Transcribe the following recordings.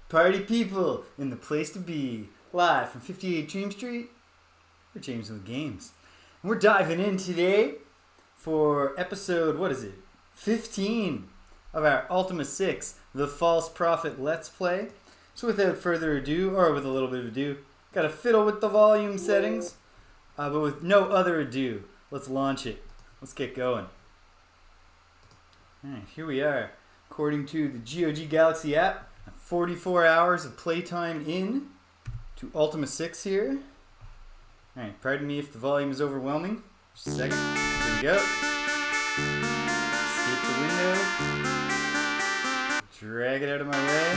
Party people in the place to be. Live from 58 Dream Street. We're James with Games. And we're diving in today for episode, 15 of our Ultima 6, The False Prophet Let's Play. So without further ado, or with a little bit of ado, gotta fiddle with the volume settings. But with no other ado, let's launch it. Let's get going. Alright, here we are. According to the GOG Galaxy app, 44 hours of playtime in to Ultima 6 here. Alright, pardon me if the volume is overwhelming. Just a second. Here we go. Escape the window. Drag it out of my way.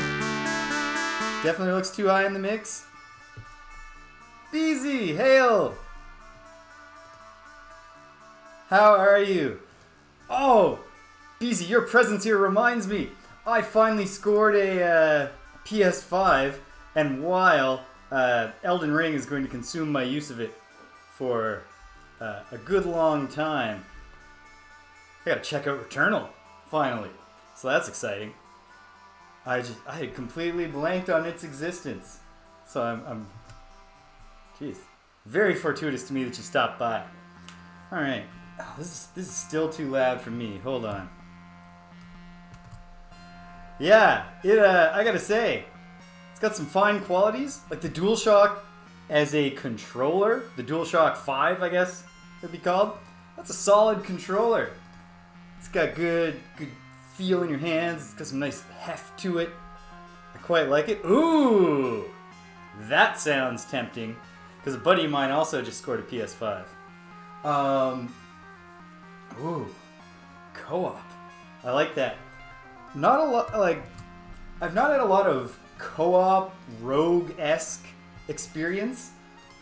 Definitely looks too high in the mix. Beezy, hail! How are you? Oh! Beezy, your presence here reminds me. I finally scored a PS5, and while Elden Ring is going to consume my use of it for a good long time, I gotta check out Returnal, finally. So that's exciting. I had completely blanked on its existence. So I'm jeez, very fortuitous to me that you stopped by. Alright, oh, this is still too loud for me. Hold on. Yeah, I gotta say, it's got some fine qualities, like the DualShock as a controller, the DualShock 5, I guess it'd be called. That's a solid controller. It's got good feel in your hands, it's got some nice heft to it. I quite like it. Ooh, that sounds tempting, because a buddy of mine also just scored a PS5. Ooh, co-op. I like that. Not a lot, like, I've not had a lot of co-op, rogue-esque experience,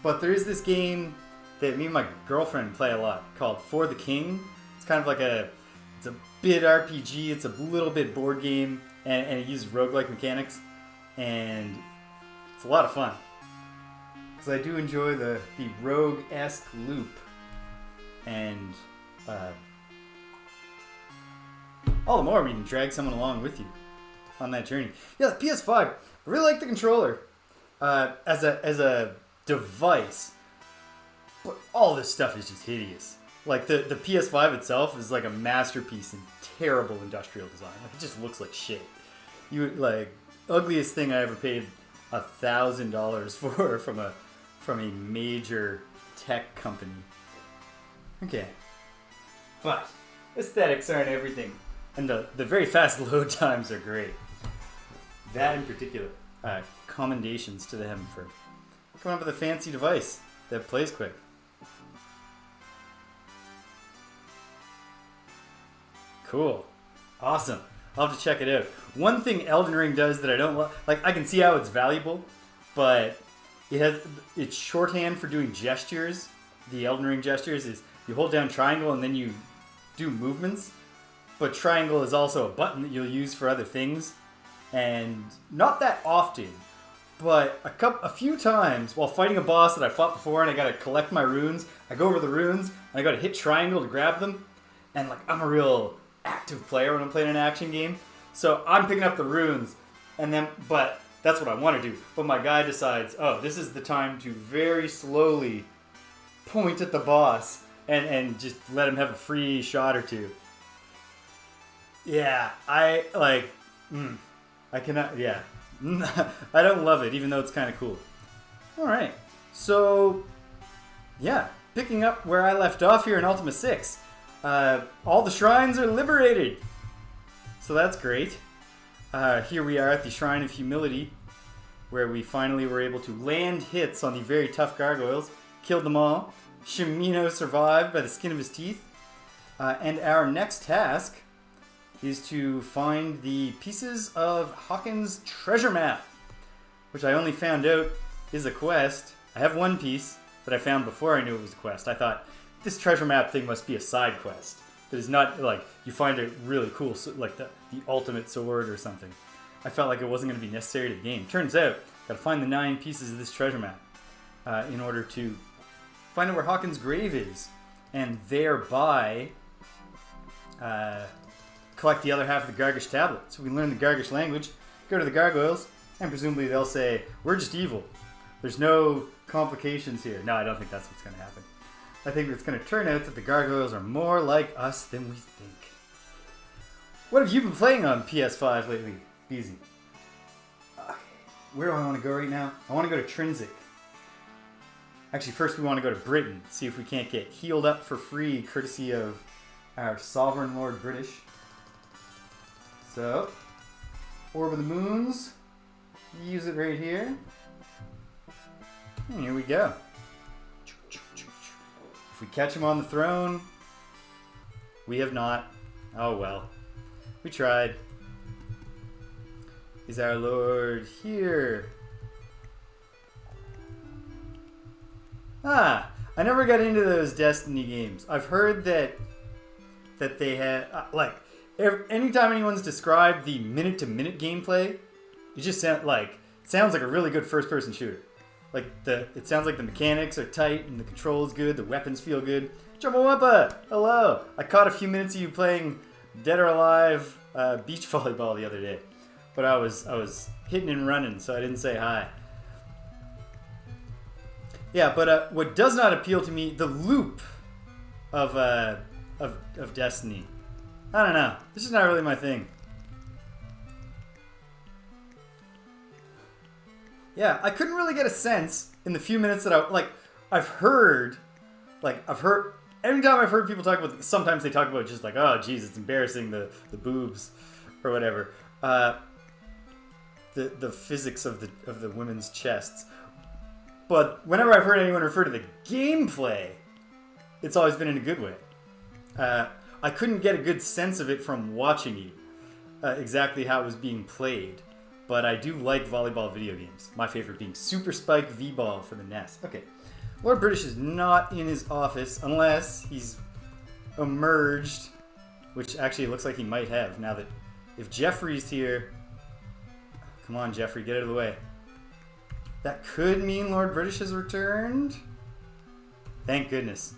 but there is this game that me and my girlfriend play a lot called For the King. It's kind of like a It's a bit RPG. It's a little bit board game, and it uses roguelike mechanics, and it's a lot of fun. Because I do enjoy the rogue-esque loop, and all the more when you can drag someone along with you on that journey. Yeah, the PS5. I really like the controller as a device, but all this stuff is just hideous. Like the PS5 itself is like a masterpiece in terrible industrial design. Like it just looks like shit. You like ugliest thing I ever paid $1,000 for from a major tech company. Okay, but aesthetics aren't everything, and the very fast load times are great. That in particular, commendations to them for coming up with a fancy device that plays quick. Cool. Awesome. I'll have to check it out. One thing Elden Ring does that I don't like, I can see how it's valuable, but it's shorthand for doing gestures. The Elden Ring gestures is you hold down triangle and then you do movements, but triangle is also a button that you'll use for other things, and not that often, but a few times while fighting a boss that I fought before and I gotta collect my runes, I go over the runes and I gotta hit triangle to grab them, and like I'm a real active player when I'm playing an action game, so I'm picking up the runes, but that's what I want to do. But my guy decides, oh, this is the time to very slowly point at the boss and just let him have a free shot or two. Yeah, I cannot, yeah. I don't love it, even though it's kind of cool. Alright, so, yeah, picking up where I left off here in Ultima 6. All the shrines are liberated. So that's great. Here we are at the Shrine of Humility, where we finally were able to land hits on the very tough gargoyles. Killed them all. Shimino survived by the skin of his teeth. And our next task is to find the pieces of Hawkins' treasure map, which I only found out is a quest. I have one piece that I found before I knew it was a quest. I thought, this treasure map thing must be a side quest. That is not, like, you find a really cool, like the ultimate sword or something. I felt like it wasn't going to be necessary to the game. Turns out, got to find the 9 pieces of this treasure map in order to find out where Hawkins' grave is, and thereby collect the other half of the Gargish tablet. So we can learn the Gargish language, go to the gargoyles, and presumably they'll say, we're just evil. There's no complications here. No, I don't think that's what's going to happen. I think it's going to turn out that the gargoyles are more like us than we think. What have you been playing on PS5 lately, Beezy? Where do I want to go right now? I want to go to Trinsic. Actually, first we want to go to Britain, see if we can't get healed up for free, courtesy of our sovereign Lord British. So, Orb of the Moons, use it right here. And here we go. If we catch him on the throne, we have not. Oh well. We tried. Is our Lord here? I never got into those Destiny games. I've heard that they had, anytime anyone's described the minute-to-minute gameplay, it just sounds like a really good first-person shooter. It sounds like the mechanics are tight and the control is good, the weapons feel good. Jumawampa, hello! I caught a few minutes of you playing Dead or Alive beach volleyball the other day, but I was hitting and running, so I didn't say hi. Yeah, but what does not appeal to me, the loop of Destiny. I don't know. This is not really my thing. Yeah, I couldn't really get a sense in the few minutes that I've heard, every time I've heard people talk about, sometimes they talk about just like, oh, geez, it's embarrassing, the boobs, or whatever. The physics of the women's chests. But whenever I've heard anyone refer to the gameplay, it's always been in a good way. I couldn't get a good sense of it from watching you, exactly how it was being played. But I do like volleyball video games. My favorite being Super Spike V-Ball for the NES. Okay, Lord British is not in his office unless he's emerged which actually looks like he might have, now that if Jeffrey's here... Come on, Jeffrey, get out of the way. That could mean Lord British has returned. Thank goodness.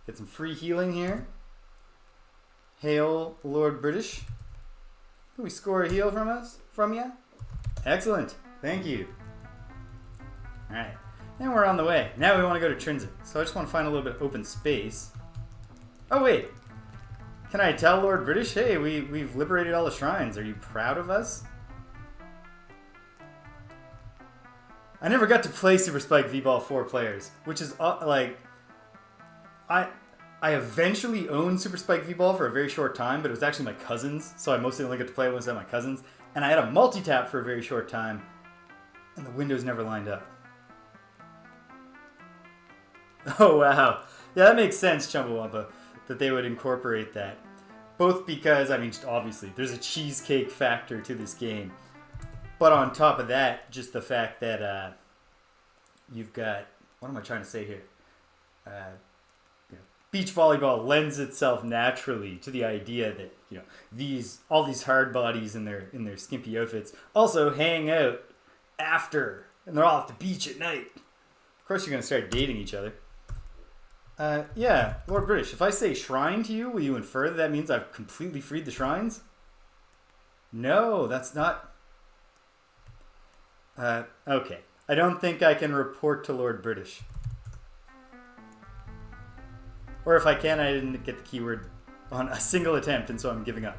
Get some free healing here. Hail, Lord British. Can we score a heal from you? Excellent. Thank you. Alright. And we're on the way. Now we want to go to Trinsic. So I just want to find a little bit of open space. Oh, wait. Can I tell Lord British, hey, we've liberated all the shrines. Are you proud of us? I never got to play Super Spike V-Ball 4 players, which is, like... I eventually owned Super Spike V-Ball for a very short time, but it was actually my cousin's, so I mostly only got to play it with my cousins. And I had a multi-tap for a very short time, and the windows never lined up. Oh, wow. Yeah, that makes sense, Chumbawampa, that they would incorporate that. Both because, I mean, just obviously, there's a cheesecake factor to this game. But on top of that, just the fact that you've got... What am I trying to say here? Beach volleyball lends itself naturally to the idea that, you know, all these hard bodies in their skimpy outfits also hang out after, and they're all at the beach at night. Of course, you're going to start dating each other. Yeah, Lord British, if I say shrine to you, will you infer that that means I've completely freed the shrines? No, that's not... okay. I don't think I can report to Lord British. Or if I can, I didn't get the keyword on a single attempt, and so I'm giving up.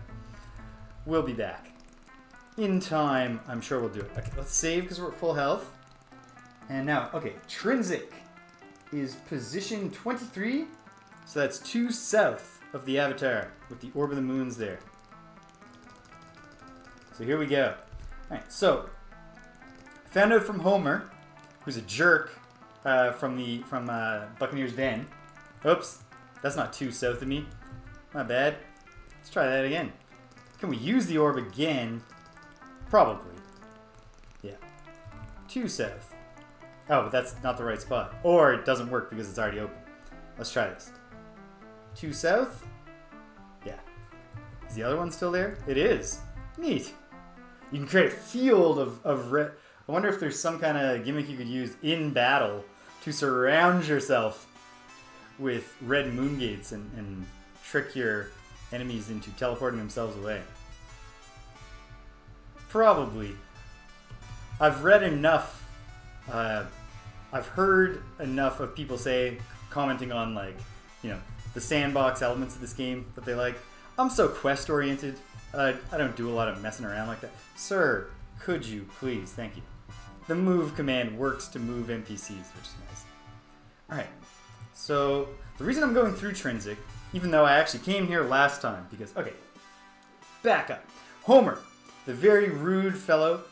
We'll be back. In time, I'm sure we'll do it. Okay, let's save because we're at full health. And now, okay, Trinsic is position 23. So that's 2 south of the Avatar with the Orb of the Moons there. So here we go. Alright, so found out from Homer, who's a jerk from Buccaneer's Den. Oops. That's not 2 south of me. Not bad. Let's try that again. Can we use the orb again? Probably. Yeah. 2 south. Oh, but that's not the right spot. Or it doesn't work because it's already open. Let's try this. 2 south? Yeah. Is the other one still there? It is. Neat. You can create a field of red. I wonder if there's some kind of gimmick you could use in battle to surround yourself with red moon gates and trick your enemies into teleporting themselves away. Probably. I've read enough, I've heard enough of people commenting on, like, you know, the sandbox elements of this game that they like. I'm so quest oriented, I don't do a lot of messing around like that. Sir, could you please? Thank you. The move command works to move NPCs, which is nice. Alright. So, the reason I'm going through Trinsic, even though I actually came here last time, because, okay, back up. Homer, the very rude fellow,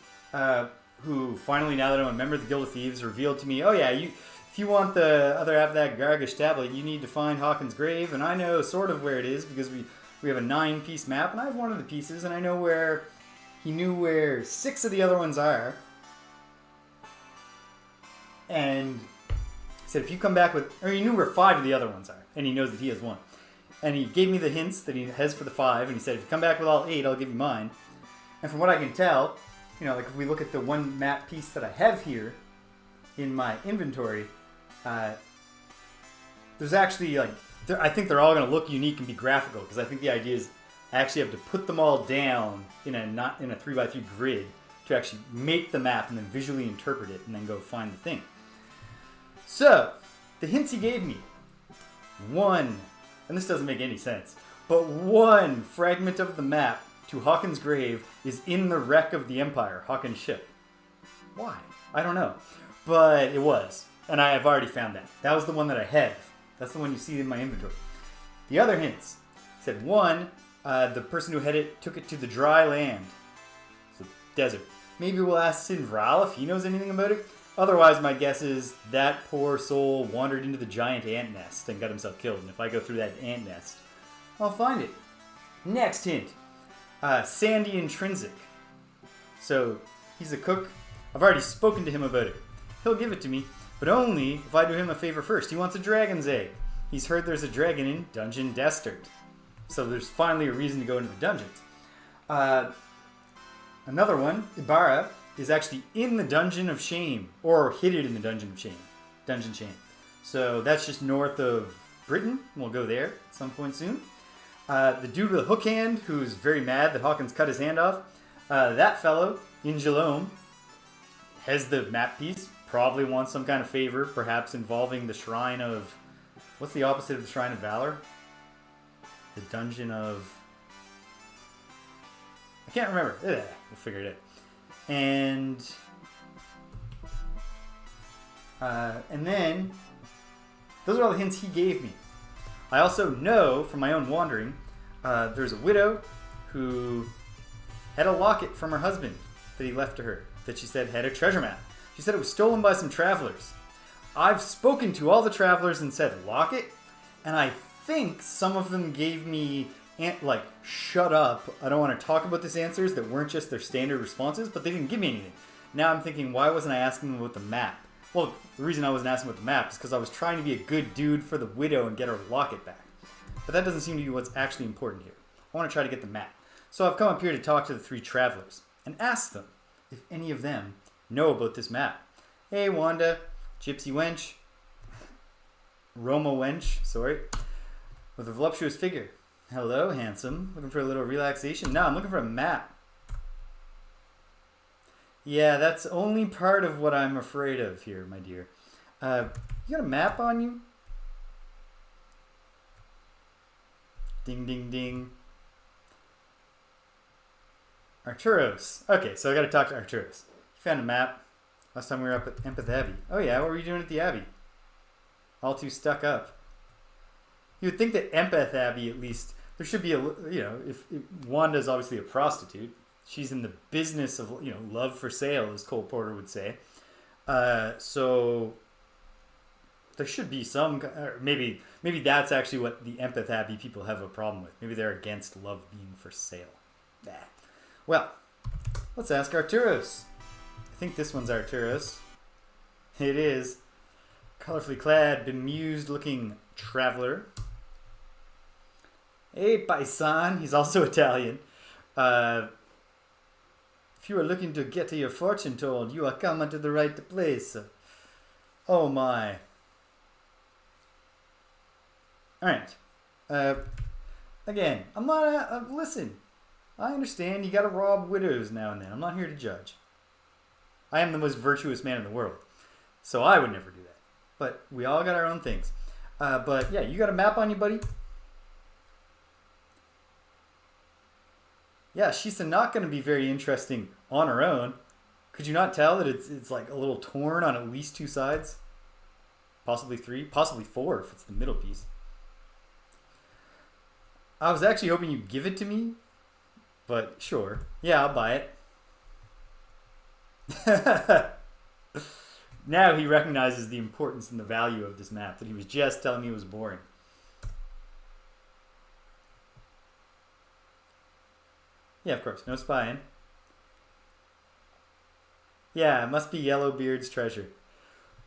who finally, now that I'm a member of the Guild of Thieves, revealed to me, oh yeah, if you want the other half of that Gargish tablet, you need to find Hawkins' grave, and I know sort of where it is, because we have a 9-piece map, and I have one of the pieces, and I know where, he knew where 6 of the other ones are, and... He said, if you come back with... Or he knew where 5 of the other ones are. And he knows that he has 1. And he gave me the hints that he has for the 5. And he said, if you come back with all 8, I'll give you mine. And from what I can tell, you know, like if we look at the one map piece that I have here in my inventory, there's actually, like... I think they're all going to look unique and be graphical. Because I think the idea is I actually have to put them all down in a 3x3 grid to actually make the map and then visually interpret it and then go find the thing. So, the hints he gave me. 1, and this doesn't make any sense, but 1 fragment of the map to Hawkins' grave is in the wreck of the Empire, Hawkins' ship. Why? I don't know. But it was, and I have already found that. That was the one that I have. That's the one you see in my inventory. The other hints said 1, the person who had it took it to the dry land. So, desert. Maybe we'll ask Sinvral if he knows anything about it. Otherwise, my guess is that poor soul wandered into the giant ant nest and got himself killed. And if I go through that ant nest, I'll find it. Next hint. Sandy Intrinsic. So, he's a cook. I've already spoken to him about it. He'll give it to me, but only if I do him a favor first. He wants a dragon's egg. He's heard there's a dragon in Dungeon Destard. So there's finally a reason to go into the dungeons. Another one, Ibarra, is actually in the Dungeon of Shame, or hidden in the Dungeon of Shame. Dungeon Shame. So that's just north of Britain. We'll go there at some point soon. The dude with a hook hand, who's very mad that Hawkins cut his hand off, that fellow in Jalome has the map piece. Probably wants some kind of favor, perhaps involving the Shrine of... What's the opposite of the Shrine of Valor? The Dungeon of... I can't remember. We'll figure it out. And then, those are all the hints he gave me. I also know from my own wandering, there's a widow who had a locket from her husband that he left to her that she said had a treasure map. She said it was stolen by some travelers. I've spoken to all the travelers and said locket, and I think some of them gave me like, shut up, I don't want to talk about this answers that weren't just their standard responses, but they didn't give me anything. Now I'm thinking, why wasn't I asking them about the map? Well, the reason I wasn't asking about the map is because I was trying to be a good dude for the widow and get her locket back. But that doesn't seem to be what's actually important here. I want to try to get the map. So I've come up here to talk to the 3 travelers and ask them if any of them know about this map. Hey, Wanda, Gypsy Wench, Roma Wench, sorry, with a voluptuous figure. Hello, handsome. Looking for a little relaxation? No, I'm looking for a map. Yeah, that's only part of what I'm afraid of here, my dear. You got a map on you? Ding, ding, ding. Arturos. Okay, so I got to talk to Arturos. He found a map. Last time we were up at Empath Abbey. Oh yeah, what were you doing at the Abbey? All too stuck up. You would think that Empath Abbey, at least, there should be a, you know, if Wanda's obviously a prostitute. She's in the business of, you know, love for sale, as Cole Porter would say. So there should be some, or maybe that's actually what the Empath Abbey people have a problem with. Maybe they're against love being for sale. Nah. Well, let's ask Arturos. I think this one's Arturos. It is. Colorfully clad, bemused-looking traveler. Hey, paisan. He's also Italian. If you are looking to get your fortune told, you are coming to the right place. Oh my. Alright. Again, I'm not listen. I understand you gotta rob widows now and then. I'm not here to judge. I am the most virtuous man in the world. So I would never do that. But we all got our own things. But yeah, you got a map on you, buddy? Yeah, she's not going to be very interesting on her own. Could you not tell that it's like a little torn on at least 2 sides? Possibly 3, possibly 4 if it's the middle piece. I was actually hoping you'd give it to me, but sure. Yeah, I'll buy it. Now he recognizes the importance and the value of this map that he was just telling me was boring. Yeah, of course. No spying. Yeah, it must be Yellowbeard's treasure.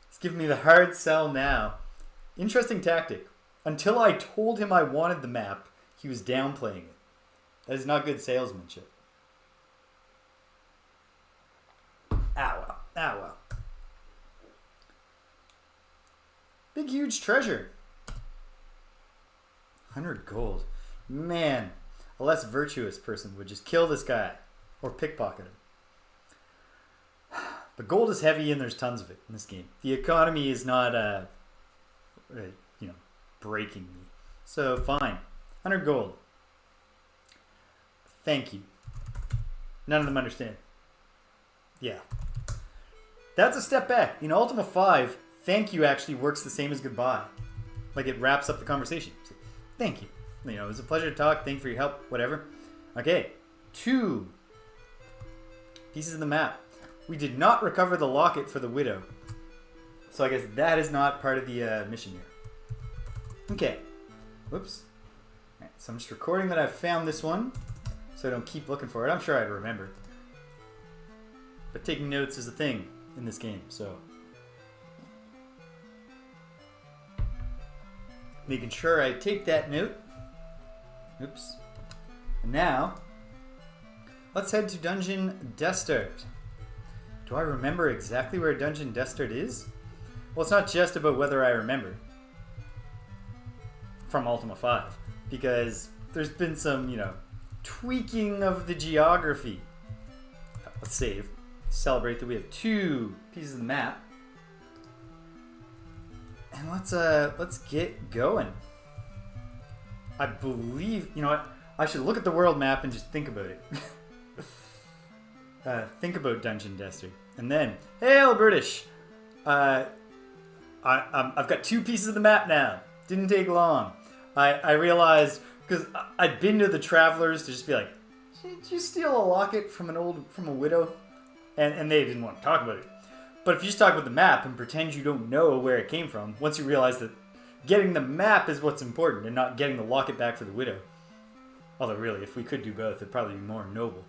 He's giving me the hard sell now. Interesting tactic. Until I told him I wanted the map, he was downplaying it. That is not good salesmanship. Ah, well. Ah, well. Big, huge treasure. 100 gold. Man, a less virtuous person would just kill this guy or pickpocket him. But gold is heavy and there's tons of it in this game. The economy is not, breaking me. So, fine. 100 gold. Thank you. None of them understand. Yeah. That's a step back. In Ultima 5, thank you actually works the same as goodbye. Like it wraps up the conversation. So, thank you. You know, it was a pleasure to talk. Thank you for your help. Whatever. Okay. 2 pieces of the map. We did not recover the locket for the widow. So I guess that is not part of the mission here. Okay. Whoops. Alright, so I'm just recording that I've found this one. So I don't keep looking for it. I'm sure I'd remember. But taking notes is a thing in this game, so. Making sure I take that note. Oops. And now, let's head to Dungeon Destard. Do I remember exactly where Dungeon Destard is? Well, it's not just about whether I remember from Ultima 5, because there's been some, tweaking of the geography. Let's save. Celebrate that we have 2 pieces of the map. And let's get going. I believe, you know what? I should look at the world map and just think about it. Think about Dungeon Destard. And then, hail British! I've got 2 pieces of the map now. Didn't take long. I realized, because I'd been to the Travelers to just be like, did you steal a locket from a widow? And they didn't want to talk about it. But if you just talk about the map and pretend you don't know where it came from, once you realize that getting the map is what's important and not getting the locket back for the widow. Although really, if we could do both, it'd probably be more noble.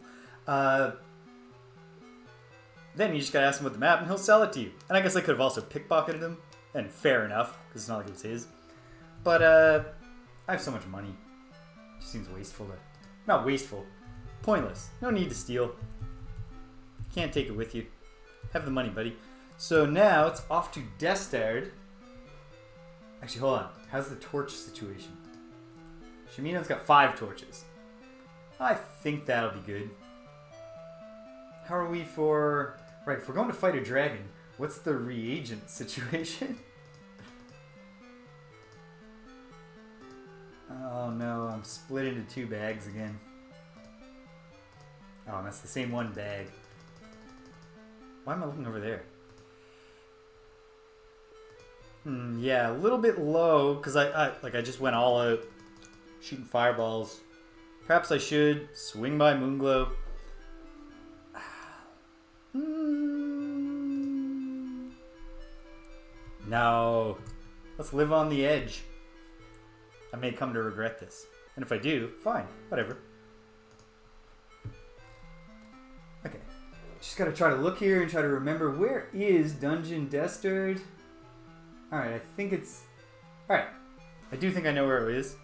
Then you just gotta ask him about the map and he'll sell it to you. And I guess I could have also pickpocketed him. And fair enough, because it's not like it was his. But I have so much money. It just seems wasteful to... Not wasteful. Pointless. No need to steal. Can't take it with you. Have the money, buddy. So now it's off to Destard. Actually, hold on. How's the torch situation? Shamina's got 5 torches. I think that'll be good. How are we for... Right, if we're going to fight a dragon, what's the reagent situation? Oh no, I'm split into 2 bags again. Oh, and that's the same one bag. Why am I looking over there? Yeah, a little bit low, because I just went all out shooting fireballs. Perhaps I should swing by Moonglow. No. Let's live on the edge. I may come to regret this. And if I do, fine. Whatever. Okay. Just gotta try to look here and try to remember, where is Dungeon Destard? Alright, I think it's... Alright. I do think I know where it is.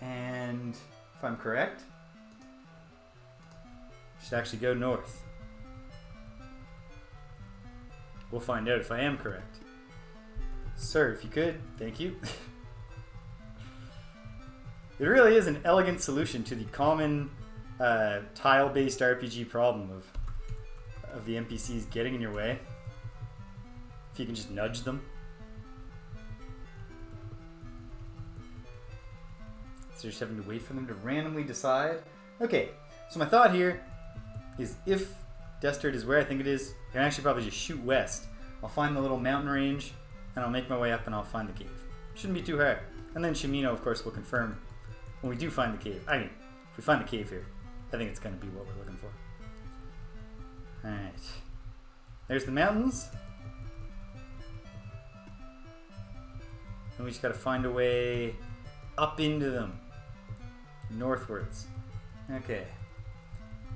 And if I'm correct, I should actually go north. We'll find out if I am correct. Sir, if you could, thank you. It really is an elegant solution to the common tile-based RPG problem of the NPCs getting in your way. If you can just nudge them. So you're just having to wait for them to randomly decide. Okay, so my thought here is if Destard is where I think it is, I can actually probably just shoot west. I'll find the little mountain range, and I'll make my way up and I'll find the cave. Shouldn't be too hard. And then Shamino, of course, will confirm when we do find the cave. I mean, if we find the cave here, I think it's going to be what we're looking for. Alright. There's the mountains. And we just got to find a way up into them. Northwards. Okay.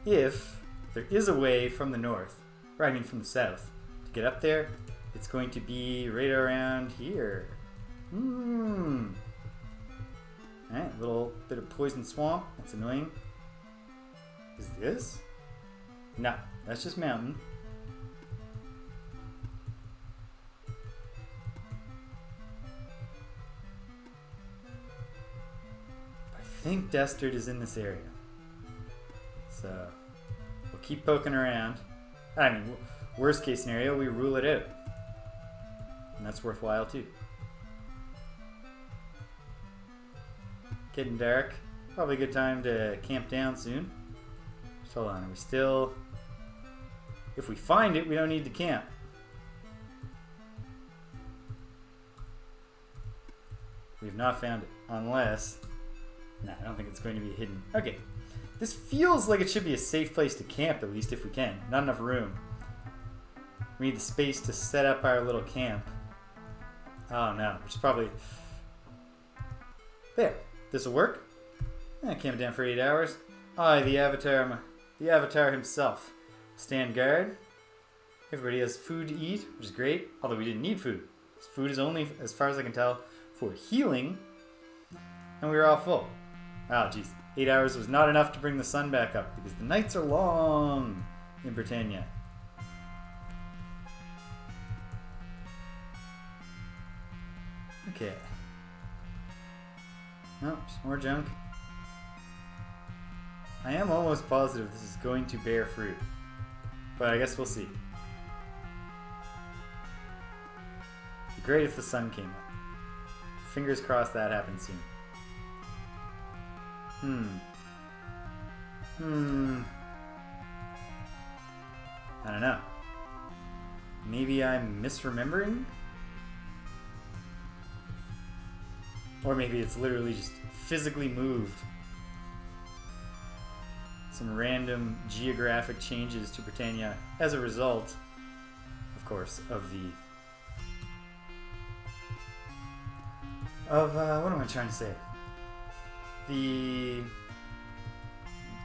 If there is a way from the north, or I mean from the south, to get up there, it's going to be right around here. Alright, a little bit of poison swamp. That's annoying. Is this? No, that's just mountain. I think Destard is in this area. So, we'll keep poking around. I mean, worst case scenario, we rule it out. And that's worthwhile too. Getting dark. Probably a good time to camp down soon. Just hold on, are we still... If we find it, we don't need to camp. We have not found it. Unless... Nah, I don't think it's going to be hidden. Okay. This feels like it should be a safe place to camp, at least if we can. Not enough room. We need the space to set up our little camp. Oh no, which is probably... There. This'll work. Camp down for 8 hours. I, the Avatar himself. Stand guard. Everybody has food to eat, which is great. Although we didn't need food. Food is only, as far as I can tell, for healing. And we were all full. Oh, jeez. 8 hours was not enough to bring the sun back up because the nights are long in Britannia. Okay. No, just more junk. I am almost positive this is going to bear fruit, but I guess we'll see. It'd be great if the sun came up. Fingers crossed that happens soon. I don't know. Maybe I'm misremembering? Or maybe it's literally just physically moved. Some random geographic changes to Britannia as a result, of course, of what am I trying to say? The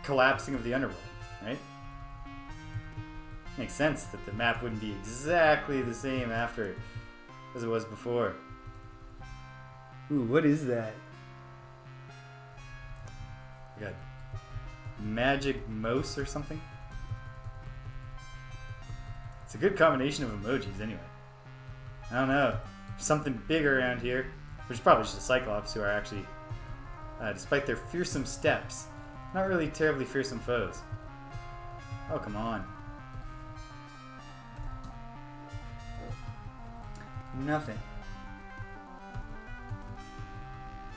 collapsing of the underworld, right? Makes sense that the map wouldn't be exactly the same after as it was before. Ooh, what is that? We got magic mouse or something? It's a good combination of emojis anyway. I don't know. There's something big around here, which is probably just the Cyclops, who are actually, despite their fearsome steps, not really terribly fearsome foes. Oh, come on. Nothing.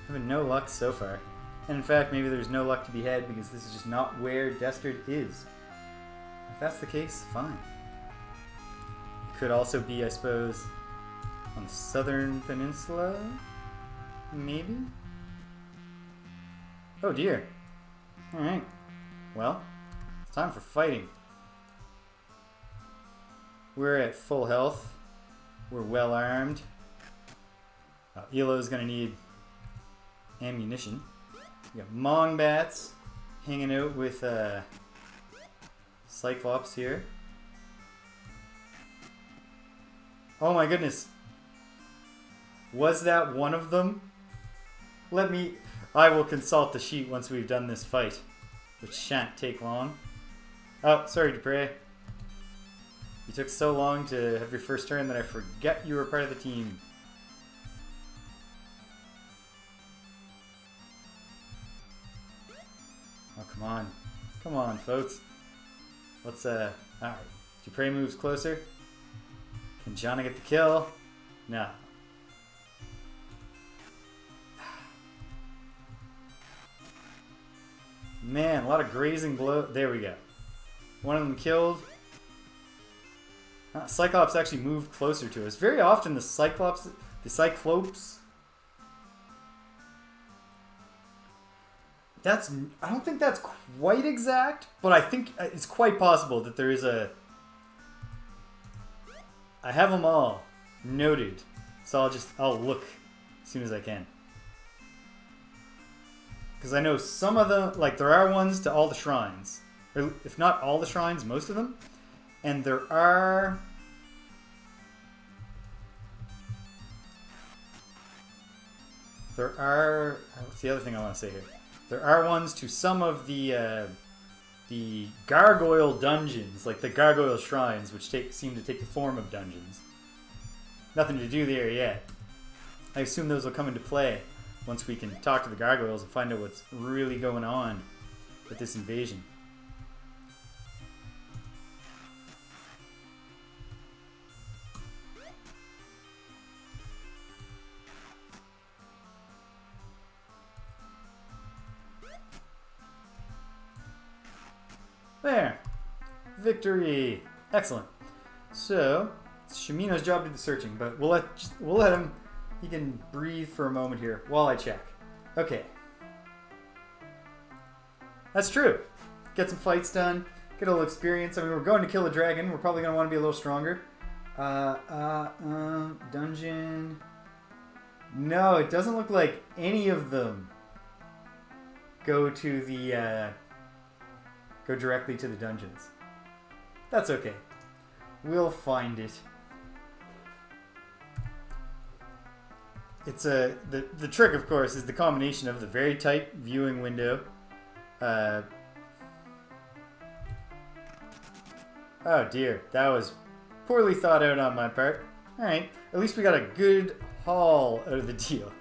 Having no luck so far. And in fact, maybe there's no luck to be had because this is just not where Destard is. If that's the case, fine. It could also be, I suppose, on the southern peninsula? Maybe? Oh dear. Alright. Well, it's time for fighting. We're at full health. We're well armed. Elo's gonna need ammunition. We got Mongbats hanging out with Cyclops here. Oh my goodness. Was that one of them? I will consult the sheet once we've done this fight, which shan't take long. Oh, sorry, Dupre. You took so long to have your first turn that I forget you were part of the team. Oh, come on. Come on, folks. Let's, alright. Dupre moves closer. Can Jonna get the kill? No. Man, a lot of grazing blow. There we go. One of them killed. Cyclops actually moved closer to us. Very often the Cyclops... I don't think that's quite exact, but I think it's quite possible that there is a... I have them all noted, so I'll look as soon as I can. Because I know some of them, like there are ones to all the shrines. Or if not all the shrines, most of them. And there are... What's the other thing I want to say here? There are ones to some of the gargoyle dungeons, like the gargoyle shrines, which seem to take the form of dungeons. Nothing to do there yet. I assume those will come into play once we can talk to the gargoyles and find out what's really going on with this invasion. There. Victory. Excellent. So, it's Shimino's job to do the searching, but we'll let him... He can breathe for a moment here while I check. Okay. That's true. Get some fights done. Get a little experience. I mean, we're going to kill a dragon. We're probably going to want to be a little stronger. Dungeon... No, it doesn't look like any of them go to the... Go directly to the dungeons. That's okay. We'll find it. It's the trick, of course, is the combination of the very tight viewing window Oh dear, that was poorly thought out on my part. Alright, at least we got a good haul out of the deal.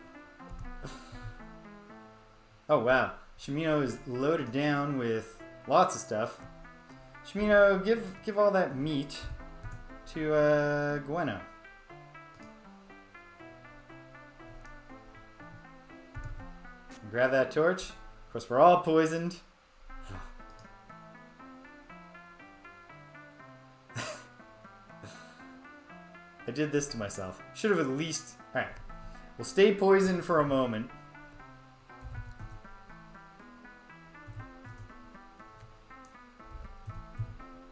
Oh wow, Shimino is loaded down with lots of stuff. Shimino, give all that meat to Gweno. Grab that torch. Of course, we're all poisoned. I did this to myself. Should have at least... Alright. We'll stay poisoned for a moment.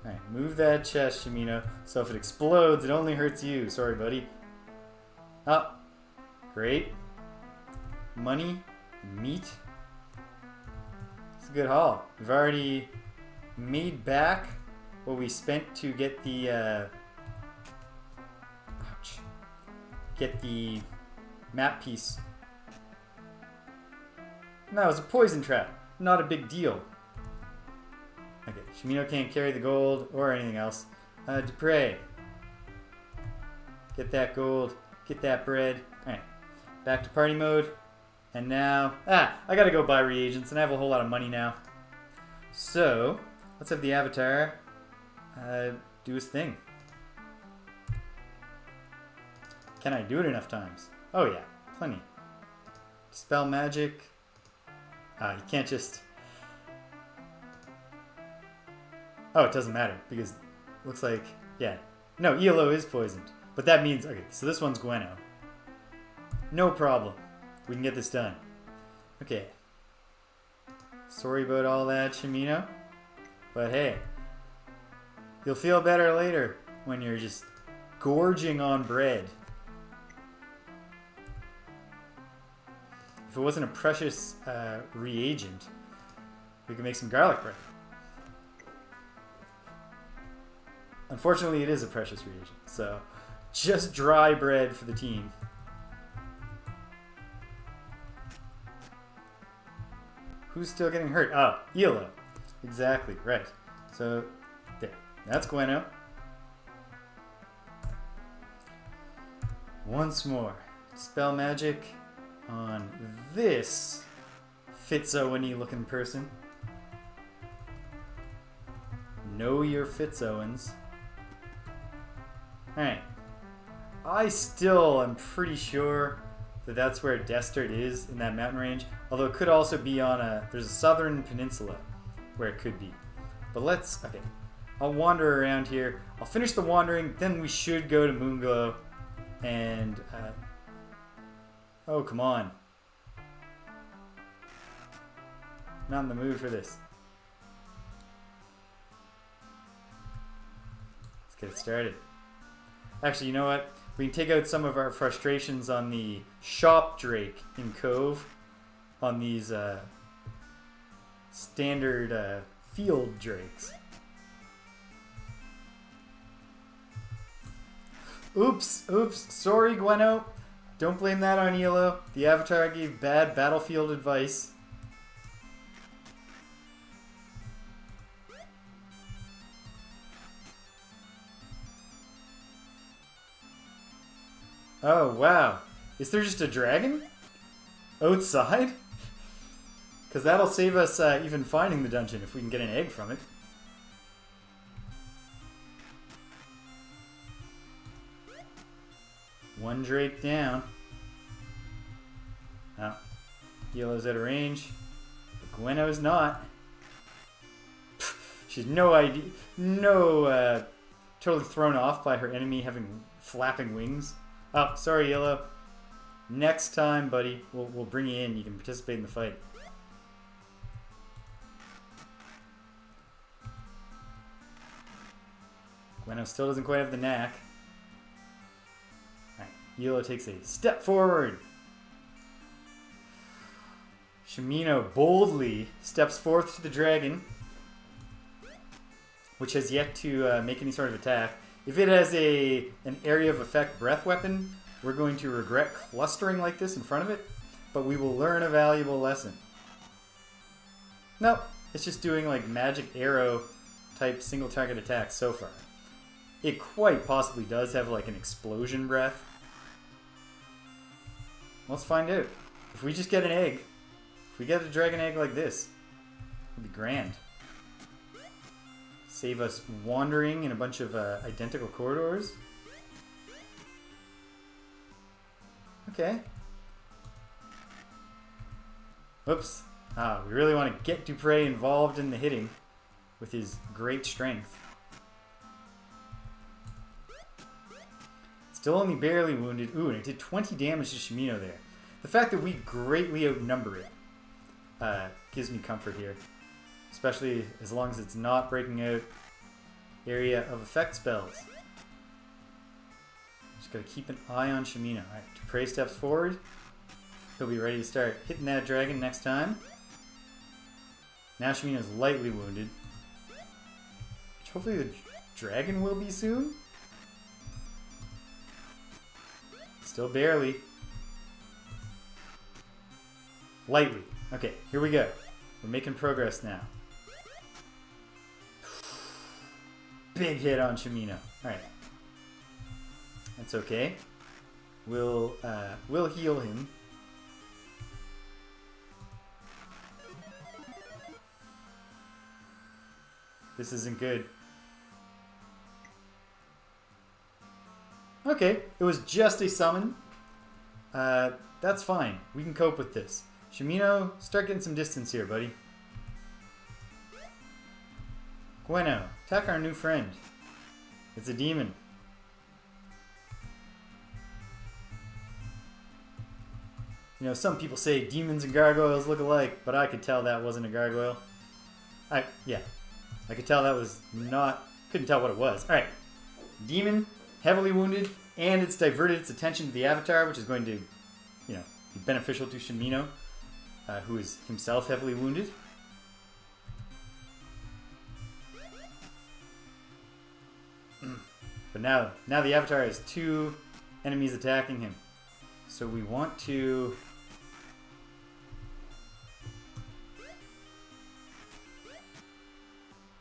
Alright, move that chest, Shimino. So if it explodes, it only hurts you. Sorry, buddy. Oh. Great. Money. Meat. It's a good haul. We've already made back what we spent to get the... get the map piece. And that was a poison trap. Not a big deal. Okay, Shimino can't carry the gold or anything else. Dupre. Get that gold. Get that bread. Alright. Back to party mode. And now... I gotta go buy reagents and I have a whole lot of money now. So, let's have the avatar do his thing. Can I do it enough times? Oh yeah, plenty. Dispel magic. You can't just... Oh, it doesn't matter because it looks like... Yeah. No, ELO is poisoned. But that means... Okay, so this one's Gweno. No problem. We can get this done. Okay. Sorry about all that, Shimino. But hey. You'll feel better later when you're just gorging on bread. If it wasn't a precious reagent, we could make some garlic bread. Unfortunately, it is a precious reagent, so just dry bread for the team. Who's still getting hurt? Oh, ELO. Exactly, right. So, there. That's Gweno. Once more. Spell magic on this Fitz-Owen-y looking person. Know your Fitz-Owens. Alright. I still am pretty sure that that's where Destard is in that mountain range. Although it could also be on there's a southern peninsula where it could be. But let's, okay. I'll wander around here. I'll finish the wandering, then we should go to Moonglow and, oh, come on. Not in the mood for this. Let's get it started. Actually, you know what? We can take out some of our frustrations on the shop drake in Cove on these standard field drakes. Oops, sorry, Gweno. Don't blame that on ELO. The Avatar gave bad battlefield advice. Oh, wow. Is there just a dragon? Outside? Because that'll save us even finding the dungeon if we can get an egg from it. One drake down. Oh. Yellow's out of range. But Gweno's not. She's no idea. Totally thrown off by her enemy having flapping wings. Oh, sorry, Yellow. Next time, buddy, we'll bring you in. You can participate in the fight. Gweno still doesn't quite have the knack. Alright, Yellow takes a step forward. Shimino boldly steps forth to the dragon, which has yet to make any sort of attack. If it has an area of effect breath weapon, we're going to regret clustering like this in front of it, but we will learn a valuable lesson. Nope, It's just doing like magic arrow type single target attacks so far. It quite possibly does have like an explosion breath. Let's find out. If we just get an egg, if we get a dragon egg like this, it'd be grand. Save us wandering in a bunch of identical corridors. Okay. Whoops. We really want to get Dupre involved in the hitting with his great strength. Still only barely wounded. Ooh, and it did 20 damage to Shimino there. The fact that we greatly outnumber it gives me comfort here. Especially as long as it's not breaking out area of effect spells. Just gotta keep an eye on Shimino. Alright, Dupre steps forward. He'll be ready to start hitting that dragon next time. Now Shimino's lightly wounded. Which hopefully the dragon will be soon. Still barely. Lightly. Okay, here we go. We're making progress now. Big hit on Shimino. Alright. That's okay. We'll heal him. This isn't good. Okay, it was just a summon. That's fine. We can cope with this. Shimino, start getting some distance here, buddy. Bueno, attack our new friend. It's a demon. You know, some people say demons and gargoyles look alike, but I could tell that wasn't a gargoyle. Yeah. I could tell that was not... Couldn't tell what it was. Alright. Demon, heavily wounded, and it's diverted its attention to the Avatar, which is going to, you know, be beneficial to Shimino, who is himself heavily wounded. But now the Avatar has 2 enemies attacking him. So we want to...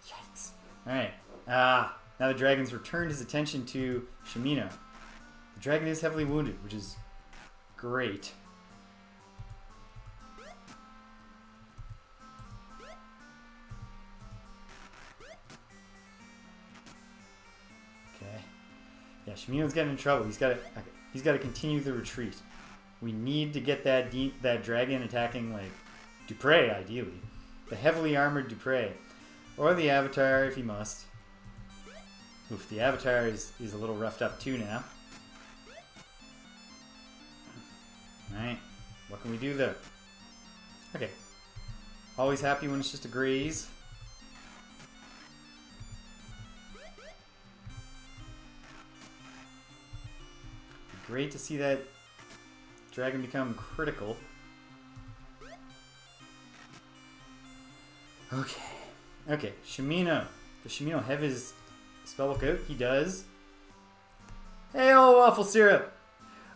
Yikes. Alright. Now the dragon's returned his attention to Shimino. The dragon is heavily wounded, which is great. Yeah, Shimino's getting in trouble. He's got to continue the retreat. We need to get that dragon attacking like Dupre, ideally, the heavily armored Dupre, or the Avatar if he must. Oof, the Avatar is a little roughed up too now. All right, what can we do though? Okay, always happy when it's just a graze. Great to see that dragon become critical. Okay, Shimino. Does Shimino have his spellbook out? He does. Hey, oh, waffle syrup.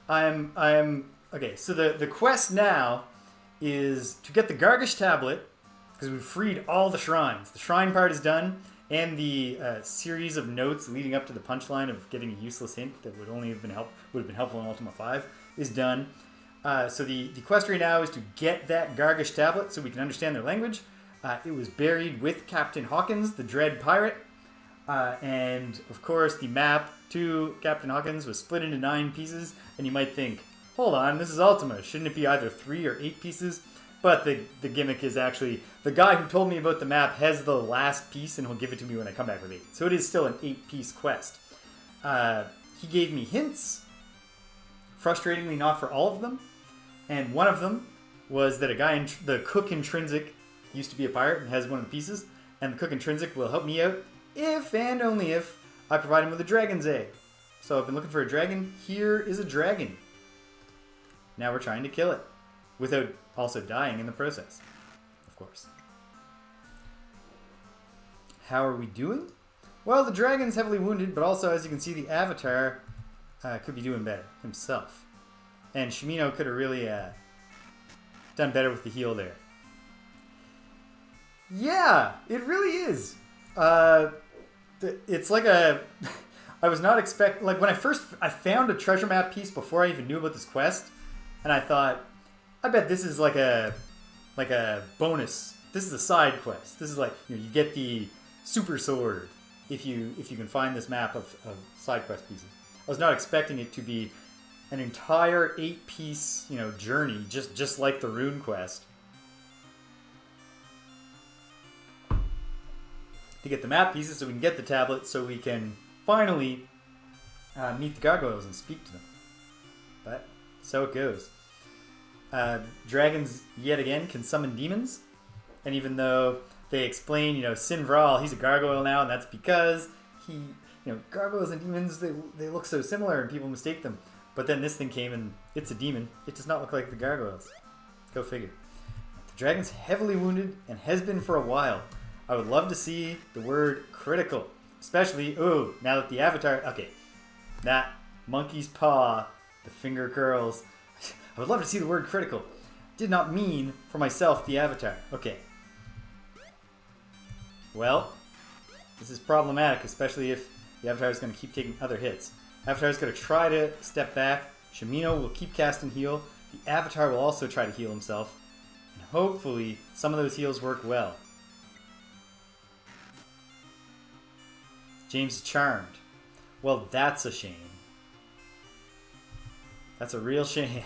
Okay, so the quest now is to get the Gargish tablet, because we've freed all the shrines. The shrine part is done, and the series of notes leading up to the punchline of getting a useless hint that would have been helpful in Ultima 5 is done. So the quest right now is to get that Gargish tablet so we can understand their language. It was buried with Captain Hawkins, the Dread Pirate. And of course the map to Captain Hawkins was split into 9 pieces. And you might think, hold on, this is Ultima. Shouldn't it be either 3 or 8 pieces? But the gimmick is actually, the guy who told me about the map has the last piece and he'll give it to me when I come back with 8. So it is still an 8-piece quest. He gave me hints, frustratingly not for all of them. And one of them was that a guy, the cook in Trinsic, used to be a pirate and has one of the pieces. And the cook in Trinsic will help me out if and only if I provide him with a dragon's egg. So I've been looking for a dragon. Here is a dragon. Now we're trying to kill it. Without also dying in the process, of course. How are we doing? Well, the dragon's heavily wounded, but also, as you can see, the Avatar could be doing better himself. And Shimino could have really done better with the heal there. Yeah, it really is. Uh, it's like a. I was not expect like when I found a treasure map piece before I even knew about this quest, and I thought, I bet this is like a bonus. This is a side quest. This is like you get the super sword if you can find this map of side quest pieces. I was not expecting it to be an entire 8-piece journey just like the rune quest. To get the map pieces so we can get the tablet so we can finally meet the gargoyles and speak to them. But so it goes. Dragons yet again can summon demons, and even though they explain Sinvral, he's a gargoyle now, and that's because he gargoyles and demons they look so similar and people mistake them. But then this thing came and it's a demon. It does not look like the gargoyles. Go figure. The dragon's heavily wounded and has been for a while. I would love to see the word critical. Especially, now that the avatar... Okay, that monkey's paw, the finger curls. I would love to see the word critical. Did not mean for myself, the avatar. Okay. Well, this is problematic, especially if the avatar is going to keep taking other hits. Avatar is going to try to step back. Shimino will keep casting heal. The avatar will also try to heal himself. And hopefully, some of those heals work well. James is charmed. Well, that's a shame. That's a real shame.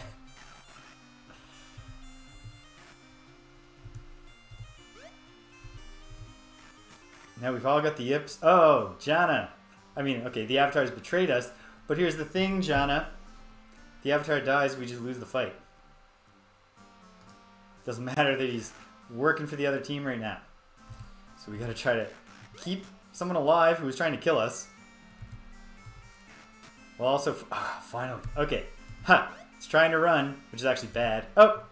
Now we've all got the yips. Oh, Janna. I mean, okay, the avatar's betrayed us, but here's the thing, Janna. The avatar dies, we just lose the fight. Doesn't matter that he's working for the other team right now. So we gotta try to keep someone alive who was trying to kill us. Well, also... finally. Okay. It's trying to run, which is actually bad. Oh!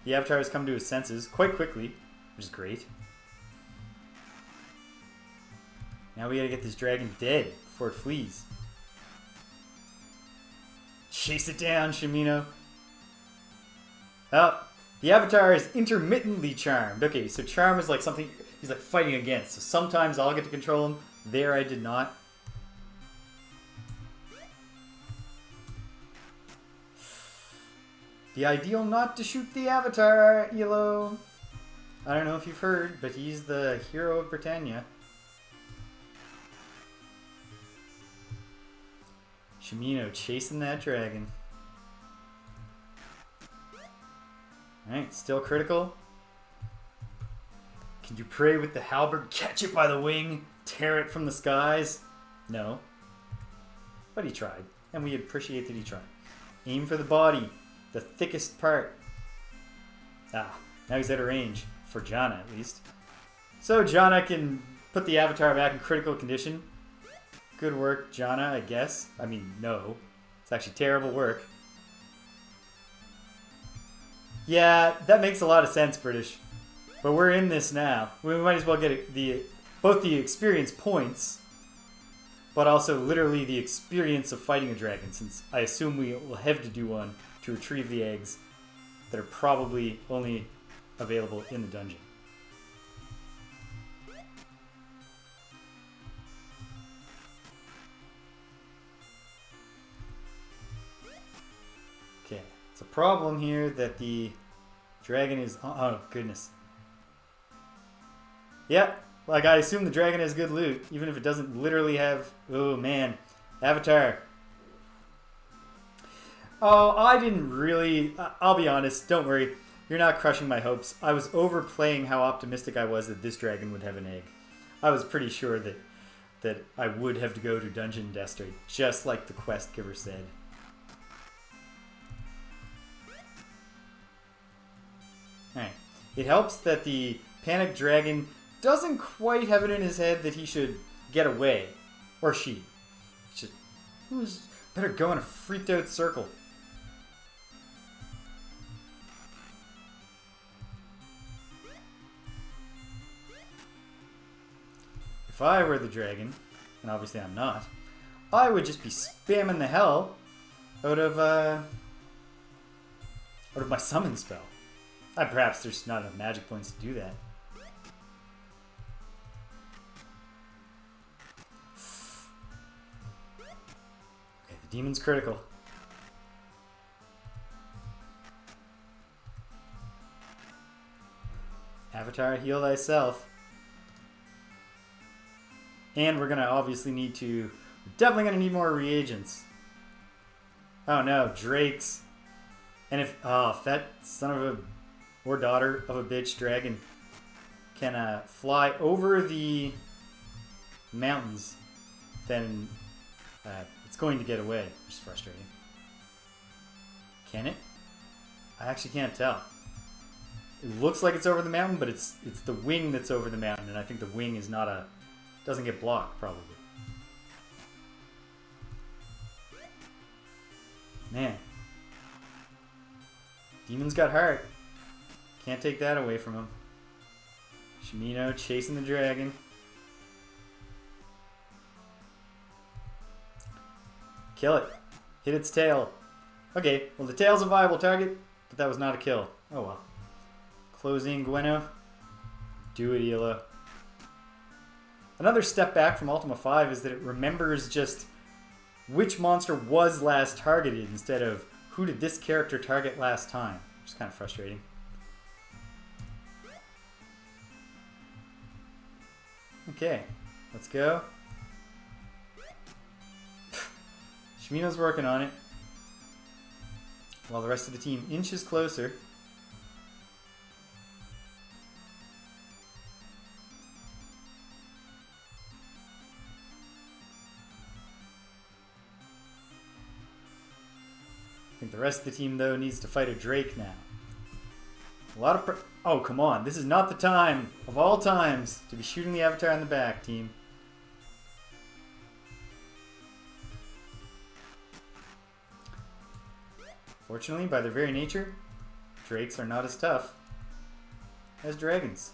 The avatar has come to his senses quite quickly, which is great. Now we gotta get this dragon dead before it flees. Chase it down, Shimino. Oh, the avatar is intermittently charmed. Okay, so charm is like something he's like fighting against. So sometimes I'll get to control him. There I did not. The ideal not to shoot the avatar, Elo. I don't know if you've heard, but he's the hero of Britannia. Shimino chasing that dragon. Alright, still critical. Can you pray with the halberd, catch it by the wing, tear it from the skies? No. But he tried, and we appreciate that he tried. Aim for the body, the thickest part. Now he's out of range, for Janna at least. So Janna can put the avatar back in critical condition. Good work, Janna, I guess. I mean, no. It's actually terrible work. Yeah, that makes a lot of sense, British. But we're in this now. We might as well get both the experience points, but also literally the experience of fighting a dragon, since I assume we will have to do one to retrieve the eggs that are probably only available in the dungeon. Okay, it's a problem here that the dragon is... Oh, goodness. Yeah, like I assume the dragon has good loot, even if it doesn't literally have... Oh, man. Avatar. Oh, I didn't really... I'll be honest, don't worry. You're not crushing my hopes. I was overplaying how optimistic I was that this dragon would have an egg. I was pretty sure that I would have to go to Dungeon Destard, just like the quest giver said. Alright. It helps that the panicked dragon doesn't quite have it in his head that he should get away. Or she. Who's better go in a freaked out circle. If I were the dragon, and obviously I'm not, I would just be spamming the hell out of my summon spell. Perhaps there's not enough magic points to do that. Okay, the demon's critical. Avatar, heal thyself. And we're gonna obviously need to... We're definitely gonna need more reagents. Oh no, drakes. And if that son of a... or daughter of a bitch dragon can fly over the mountains, then it's going to get away, which is frustrating. Can it? I actually can't tell. It looks like it's over the mountain, but it's the wing that's over the mountain, and I think the wing is not a... doesn't get blocked, probably. Man. Demon's got heart. Can't take that away from him. Shimino chasing the dragon. Kill it. Hit its tail. Okay, well the tail's a viable target, but that was not a kill. Oh well. Closing Gweno. Do it, Ela. Another step back from Ultima 5 is that it remembers just which monster was last targeted instead of who did this character target last time, which is kind of frustrating. Okay, let's go. Shimino's working on it, while the rest of the team inches closer. I think the rest of the team, though, needs to fight a Drake now. A lot of oh, come on. This is not the time of all times to be shooting the Avatar in the back, team. Fortunately, by their very nature, Drakes are not as tough as dragons.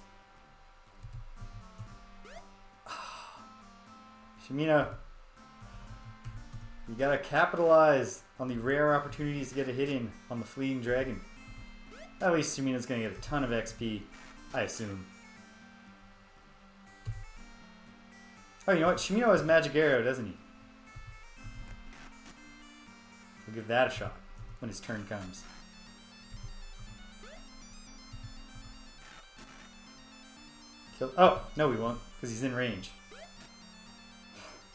Shimino, you gotta capitalize on the rare opportunities to get a hit in on the fleeing dragon. At least Shimino's gonna get a ton of XP, I assume. Oh, you know what? Shimino has Magic Arrow, doesn't he? We'll give that a shot when his turn comes. Kill. Oh, no we won't, because he's in range.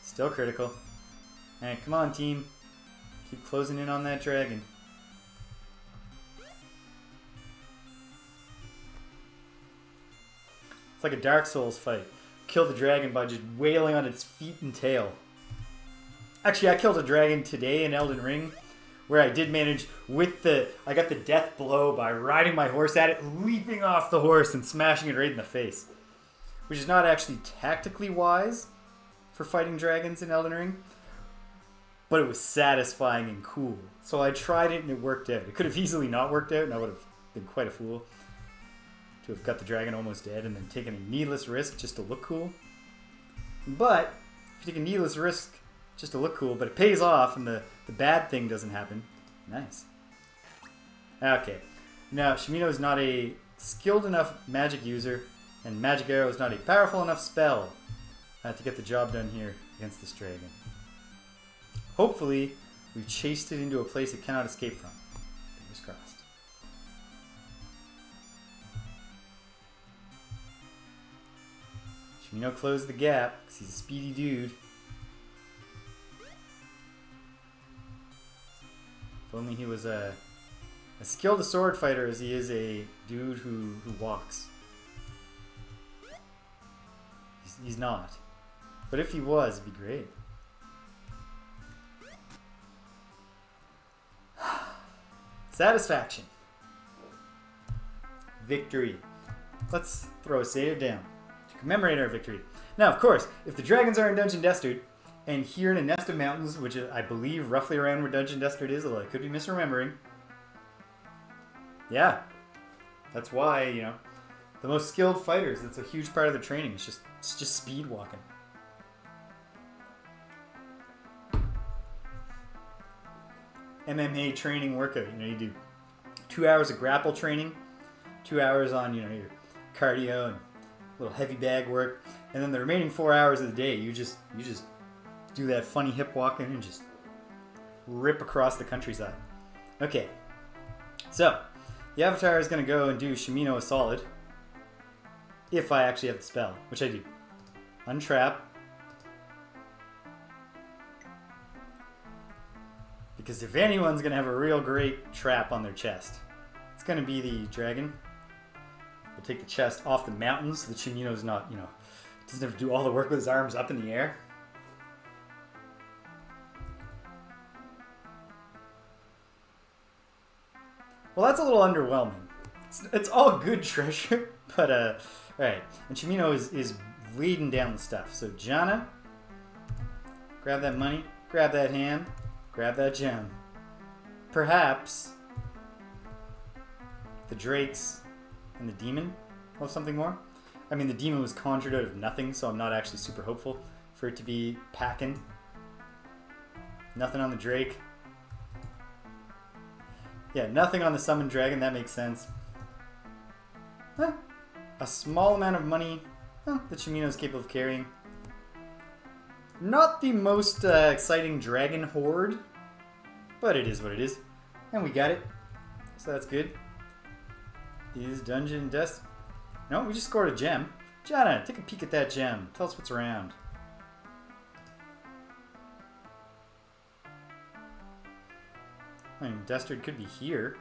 Still critical. Alright, come on team. Keep closing in on that dragon. It's like a Dark Souls fight. Kill the dragon by just wailing on its feet and tail. Actually, I killed a dragon today in Elden Ring, where I did manage I got the death blow by riding my horse at it, leaping off the horse and smashing it right in the face. Which is not actually tactically wise for fighting dragons in Elden Ring, but it was satisfying and cool. So I tried it and it worked out. It could have easily not worked out and I would have been quite a fool to have got the dragon almost dead and then taken a needless risk just to look cool. But if you take a needless risk just to look cool, but it pays off and the bad thing doesn't happen, nice. Okay, now Shimino is not a skilled enough magic user, and Magic Arrow is not a powerful enough spell to get the job done here against this dragon. Hopefully, we've chased it into a place it cannot escape from. Fingers crossed. Shimino closed the gap because he's a speedy dude. If only he was as skilled a sword fighter as he is a dude who walks. He's not. But if he was, it'd be great. Satisfaction. Victory. Let's throw a save down to commemorate our victory. Now, of course, if the dragons are in Dungeon Destard, and here in a nest of mountains, which is, I believe, roughly around where Dungeon Destard is, although I could be misremembering. Yeah. That's why, you know, the most skilled fighters, that's a huge part of the training. It's just speed walking. MMA training workout. You know, you do 2 hours of grapple training, 2 hours on, your cardio and a little heavy bag work, and then the remaining 4 hours of the day, you just do that funny hip walking and just rip across the countryside. Okay, so the Avatar is going to go and do Shimino a solid, if I actually have the spell, which I do. Untrap. Because if anyone's going to have a real great trap on their chest, it's going to be the dragon. We'll take the chest off the mountain so that Shimino's not, doesn't have to do all the work with his arms up in the air. Well, that's a little underwhelming. It's all good treasure, but, alright. And Shimino is leading down the stuff. So, Jana, grab that money, grab that hand, grab that gem. Perhaps the drakes and the demon will have something more. I mean, the demon was conjured out of nothing, so I'm not actually super hopeful for it to be packing. Nothing on the drake. Yeah, nothing on the summoned dragon, that makes sense. A small amount of money that Shimino is capable of carrying. Not the most exciting dragon horde, but it is what it is. And we got it, so that's good. Is Dungeon Destard? No, we just scored a gem. Jana, take a peek at that gem. Tell us what's around. I mean, Destard could be here.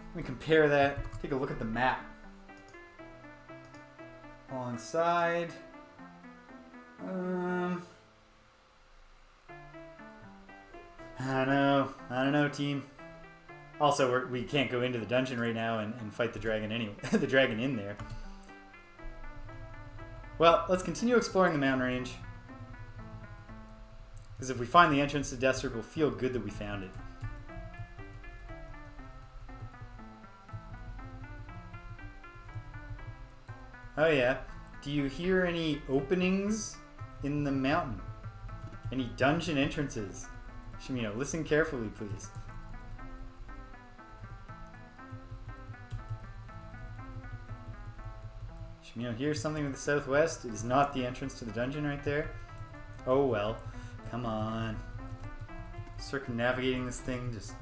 Let me compare that. Take a look at the map. Alongside. I don't know, team. Also, we can't go into the dungeon right now and fight the dragon anyway. The dragon in there. Well, let's continue exploring the mountain range. Because if we find the entrance to Destard, we'll feel good that we found it. Oh yeah. Do you hear any openings in the mountain? Any dungeon entrances? Shimino, listen carefully, please. Shimino hears something in the southwest. It is not the entrance to the dungeon right there. Oh well. Come on. Circumnavigating this thing, just...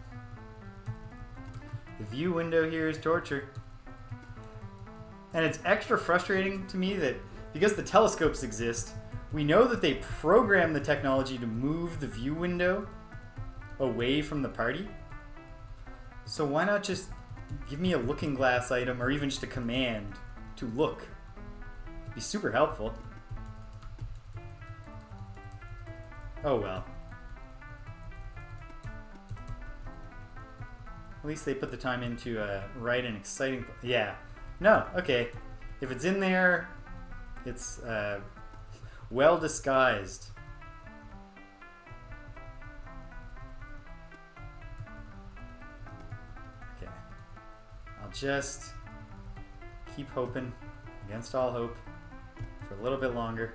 The view window here is torture. And it's extra frustrating to me that because the telescopes exist, we know that they program the technology to move the view window away from the party. So why not just give me a looking glass item or even just a command to look? It'd be super helpful. Oh well. At least they put the time into write an exciting... Yeah. No, okay. If it's in there, it's well disguised. Okay. I'll just keep hoping against all hope for a little bit longer.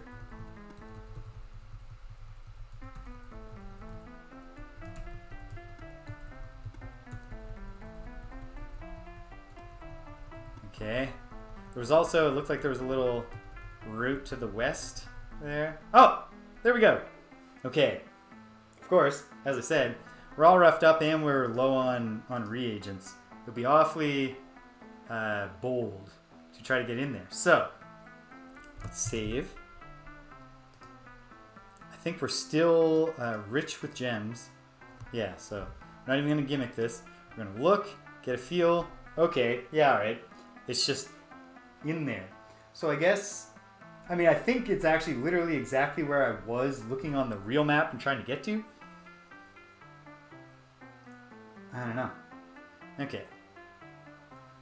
Okay. There was also, it looked like there was a little route to the west there. Oh! There we go! Okay. Of course, as I said, we're all roughed up and we're low on reagents. It'll be awfully bold to try to get in there. So, let's save. I think we're still rich with gems. Yeah, so we're not even going to gimmick this. We're going to look, get a feel. Okay, yeah, alright. It's just in there. So I guess, I mean, I think it's actually literally exactly where I was looking on the real map and trying to get to. I don't know. Okay.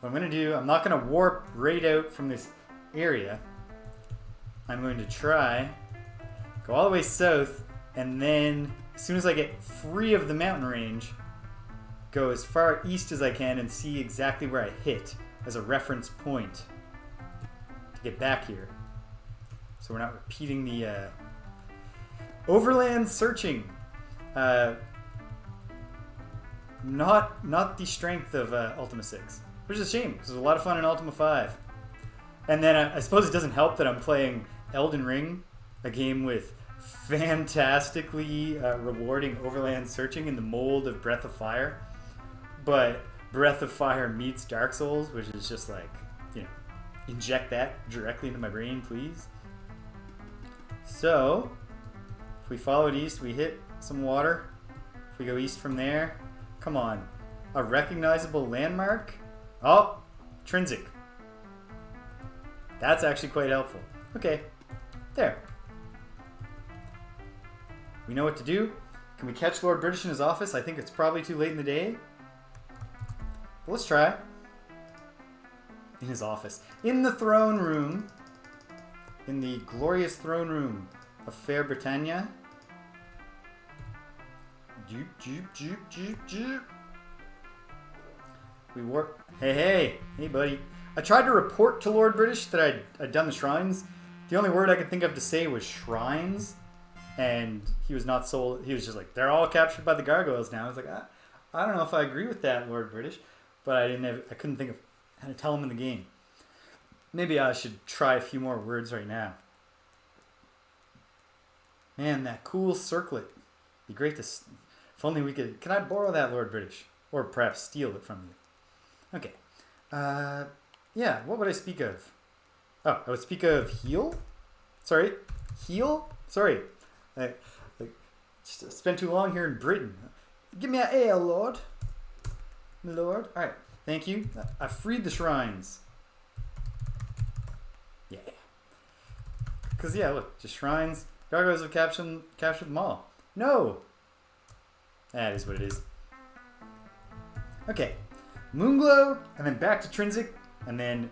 What I'm going to do, I'm not going to warp right out from this area. I'm going to try, go all the way south, and then as soon as I get free of the mountain range, go as far east as I can and see exactly where I hit as a reference point to get back here. So we're not repeating the overland searching. not the strength of Ultima 6. Which is a shame, because it was a lot of fun in Ultima 5. And then I suppose it doesn't help that I'm playing Elden Ring, a game with fantastically rewarding overland searching in the mold of Breath of Fire. But Breath of Fire meets Dark Souls, which is just like, you know, inject that directly into my brain, please. So, if we followed east, we hit some water. If we go east from there, come on. A recognizable landmark? Oh, Trinsic. That's actually quite helpful. Okay, there. We know what to do. Can we catch Lord British in his office? I think it's probably too late in the day. But let's try. In his office. In the throne room. In the glorious throne room of Fair Britannia. Joop, joop, joop, joop, joop. We work. Hey, buddy. I tried to report to Lord British that I'd done the shrines. The only word I could think of to say was shrines. And he was not sold. He was just like, they're all captured by the gargoyles now. I was like, I don't know if I agree with that, Lord British. But I couldn't think of how to tell him in the game. Maybe I should try a few more words right now. Man, that cool circlet. Be great to... If only we could... Can I borrow that, Lord British? Or perhaps steal it from you. Okay. Yeah, what would I speak of? Oh, I would speak of heal? Sorry. Heal? Sorry. I spent too long here in Britain. Give me an ale, Lord. My Lord. Alright. Thank you. I freed the shrines. Yeah. Because, yeah, look. Just shrines. Gargoyles have captured them all. No! That is what it is. Okay. Moonglow, and then back to Trinsic, and then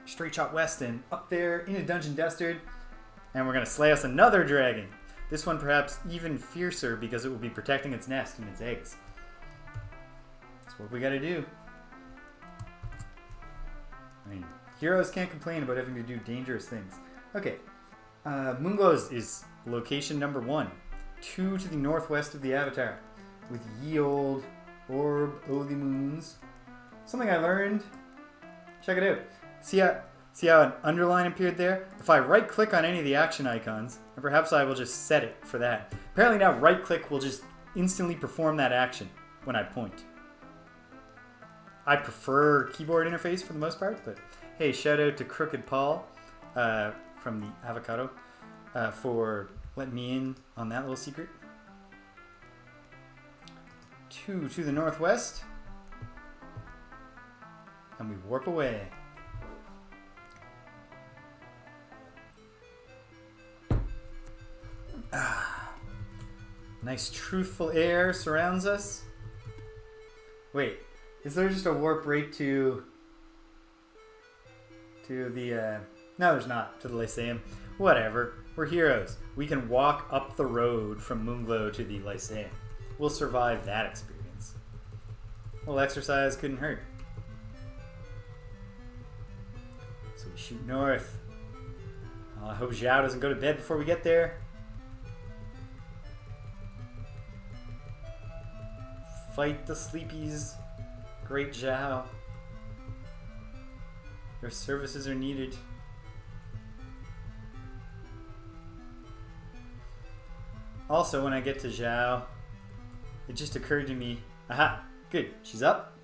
straight shot west and up there into Dungeon Destard, and we're going to slay us another dragon. This one perhaps even fiercer because it will be protecting its nest and its eggs. That's what we got to do. I mean, heroes can't complain about having to do dangerous things. Okay. Moonglow is location number 1. 2 to the northwest of the Avatar. With ye old orb o' the moons. Something I learned. Check it out. See how an underline appeared there? If I right click on any of the action icons, and perhaps I will just set it for that. Apparently now right click will just instantly perform that action when I point. I prefer keyboard interface for the most part, but hey, shout out to Crooked Paul from the Avocado for letting me in on that little secret. 2 to the northwest. And we warp away. Nice truthful air surrounds us. Wait, is there just a warp right to the no, there's not, to the Lyceum. Whatever, we're heroes. We can walk up the road from Moonglow to the Lyceum. We'll survive that experience. A little exercise couldn't hurt. So we shoot north. I hope Zhao doesn't go to bed before we get there. Fight the sleepies. Great Zhao. Your services are needed. Also, when I get to Zhao, it just occurred to me, aha, good, she's up.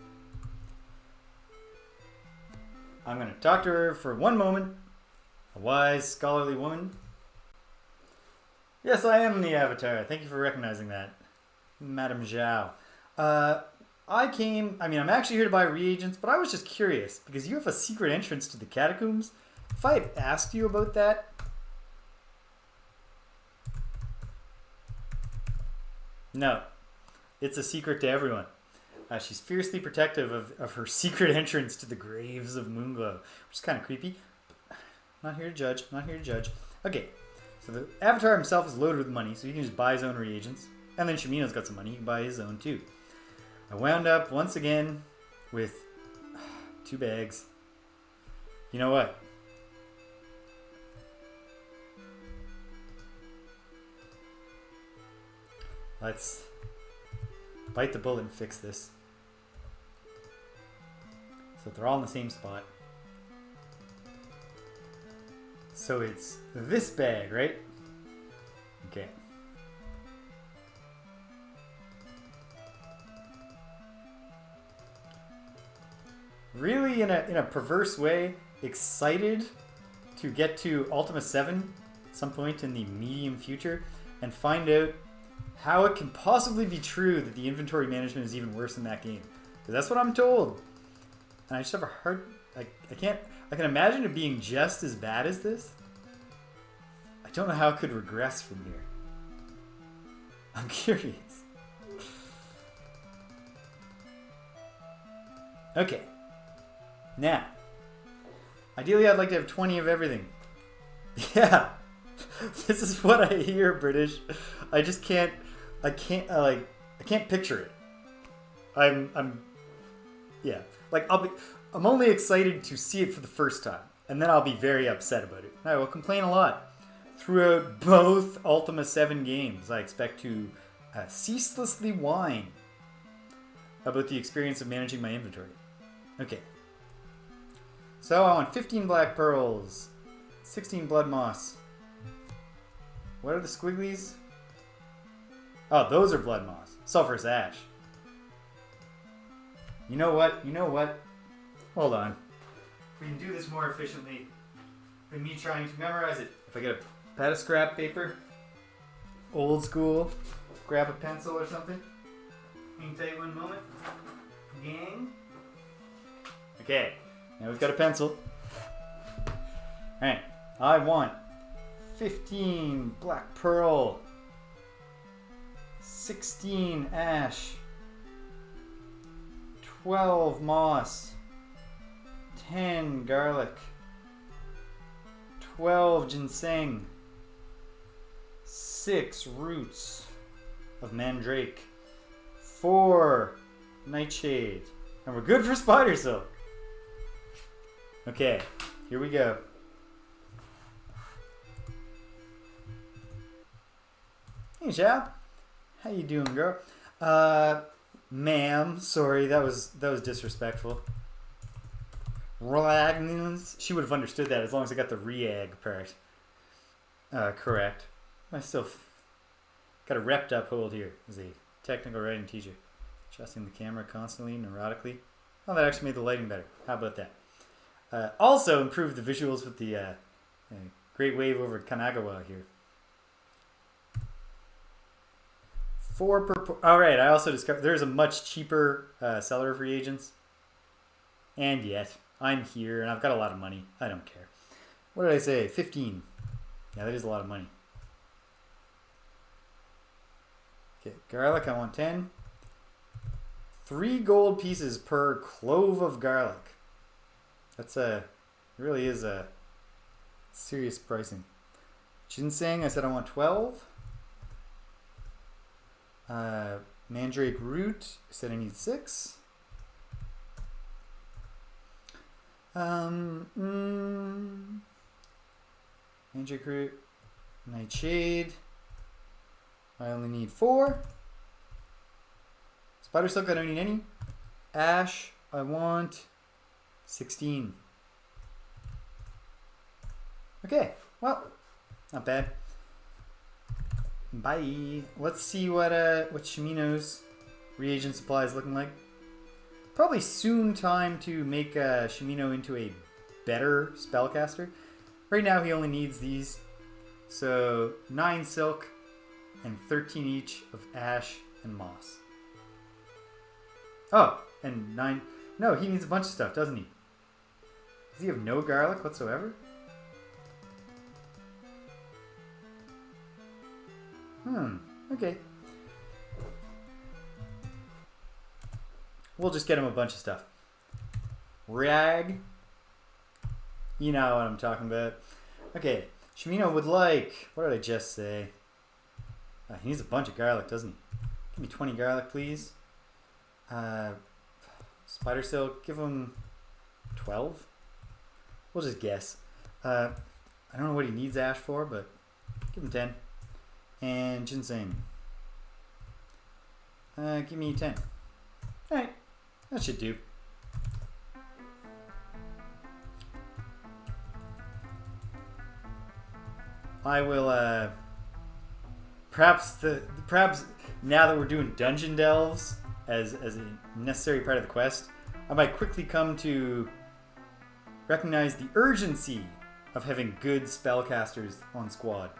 I'm going to talk to her for one moment. A wise, scholarly woman. Yes, I am the Avatar. Thank you for recognizing that, Madame Zhao. I'm actually here to buy reagents, but I was just curious, because you have a secret entrance to the catacombs. If I had asked you about that... No. It's a secret to everyone. She's fiercely protective of her secret entrance to the graves of Moonglow, which is kind of creepy. Not here to judge. Not here to judge. Okay, so the Avatar himself is loaded with money, so he can just buy his own reagents. And then Shamina's got some money. He can buy his own too. I wound up once again with 2 bags. You know what? Let's bite the bullet and fix this. So they're all in the same spot. So it's this bag, right? Okay. Really, in a perverse way, excited to get to Ultima 7 at some point in the medium future and find out how it can possibly be true that the inventory management is even worse in that game. Because that's what I'm told. And I just have a hard... I can imagine it being just as bad as this. I don't know how it could regress from here. I'm curious. Okay. Now, ideally I'd like to have 20 of everything. Yeah. This is what I hear, British. I just can't I can't picture it. Yeah. Like I'm only excited to see it for the first time, and then I'll be very upset about it. I will complain a lot. Throughout both Ultima 7 games, I expect to ceaselessly whine about the experience of managing my inventory. Okay. So I want 15 black pearls, 16 blood moss. What are the squigglies? Oh, those are blood moss. Sulfurous ash. You know what? You know what? Hold on. We can do this more efficiently than me trying to memorize it. If I get a pad of scrap paper, old school, grab a pencil or something. Hang tight one moment. Gang. Okay. Now we've got a pencil. Alright. I want 15 black pearl, 16 ash, 12 moss, 10 garlic, 12 ginseng, 6 roots of mandrake, 4 nightshade, and we're good for spider silk. Okay, here we go. Hey, chap. How you doing, girl? Ma'am, sorry, that was disrespectful. Ragnans. She would have understood that as long as I got the reag part. Correct. I still got a repped up hold here as a technical writing teacher. Adjusting the camera constantly, neurotically. Oh, that actually made the lighting better. How about that? Also improved the visuals with the Great Wave over Kanagawa here. 4 per... Alright, I also discovered there's a much cheaper seller of reagents. And yet, I'm here and I've got a lot of money. I don't care. What did I say? 15. Yeah, that is a lot of money. Okay, garlic, I want 10. 3 gold pieces per clove of garlic. That's really is a serious pricing. Ginseng, I said I want 12. Mandrake root, I said I need 6. Mandrake root, nightshade, I only need 4. Spider silk, I don't need any. Ash, I want 16. Okay, well, not bad. Bye. Let's see what Shimino's reagent supply is looking like. Probably soon time to make Shimino into a better spellcaster. Right now he only needs these. So 9 silk and 13 each of ash and moss. Oh, and 9... No, he needs a bunch of stuff, doesn't he? Does he have no garlic whatsoever? Okay. We'll just get him a bunch of stuff. Rag. You know what I'm talking about. Okay, Shimino would like... What did I just say? He needs a bunch of garlic, doesn't he? Give me 20 garlic, please. Spider silk, give him 12. We'll just guess. I don't know what he needs ash for, but give him 10. And ginseng. Give me 10. Alright, that should do. I will, perhaps now that we're doing dungeon delves as a necessary part of the quest, I might quickly come to recognize the urgency of having good spellcasters on squad.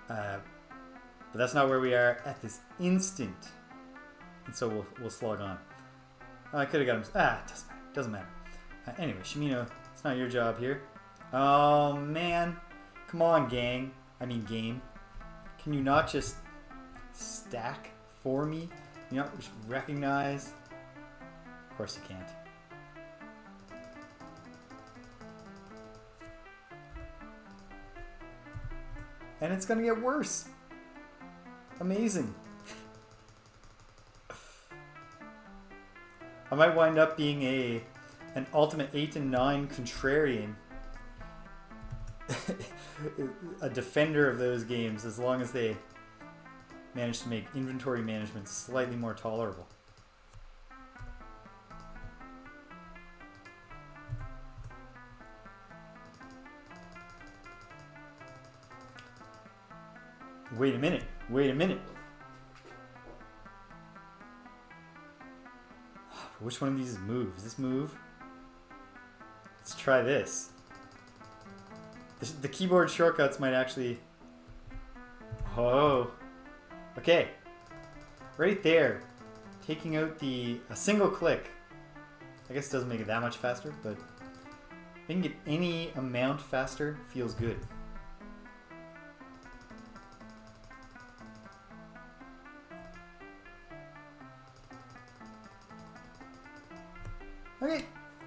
But that's not where we are at this instant. And so we'll slog on. I could have got him. It doesn't matter. Anyway, Shimino, it's not your job here. Oh, man. Come on, gang. I mean, game. Can you not just stack for me? You not just recognize? Of course you can't. And it's gonna get worse. Amazing. I might wind up being an ultimate 8 and 9 contrarian. A defender of those games, as long as they manage to make inventory management slightly more tolerable. Wait a minute. Which one of these is move? Is this move? Let's try this. The keyboard shortcuts might actually... Oh. Okay. Right there. Taking out a single click. I guess it doesn't make it that much faster, but if I can get any amount faster, feels good.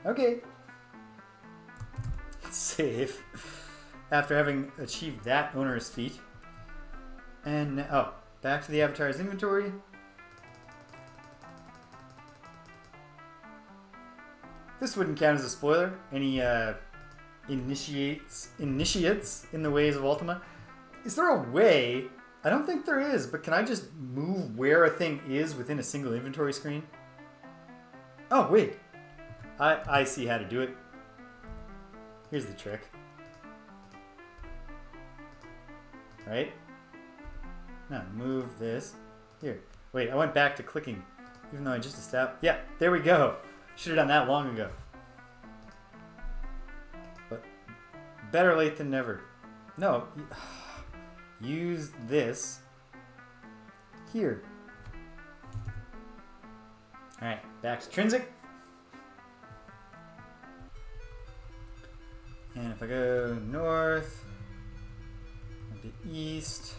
Okay. Save. After having achieved that onerous feat. And, back to the avatar's inventory. This wouldn't count as a spoiler. Any initiates in the ways of Ultima. Is there a way? I don't think there is, but can I just move where a thing is within a single inventory screen? Oh, wait. I see how to do it. Here's the trick. Right? Now move this. Here. Wait, I went back to clicking. Even though I just established... Yeah, there we go. Should have done that long ago. But better late than never. No. Use this here. Alright, back to Trinsic. And if I go north, a bit east,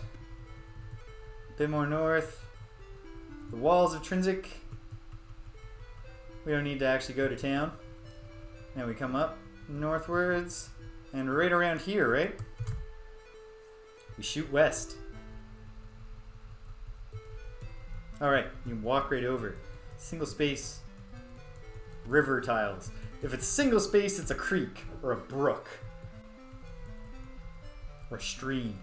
a bit more north, the walls of Trinsic. We don't need to actually go to town. Now we come up northwards, and right around here, right? We shoot west. Alright, you can walk right over. Single space, river tiles. If it's single space, it's a creek, or a brook, or a stream.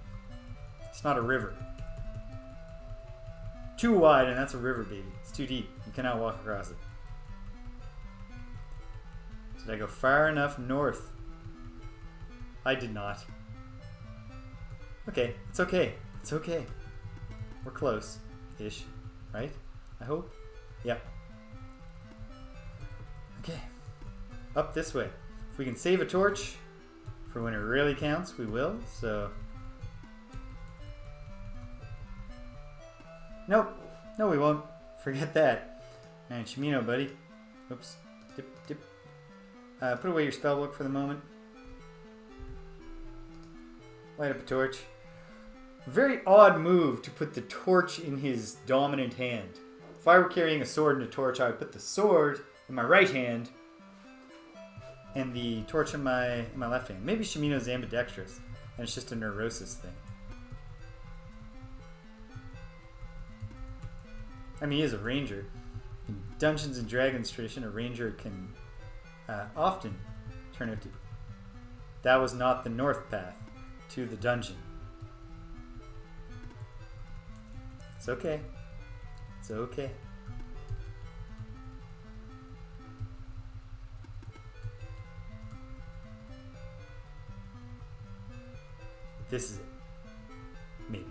It's not a river. Too wide, and that's a river, baby. It's too deep. You cannot walk across it. Did I go far enough north? I did not. Okay, it's okay. It's okay. We're close-ish, right? I hope? Yep. Okay. Up this way. If we can save a torch for when it really counts, we will, so... Nope. No, we won't. Forget that. And Shimino, buddy. Oops. Dip. Put away your spellbook for the moment. Light up a torch. Very odd move to put the torch in his dominant hand. If I were carrying a sword and a torch, I would put the sword in my right hand and the torch in my left hand. Maybe Shimino's ambidextrous, and it's just a neurosis thing. I mean, he is a ranger. In Dungeons and Dragons tradition, a ranger can often turn out to... That was not the north path to the dungeon. It's okay. It's okay. This is it. Maybe.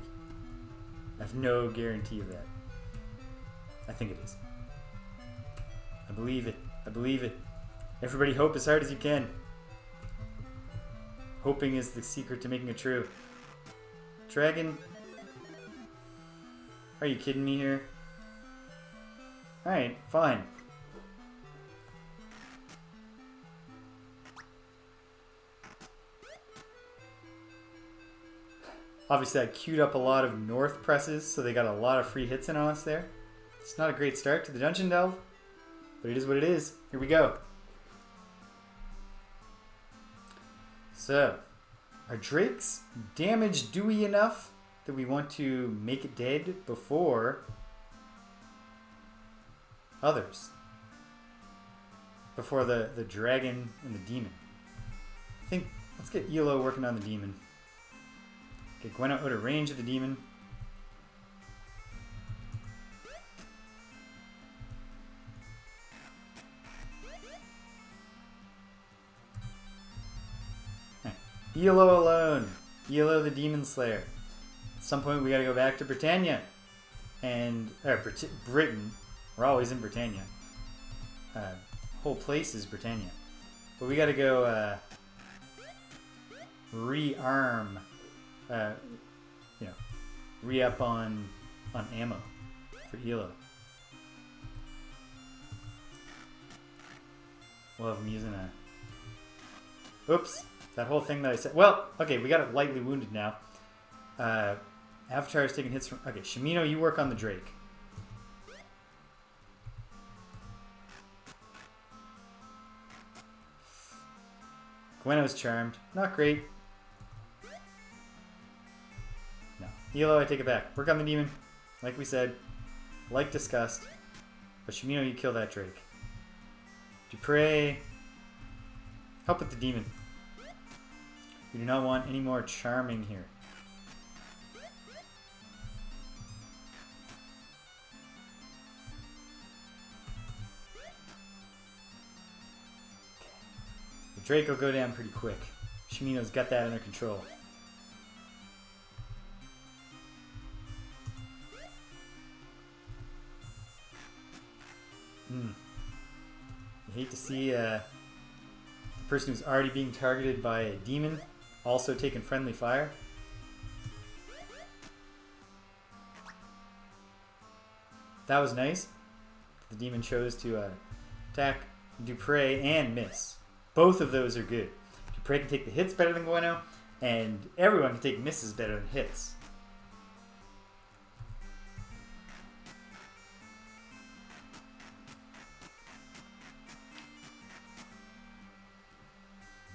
I have no guarantee of that. I think it is. I believe it. I believe it. Everybody hope as hard as you can. Hoping is the secret to making it true. Dragon? Are you kidding me here? Alright, fine. Obviously I queued up a lot of north presses, so they got a lot of free hits in on us there. It's not a great start to the dungeon delve, but it is what it is. Here we go. So, are drakes damaged dewy enough that we want to make it dead before others? Before the dragon and the demon. I think, let's get Elo working on the demon. Get Gwen out of range of the demon. Elo alone. Elo the Demon Slayer. At some point we gotta go back to Britannia. And, Britain. We're always in Britannia. Whole place is Britannia. But we gotta go, rearm, re-up on ammo for Elo. We'll have him using a... Oops. That whole thing that I said... Well, okay, we got it lightly wounded now. Avatar is taking hits from... Okay, Shimino, you work on the Drake. Gweno's charmed. Not great. No. Elo, I take it back. Work on the demon. Like we said. Like discussed. But Shimino, you kill that Drake. Dupre... Help with the demon. We do not want any more charming here. The Drake will go down pretty quick. Shimino's got that under control. You hate to see the person who's already being targeted by a demon also taking friendly fire. That was nice. The demon chose to attack Dupre and miss. Both of those are good. Dupre can take the hits better than Gweno, and everyone can take misses better than hits.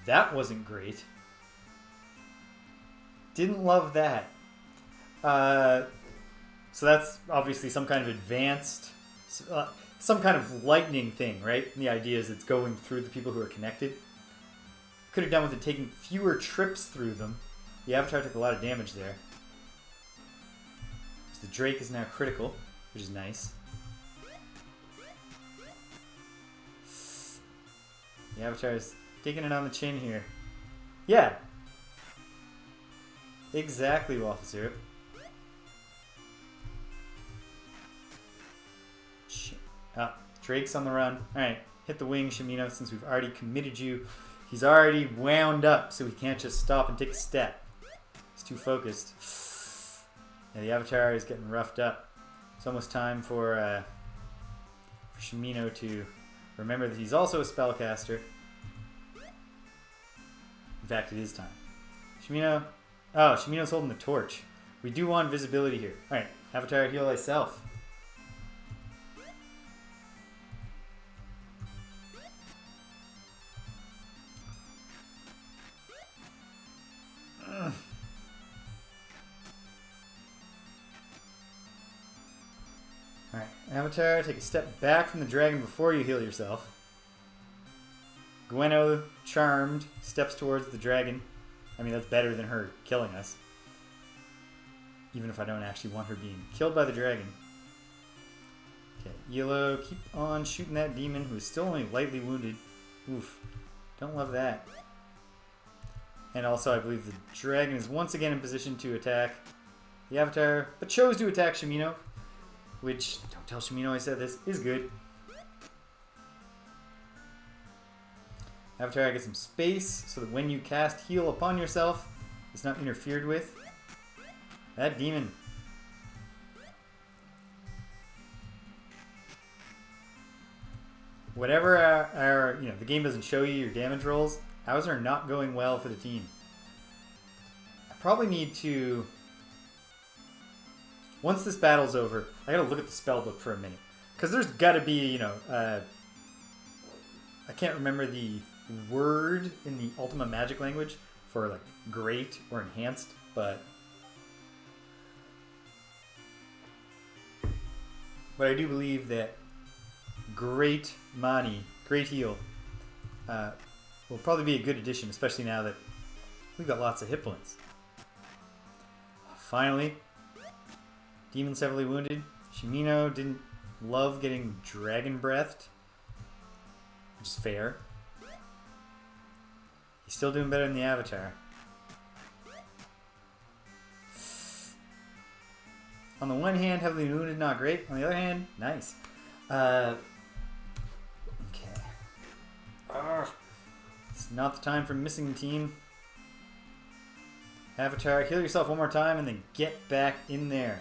That wasn't great. Didn't love that. So that's obviously some kind of advanced, some kind of lightning thing, right? And the idea is it's going through the people who are connected. Could have done with it taking fewer trips through them. The Avatar took a lot of damage there. So the Drake is now critical, which is nice. The Avatar is taking it on the chin here. Yeah. Exactly, Waffle Syrup. Drake's on the run. Alright, hit the wing, Shimino, since we've already committed you. He's already wound up, so he can't just stop and take a step. He's too focused. Yeah, the Avatar is getting roughed up. It's almost time for Shimino to remember that he's also a spellcaster. In fact, it is time. Shimino... Oh, Shimino's holding the torch. We do want visibility here. Alright, Avatar, heal thyself. Alright, Avatar, take a step back from the dragon before you heal yourself. Gweno, charmed, steps towards the dragon. I mean, that's better than her killing us. Even if I don't actually want her being killed by the dragon. Okay, Yellow, keep on shooting that demon who is still only lightly wounded. Oof. Don't love that. And also, I believe the dragon is once again in position to attack. The Avatar, but chose to attack Shimino, which, don't tell Shimino I said this, is good. Avatar, get some space so that when you cast heal upon yourself, it's not interfered with. That demon. Whatever the game doesn't show you your damage rolls, ours are not going well for the team. I probably need to, once this battle's over, I gotta look at the spell book for a minute. Because there's gotta be, I can't remember the word in the Ultima magic language for like great or enhanced, but I do believe that great Mani, great heal, will probably be a good addition, especially now that we've got lots of hit points. Finally, demon's heavily wounded. Shimino didn't love getting dragon breathed, which is fair. He's still doing better than the Avatar. On the one hand, heavily wounded, not great. On the other hand, nice. Okay. It's not the time for missing team. Avatar, heal yourself one more time and then get back in there.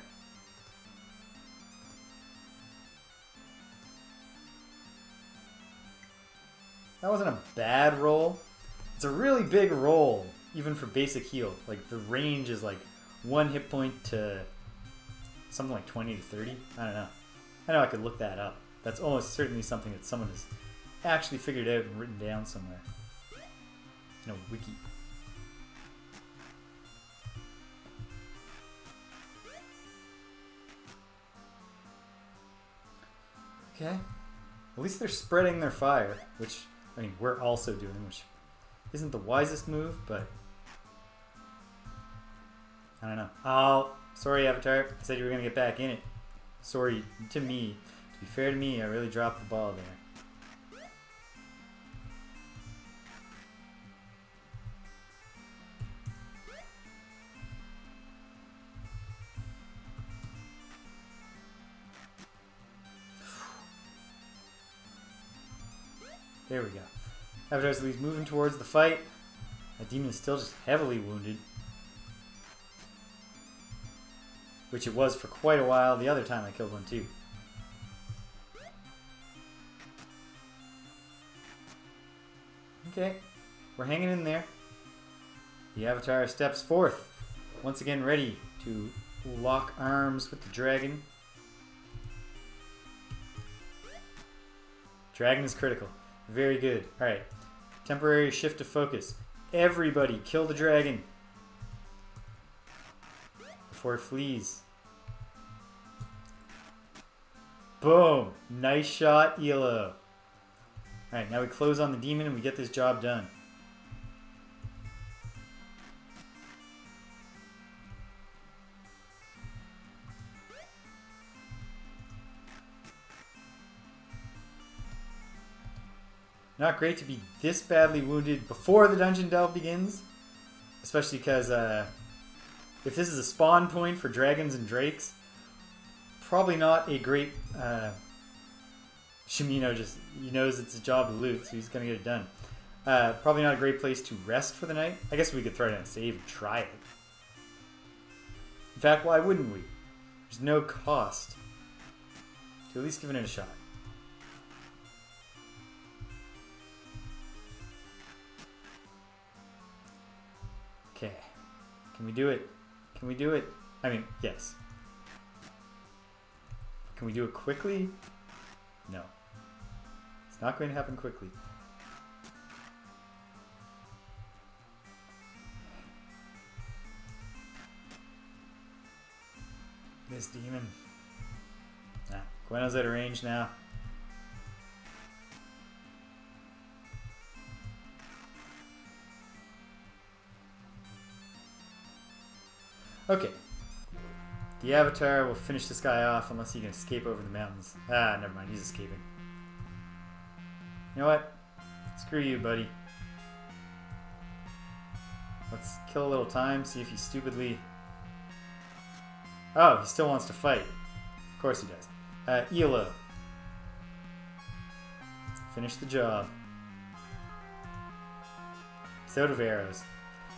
That wasn't a bad roll. It's a really big roll, even for basic heal. Like, the range is like 1 hit point to something like 20 to 30. I don't know. I know I could look that up. That's almost certainly something that someone has actually figured out and written down somewhere. In a wiki. Okay. At least they're spreading their fire, which, I mean, we're also doing, which isn't the wisest move, but I don't know. Oh, sorry, Avatar. I said you were going to get back in it. Sorry to me. To be fair to me, I really dropped the ball there. There we go. Avatar's at least moving towards the fight. That demon is still just heavily wounded. Which it was for quite a while the other time I killed one too. Okay, we're hanging in there. The Avatar steps forth, once again ready to lock arms with the dragon. Dragon is critical. Very good. Alright. Temporary shift of focus. Everybody kill the dragon before it flees. Boom. Nice shot, Elo. Alright, now we close on the demon and we get this job done. Not great to be this badly wounded before the dungeon delve begins. Especially because if this is a spawn point for dragons and drakes, probably not a great... Shimino just, he knows it's a job to loot, so he's going to get it done. Probably not a great place to rest for the night. I guess we could throw down a save and try it. In fact, why wouldn't we? There's no cost to at least giving it a shot. Okay. Can we do it? Can we do it? I mean, yes. Can we do it quickly? No. It's not going to happen quickly. This demon. Ah, Gweno's out of range now. Okay. The Avatar will finish this guy off unless he can escape over the mountains. Ah, never mind. He's escaping. You know what? Screw you, buddy. Let's kill a little time, see if he stupidly Oh, he still wants to fight. Of course he does. Elo. Finish the job. He's out of arrows.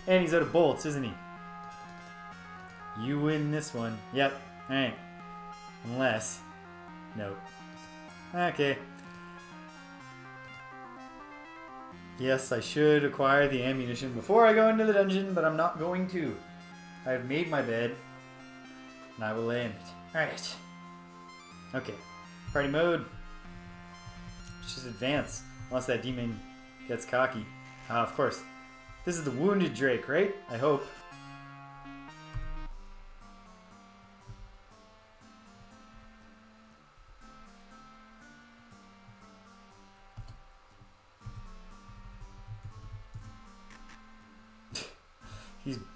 And he's out of bolts, isn't he? You win this one. Yep. Alright. Unless... Nope. Okay. Yes, I should acquire the ammunition before I go into the dungeon, but I'm not going to. I've made my bed, and I will lay in it. Alright. Okay. Party mode. Let's just advance. Unless that demon gets cocky. Ah, of course. This is the wounded Drake, right? I hope.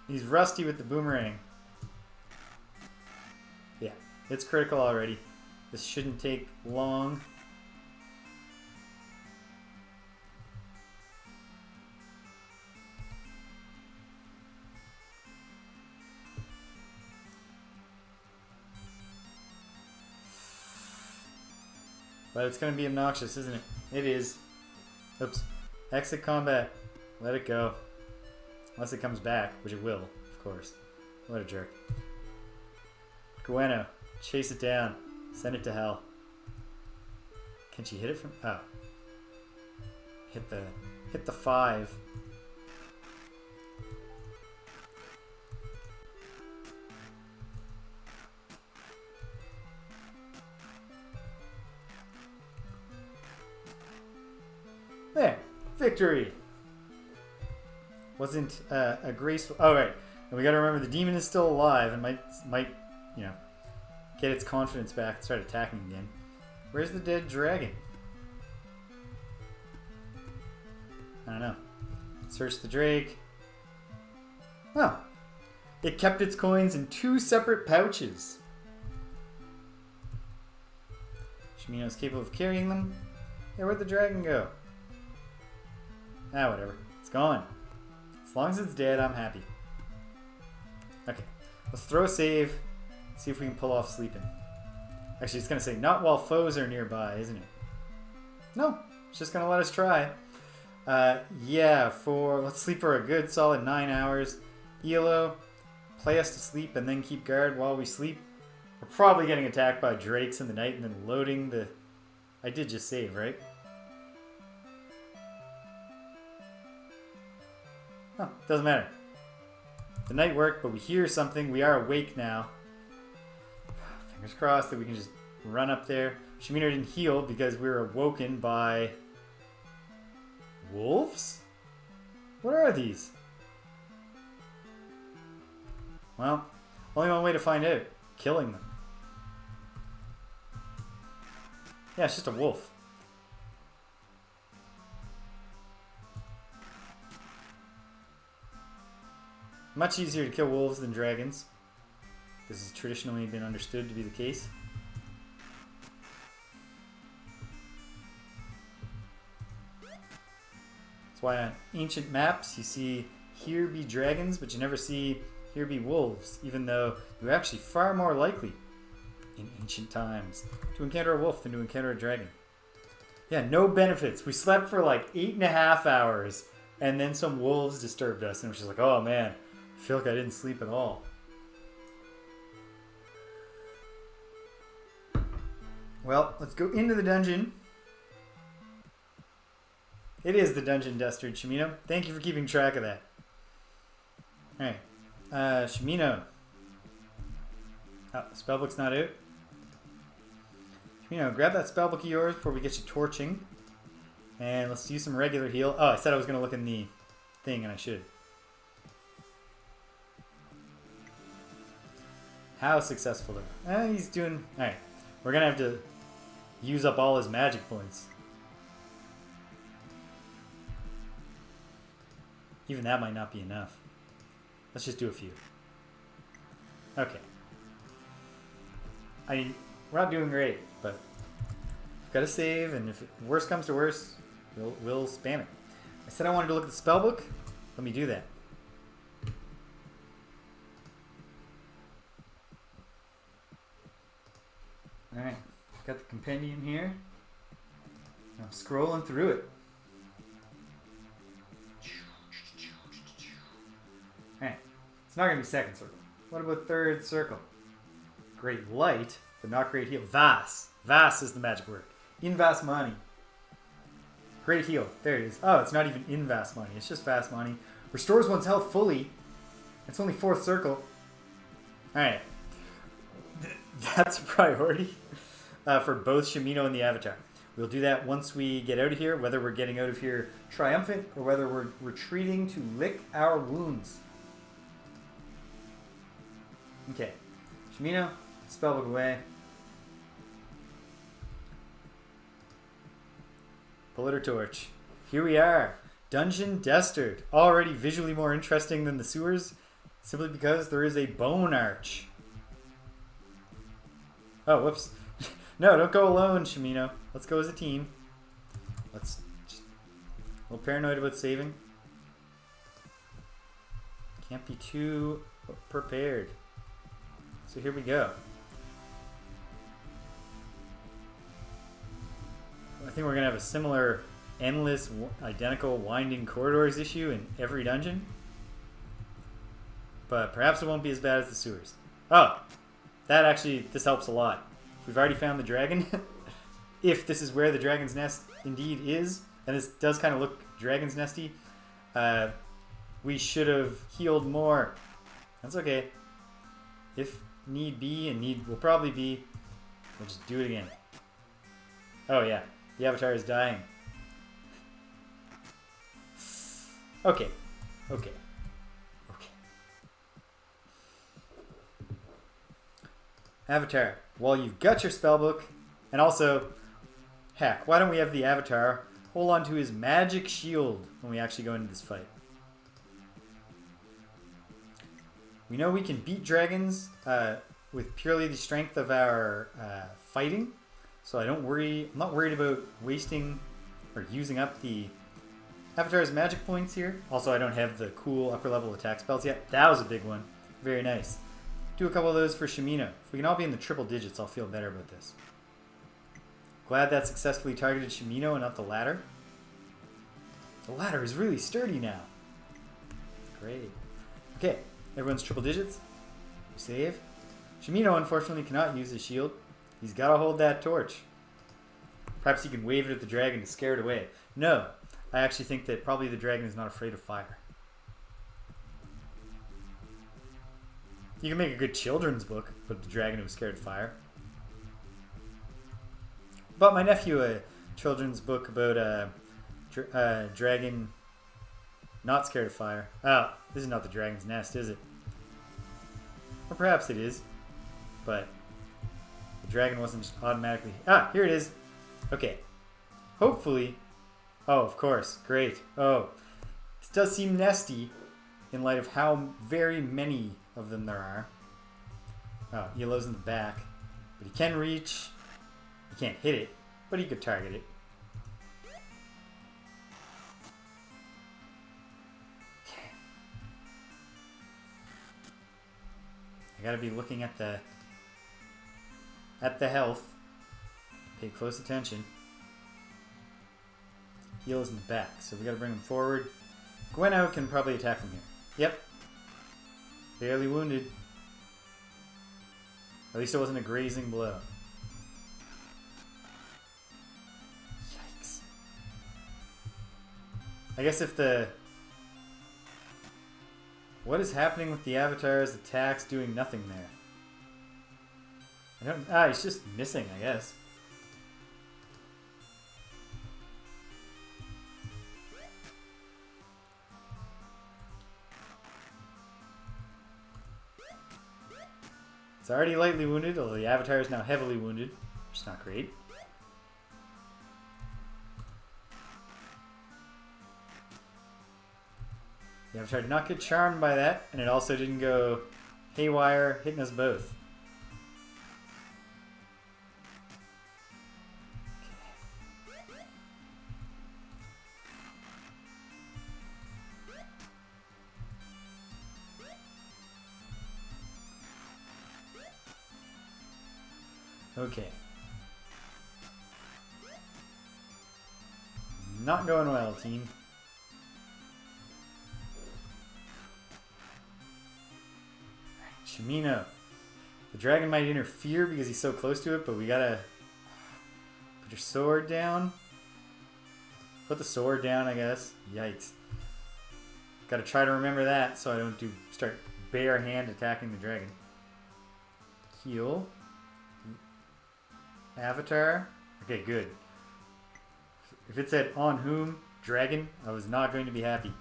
He's rusty with the boomerang. Yeah, it's critical already. This shouldn't take long. But it's going to be obnoxious, isn't it? It is. Oops. Exit combat. Let it go. Unless it comes back, which it will, of course. What a jerk. Gueno. Chase it down. Send it to hell. Can she hit it from... Oh. Hit the 5. There. Victory. Wasn't a graceful... Oh, right. And we gotta remember the demon is still alive and might, you know, get its confidence back and start attacking again. Where's the dead dragon? I don't know. Search the Drake. Oh. It kept its coins in 2 separate pouches. Shimino is capable of carrying them. Yeah, where'd the dragon go? Ah, whatever. It's gone. As long as it's dead, I'm happy. Okay, let's throw a save. See if we can pull off sleeping. Actually, it's going to say, not while foes are nearby, isn't it? No, it's just going to let us try. Yeah, let's sleep for a good solid 9 hours. ELO, play us to sleep and then keep guard while we sleep. We're probably getting attacked by drakes in the night and then loading the... I did just save, right? Oh, doesn't matter. The night worked, but we hear something. We are awake now. Fingers crossed that we can just run up there. Shimino didn't heal because we were awoken by... wolves? What are these? Well, only one way to find out. Killing them. Yeah, it's just a wolf. Much easier to kill wolves than dragons. This has traditionally been understood to be the case. That's why on ancient maps you see here be dragons, but you never see here be wolves, even though you're actually far more likely in ancient times to encounter a wolf than to encounter a dragon. Yeah, no benefits. We slept for like 8.5 hours and then some wolves disturbed us and it was just like, oh man, I feel like I didn't sleep at all. Well, let's go into the dungeon. It is the Dungeon Destard, Shimino. Thank you for keeping track of that. Alright. Shimino. Oh, spellbook's not out. Shimino, grab that spellbook of yours before we get you torching. And let's do some regular heal. Oh, I said I was going to look in the thing, and I should. How successful though? He's doing... Alright. We're going to have to use up all his magic points. Even that might not be enough. Let's just do a few. Okay. I mean, we're not doing great, but we've got to save, and if worst comes to worst, we'll spam it. I said I wanted to look at the spellbook. Let me do that. Got the compendium here. I'm scrolling through it. Alright, it's not going to be second circle. What about third circle? Great light, but not great heal. Vas. Vas is the magic word. In Vas Mani. Great heal. There it is. Oh, it's not even in Vas Mani. It's just Vas Mani. Restores one's health fully. It's only fourth circle. Alright. That's a priority for both Shimino and the Avatar. We'll do that once we get out of here, whether we're getting out of here triumphant or whether we're retreating to lick our wounds. Okay. Shimino, spellbook away. Pull out our torch. Here we are. Dungeon Destard. Already visually more interesting than the sewers, simply because there is a bone arch. Oh, whoops. No, don't go alone, Shimino. Let's go as a team. Let's just a little paranoid about saving. Can't be too prepared. So here we go. I think we're going to have a similar endless, identical winding corridors issue in every dungeon. But perhaps it won't be as bad as the sewers. Oh! This helps a lot. We've already found the dragon. If this is where the dragon's nest indeed is, and this does kind of look dragon's nesty, we should have healed more. That's okay. If need be, and need will probably be, we'll just do it again. Oh yeah, the Avatar is dying. Okay. Avatar, while you've got your spellbook, and also, heck, why don't we have the Avatar hold on to his magic shield when we actually go into this fight? We know we can beat dragons with purely the strength of our fighting, so I'm not worried about wasting or using up the Avatar's magic points here. Also, I don't have the cool upper level attack spells yet. That was a big one. Very nice. Do a couple of those for Shimino. If we can all be in the triple digits, I'll feel better about this. Glad that successfully targeted Shimino and not the ladder. The ladder is really sturdy now. Great. Okay, everyone's triple digits. Save. Shimino, unfortunately, cannot use his shield. He's got to hold that torch. Perhaps he can wave it at the dragon to scare it away. No, I actually think that probably the dragon is not afraid of fire. You can make a good children's book about the dragon who was scared of fire. Bought my nephew a children's book about a dragon not scared of fire. Oh, this is not the dragon's nest, is it? Or perhaps it is, but the dragon wasn't just automatically... Ah, here it is. Okay. Hopefully... Oh, of course. Great. Oh, this does seem nesty in light of how very many of them there are. Oh, yellow's in the back. But he can reach. He can't hit it, but he could target it. Okay. I gotta be looking at the health. Pay close attention. Yellow's in the back, so we gotta bring him forward. Gweno can probably attack from here. Yep. Barely wounded. At least it wasn't a grazing blow. Yikes. I guess if the... What is happening with the Avatar's attacks doing nothing there? He's just missing, I guess. It's already lightly wounded, although the Avatar is now heavily wounded, which is not great. The Avatar did not get charmed by that, and it also didn't go haywire, hitting us both. Okay. not going well, team. Shimino. The dragon might interfere because he's so close to it, but we gotta put your sword down. Put the sword down, I guess. Yikes. Gotta try to remember that so I don't start bare hand attacking the dragon. Heal. Avatar. Okay, good. If it said on whom, dragon, I was not going to be happy.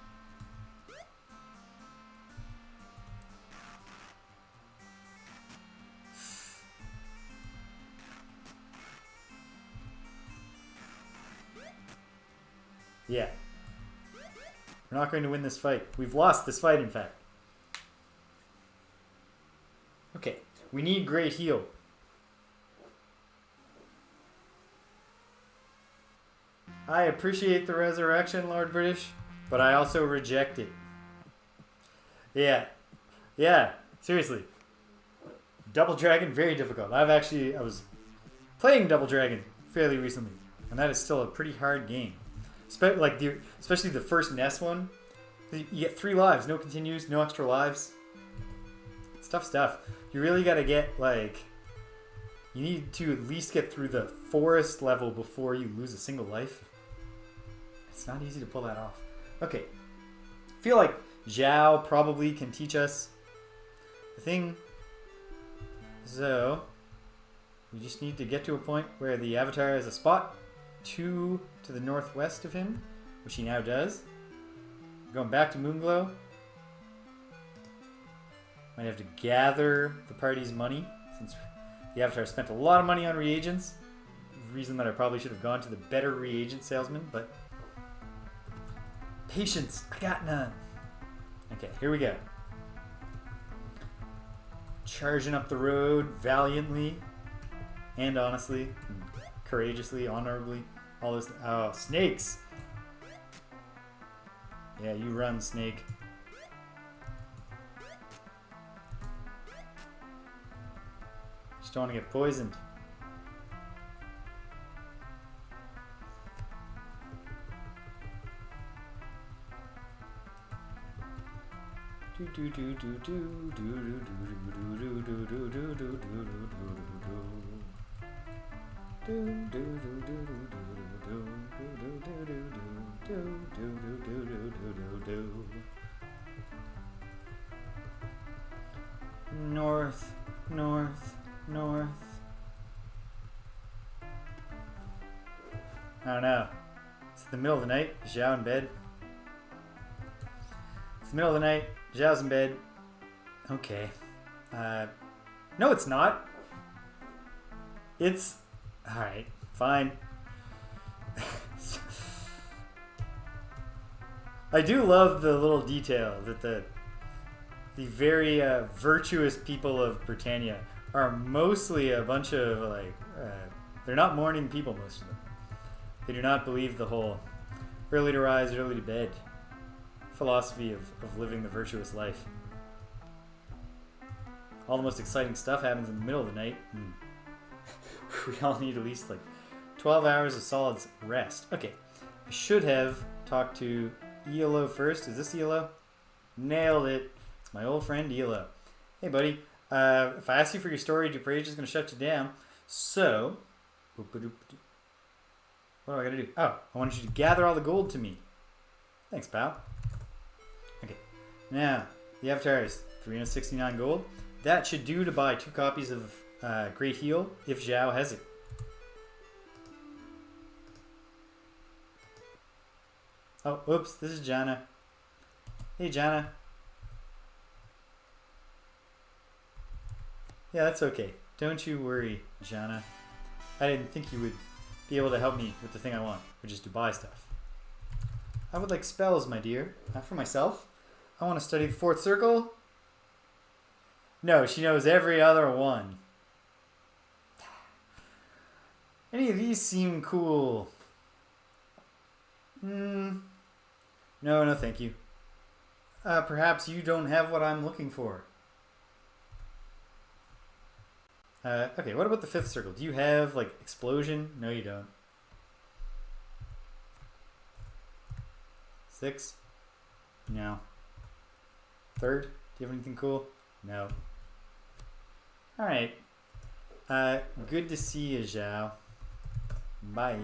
Yeah. We're not going to win this fight. We've lost this fight, in fact. Okay. We need great heal. I appreciate the resurrection, Lord British, but I also reject it. Yeah. Yeah. Seriously. Double Dragon, very difficult. I was playing Double Dragon fairly recently, and that is still a pretty hard game. Especially the first NES one. You get 3 lives, no continues, no extra lives. It's tough stuff. You really gotta get, you need to at least get through the forest level before you lose a single life. It's not easy to pull that off. Okay. I feel like Zhao probably can teach us the thing. So, we just need to get to a point where the avatar has a spot 2 to the northwest of him, which he now does. Going back to Moonglow. Might have to gather the party's money, since the avatar spent a lot of money on reagents. The reason that I probably should have gone to the better reagent salesman, but patience, I got none. Okay, here we go. Charging up the road valiantly and honestly, and courageously, honorably, all this. Oh, snakes! Yeah, you run, snake. Just don't want to get poisoned. North, north, north. I don't know. It's the middle of the night. Is Zhao in bed? It's the middle of the night. Zhao's in bed. Okay. No, it's not. It's... Alright, fine. I do love the little detail that the very virtuous people of Britannia are mostly a bunch of, they're not morning people, most of them. They do not believe the whole early to rise, early to bed philosophy of living the virtuous life. All the most exciting stuff happens in the middle of the night. We all need at least 12 hours of solid rest. Okay, I should have talked to ELO first. Is this ELO? Nailed it. It's my old friend ELO. Hey buddy, if I ask you for your story, Dupre's just going to shut you down. So, what do I got to do? Oh, I want you to gather all the gold to me. Thanks, pal. Okay, now the avatar is 369 gold. That should do to buy 2 copies of Great Heal if Zhao has it. Oh, oops, this is Jana. Hey, Jana. Yeah, that's okay. Don't you worry, Jana. I didn't think you would be able to help me with the thing I want, which is to buy stuff. I would like spells, my dear. Not for myself. I want to study the 4th circle. No, she knows every other one. Any of these seem cool. No, no thank you. Perhaps you don't have what I'm looking for. Okay, what about the 5th circle? Do you have, explosion? No, you don't. 6? No. 3rd? Do you have anything cool? No. Alright. Good to see you, Zhao. Bye.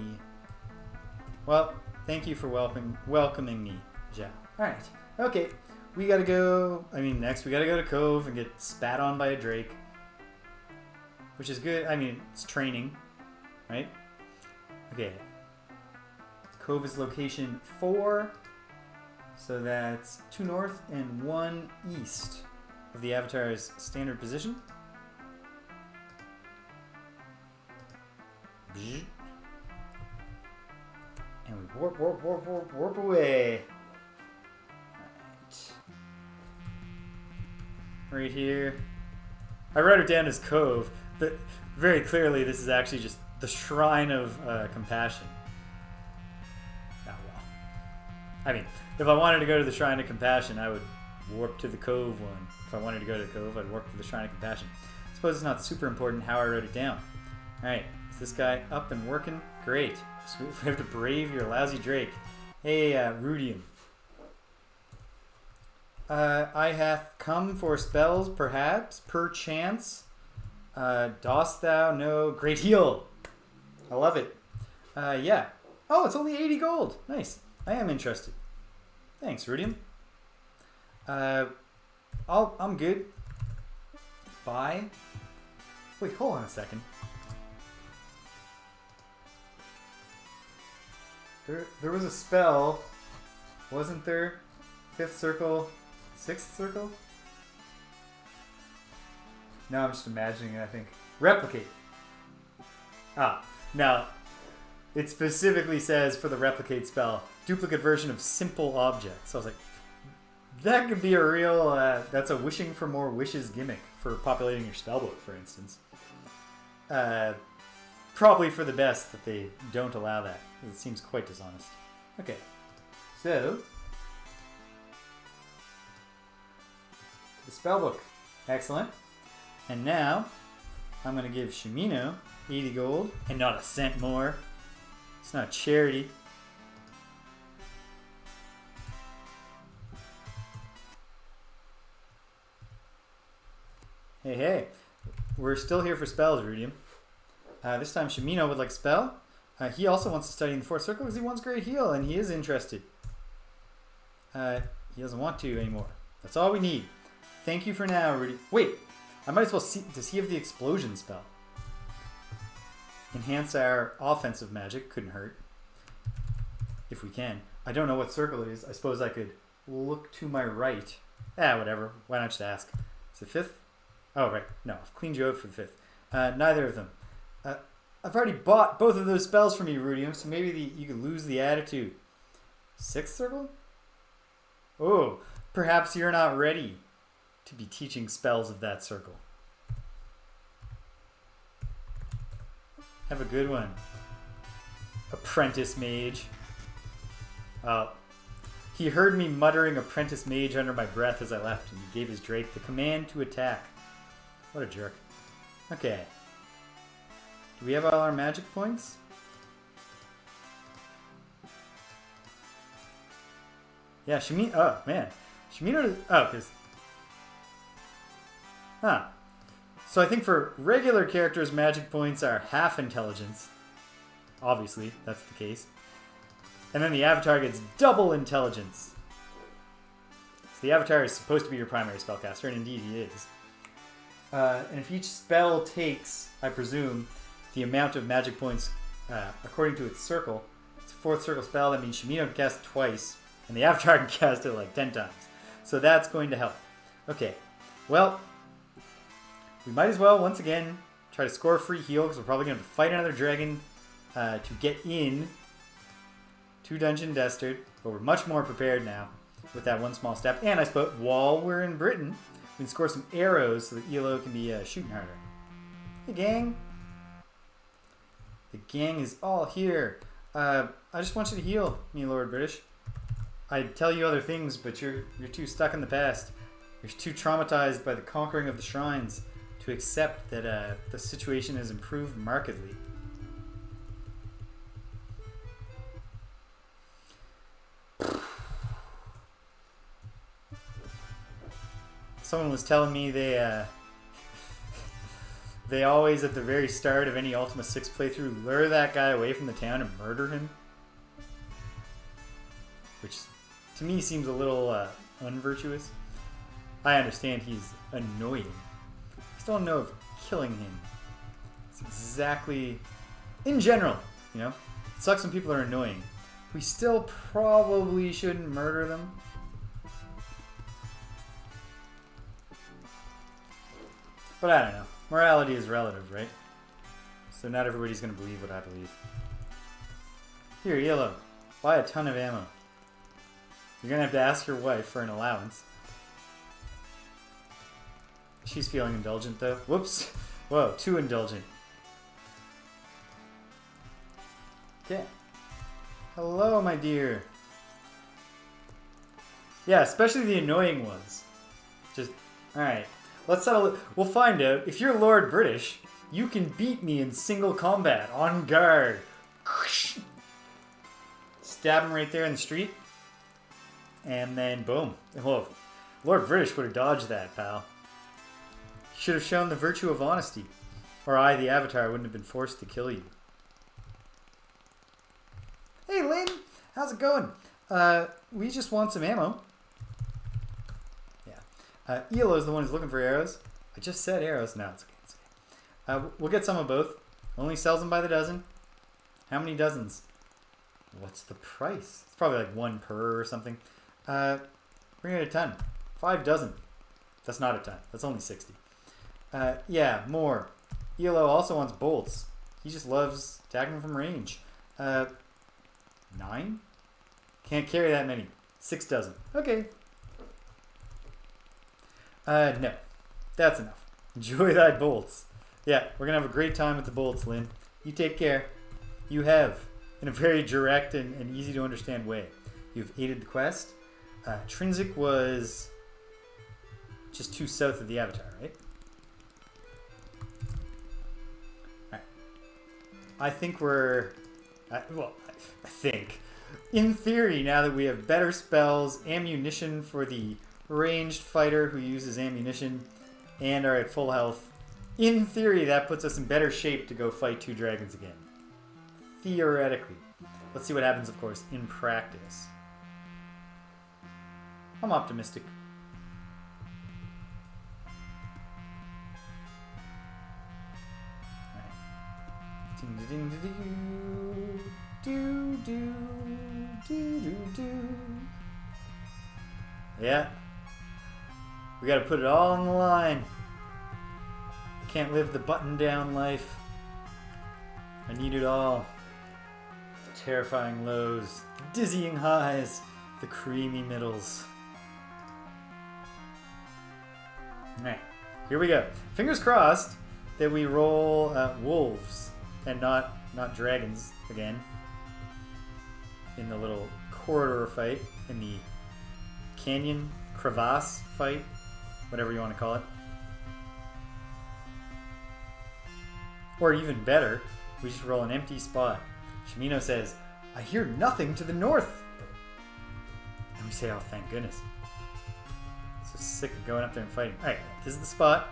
Well, thank you for welcoming me, Zhao. Alright. Okay. We gotta go... next we gotta go to Cove and get spat on by a drake. Which is good. It's training. Right? Okay. Cove is location 4. So that's 2 north and 1 east of the Avatar's standard position. And we warp away. Right here. I wrote it down as Cove, but very clearly this is actually just the Shrine of Compassion. Oh well. If I wanted to go to the Shrine of Compassion, I would warp to the Cove one. If I wanted to go to the Cove, I'd warp to the Shrine of Compassion. I suppose it's not super important how I wrote it down. Alright, is this guy up and working? Great. So we have to brave your lousy Drake. Hey, Rudium. I hath come for spells, perhaps, perchance. Dost thou know great heal? I love it. Yeah. Oh, it's only 80 gold. Nice. I am interested. Thanks, Rudium. I'm good. Bye. Wait, hold on a second. There was a spell, wasn't there? 5th circle, 6th circle? No, I'm just imagining it, I think. Replicate. Now, it specifically says for the replicate spell, duplicate version of simple objects. So I was like, that could be a real, that's a wishing for more wishes gimmick for populating your spellbook, for instance. Probably for the best that they don't allow that. It seems quite dishonest. Okay, so the spellbook, excellent. And now I'm gonna give Shimino 80 gold and not a cent more. It's not charity. Hey, we're still here for spells, Rudium. This time Shimino would like spell. He also wants to study in the 4th circle because he wants great heal and he is interested. He doesn't want to anymore. That's all we need. Thank you for now, Rudy. Wait, I might as well see. Does he have the explosion spell? Enhance our offensive magic. Couldn't hurt. If we can. I don't know what circle it is. I suppose I could look to my right. Whatever. Why not just ask? Is it 5th? Oh, right. No, I've cleaned you out for the 5th. Neither of them. I've already bought both of those spells from you, Rudium, so maybe you could lose the attitude. 6th circle? Oh, perhaps you're not ready to be teaching spells of that circle. Have a good one, apprentice mage. He heard me muttering apprentice mage under my breath as I left, and he gave his Drake the command to attack. What a jerk. Okay. Do we have all our magic points? Yeah, Shimino. Oh, man. Shimino. Oh, because. Huh. So I think for regular characters, magic points are half intelligence. Obviously, that's the case. And then the avatar gets double intelligence. So the avatar is supposed to be your primary spellcaster, and indeed he is. And if each spell takes, I presume, the amount of magic points according to its circle, it's a 4th circle spell, that means Shimino can cast it twice, and the avatar can cast it like 10 times. So that's going to help. Okay, well, we might as well, once again, try to score a free heal, because we're probably going to have to fight another dragon to get in to Dungeon Destard, but we're much more prepared now with that one small step. And I suppose while we're in Britain, we can score some arrows so that ELO can be shooting harder. Hey, gang. The gang is all here. I just want you to heal me, Lord British. I'd tell you other things, but you're too stuck in the past. You're too traumatized by the conquering of the shrines to accept that the situation has improved markedly. Someone was telling me they always, at the very start of any Ultima 6 playthrough, lure that guy away from the town and murder him. Which, to me, seems a little unvirtuous. I understand he's annoying. I just don't know if killing him is exactly... In general, you know? It sucks when people are annoying. We still probably shouldn't murder them. But I don't know. Morality is relative, right? So not everybody's going to believe what I believe. Here, Yellow. Buy a ton of ammo. You're going to have to ask your wife for an allowance. She's feeling indulgent, though. Whoops. Whoa, too indulgent. Okay. Hello, my dear. Yeah, especially the annoying ones. Just, alright. Let's settle it. We'll find out. If you're Lord British, you can beat me in single combat, on guard. Stab him right there in the street. And then, boom. Oh, Lord British would have dodged that, pal. Should have shown the virtue of honesty. Or I, the Avatar, wouldn't have been forced to kill you. Hey, Lynn! How's it going? We just want some ammo. Yeah. Elo's the one who's looking for arrows. I just said arrows. No, it's okay. It's okay. We'll get some of both. Only sells them by the dozen. How many dozens? What's the price? It's probably like 1 per or something. Bring it a ton. 5 dozen. That's not a ton. That's only 60. Yeah, more. Elo also wants bolts. He just loves attacking from range. 9? Can't carry that many. 6 dozen. Okay. No. That's enough. Enjoy thy bolts. Yeah, we're gonna have a great time with the bolts, Lynn. You take care. You have, in a very direct and easy to understand way. You've aided the quest. Trinsic was just 2 south of the Avatar, right? Alright. I think we're... well, I think. In theory, now that we have better spells, ammunition for the ranged fighter who uses ammunition, and are at full health, in theory, that puts us in better shape to go fight 2 dragons again. Theoretically. Let's see what happens, of course, in practice. I'm optimistic. Yeah. We gotta put it all on the line. Can't live the button-down life. I need it all. The terrifying lows, the dizzying highs, the creamy middles. Alright, here we go. Fingers crossed that we roll wolves and not dragons again in the little corridor fight, in the canyon crevasse fight, whatever you want to call it. Or even better, we just roll an empty spot. Shimino says, I hear nothing to the north. And we say, oh, thank goodness. So sick of going up there and fighting. Alright, this is the spot.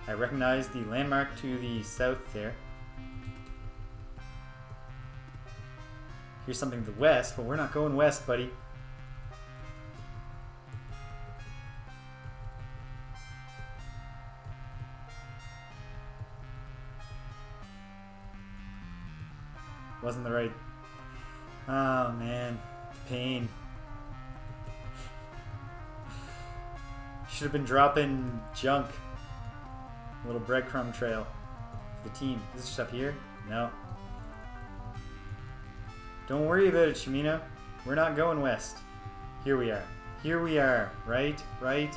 I recognize the landmark to the south there. Here's something to the west. Well, we're not going west, buddy. Wasn't the right... Oh, man. Pain. Should have been dropping junk. A little breadcrumb trail for the team. Is this just up here? No. Don't worry about it, Shimino. We're not going west. Here we are. Here we are. Right? Right?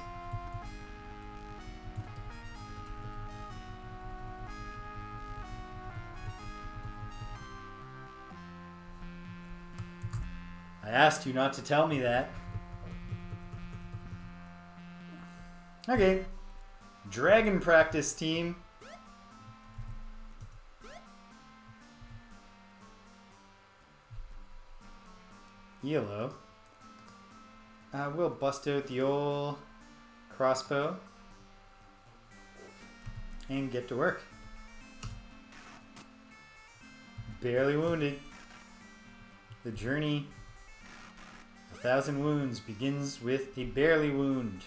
I asked you not to tell me that. Okay. Dragon practice team. Yellow. We'll bust out the old crossbow. and get to work. Barely wounded. The journey of 1,000 wounds begins with a barely wound.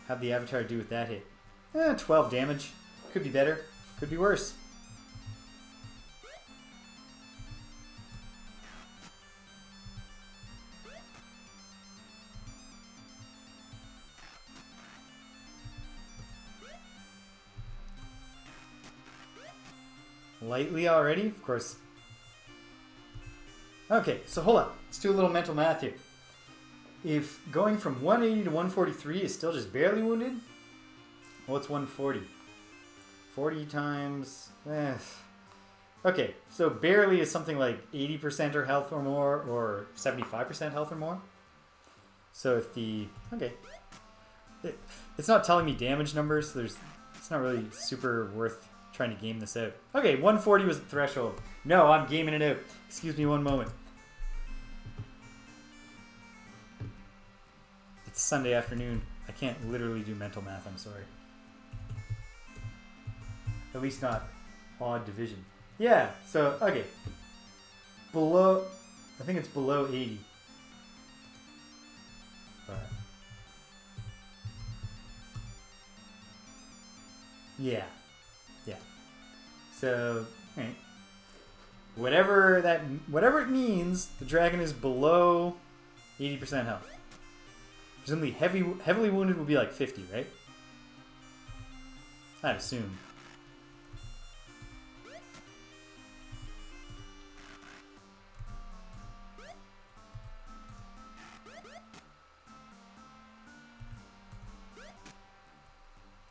How'd the Avatar do with that hit? 12 damage. Could be better. Could be worse. Lightly already, of course. Okay, so hold on. Let's do a little mental math here. If going from 180 to 143 is still just barely wounded, what's 140? 40 times... Okay, so barely is something like 80% or health or more, or 75% health or more. So if the... Okay. It's not telling me damage numbers, so it's not really super worth trying to game this out. Okay, 140 was the threshold. No, I'm gaming it out. Excuse me one moment. It's Sunday afternoon. I can't literally do mental math, I'm sorry. At least not odd division. Yeah, so, okay. Below, I think it's below 80. But, yeah. Yeah. So, right. Whatever it means, the dragon is below 80% health. Presumably heavily wounded would be like 50, right? I'd assume.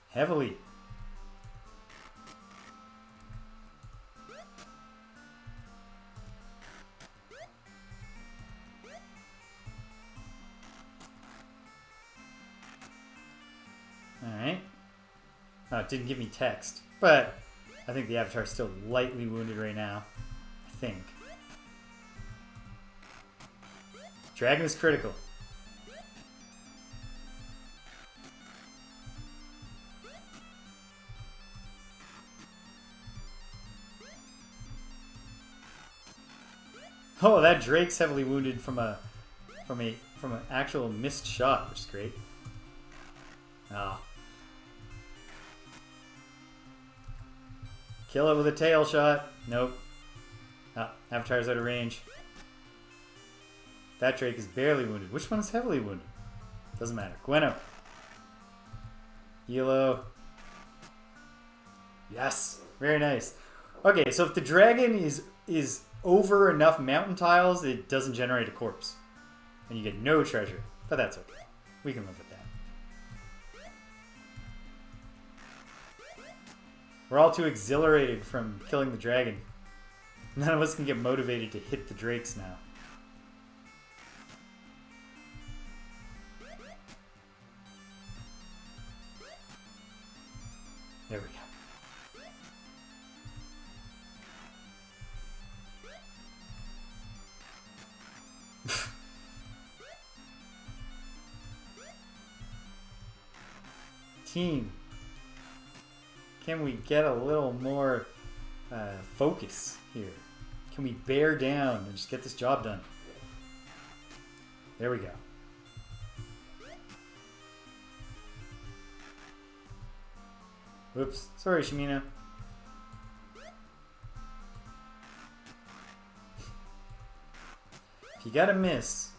Heavily. Alright. Oh, it didn't give me text. But I think the Avatar is still lightly wounded right now. I think. Dragon is critical. Oh, that Drake's heavily wounded from an actual missed shot, which is great. Ah. Kill it with a tail shot. Nope. Ah, Avatar's out of range. That Drake is barely wounded. Which one's heavily wounded? Doesn't matter. Gweno. Yellow. Yes. Very nice. Okay, so if the dragon is over enough mountain tiles, it doesn't generate a corpse. And you get no treasure. But that's okay. We can live with that. We're all too exhilarated from killing the dragon. None of us can get motivated to hit the drakes now. There we go. Team, can we get a little more focus here? Can we bear down and just get this job done? There we go. Oops, sorry, Shimino. If you gotta miss...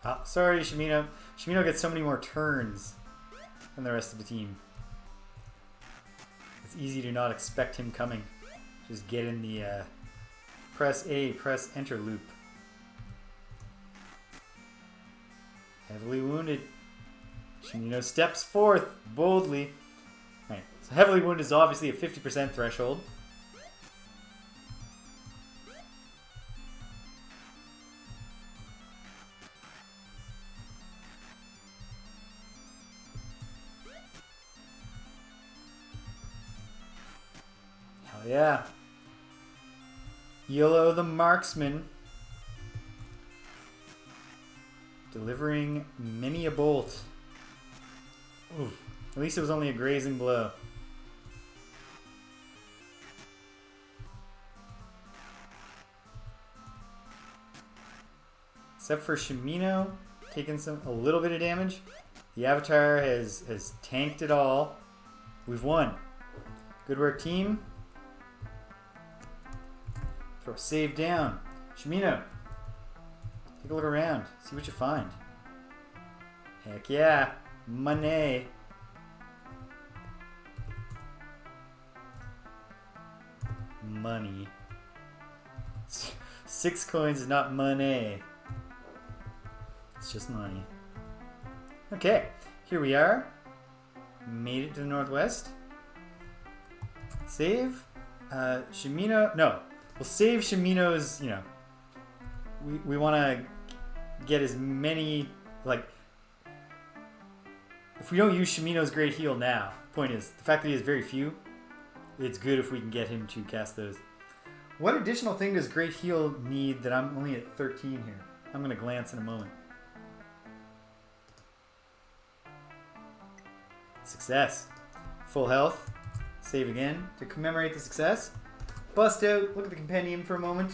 Oh, sorry, Shimino. Shimino gets so many more turns than the rest of the team. It's easy to not expect him coming. Just get in the press A, press enter loop. Heavily wounded. Shimino steps forth boldly. Right. So heavily wounded is obviously a 50% threshold. Hell yeah. Yolo the marksman. Delivering many a bolt. Ooh, at least it was only a grazing blow. Except for Shimino, taking a little bit of damage. The Avatar has tanked it all. We've won. Good work, team. Throw a save down. Shimino, take a look around. See what you find. Heck yeah. Money. Money. 6 coins is not money. It's just money. Okay, here we are. Made it to the northwest. Save. Shimino. No, we'll save Shimino's. You know, we want to get as many. Like, if we don't use Shimino's Great Heal now, point is the fact that he has very few. It's good if we can get him to cast those. What additional thing does Great Heal need that I'm only at 13 here? I'm going to glance in a moment. Success. Full health. Save again to commemorate the success. Bust out. Look at the compendium for a moment.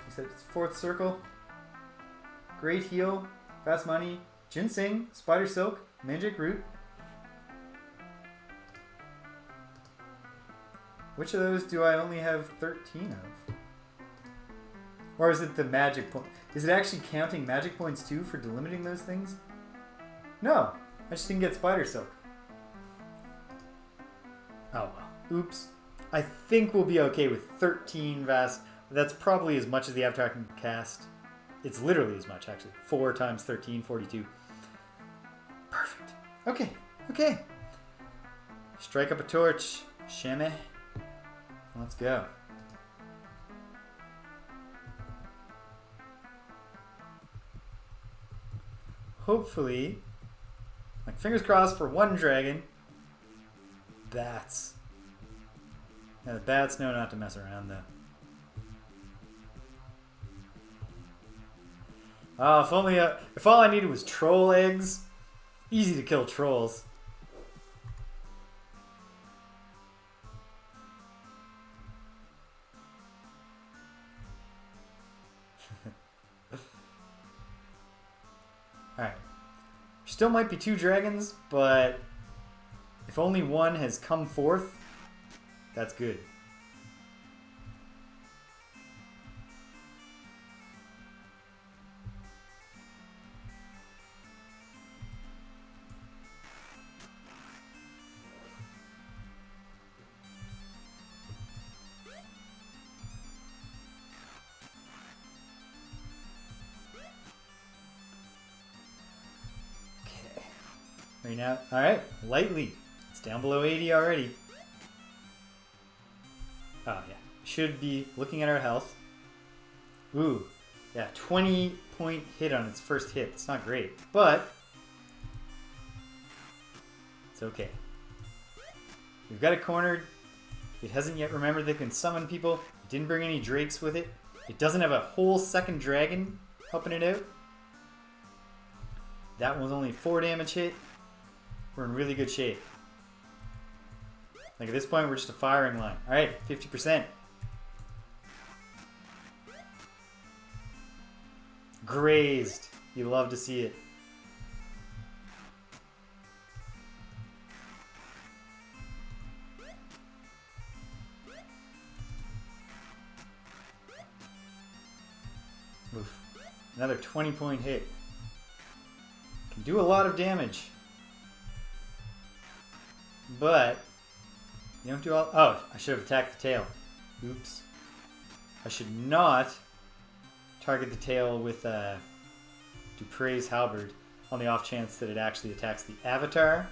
You said it's 4th circle. Great Heal. Fast Money. Ginseng. Spider Silk. Magic Root. Which of those do I only have 13 of? Or is it the magic point? Is it actually counting magic points too for delimiting those things? No, I just didn't get Spider Silk. Oh well. Oops. I think we'll be okay with 13 vast. That's probably as much as the Avatar can cast. It's literally as much, actually. 4 times 13, 42. Perfect. Okay, okay. Strike up a torch. Sheme. Let's go. Hopefully, like fingers crossed for one dragon. Bats. Now the bats know not to mess around though. Oh, if only if all I needed was troll eggs. Easy to kill trolls. Alright. Still might be 2 dragons, but if only one has come forth, that's good. Right now, alright, lightly. It's down below 80 already. Oh yeah, should be looking at our health. Ooh, yeah, 20 point hit on its first hit. It's not great, but it's okay. We've got it cornered. It hasn't yet remembered that it can summon people. It didn't bring any drakes with it. It doesn't have a whole second dragon helping it out. That one was only 4 damage hit. We're in really good shape. Like at this point, we're just a firing line. All right, 50%. Grazed. You love to see it. Oof. Another 20 point hit. Can do a lot of damage. But you don't do all. Oh, I should have attacked the tail. Oops. I should not target the tail with Dupre's halberd on the off chance that it actually attacks the Avatar.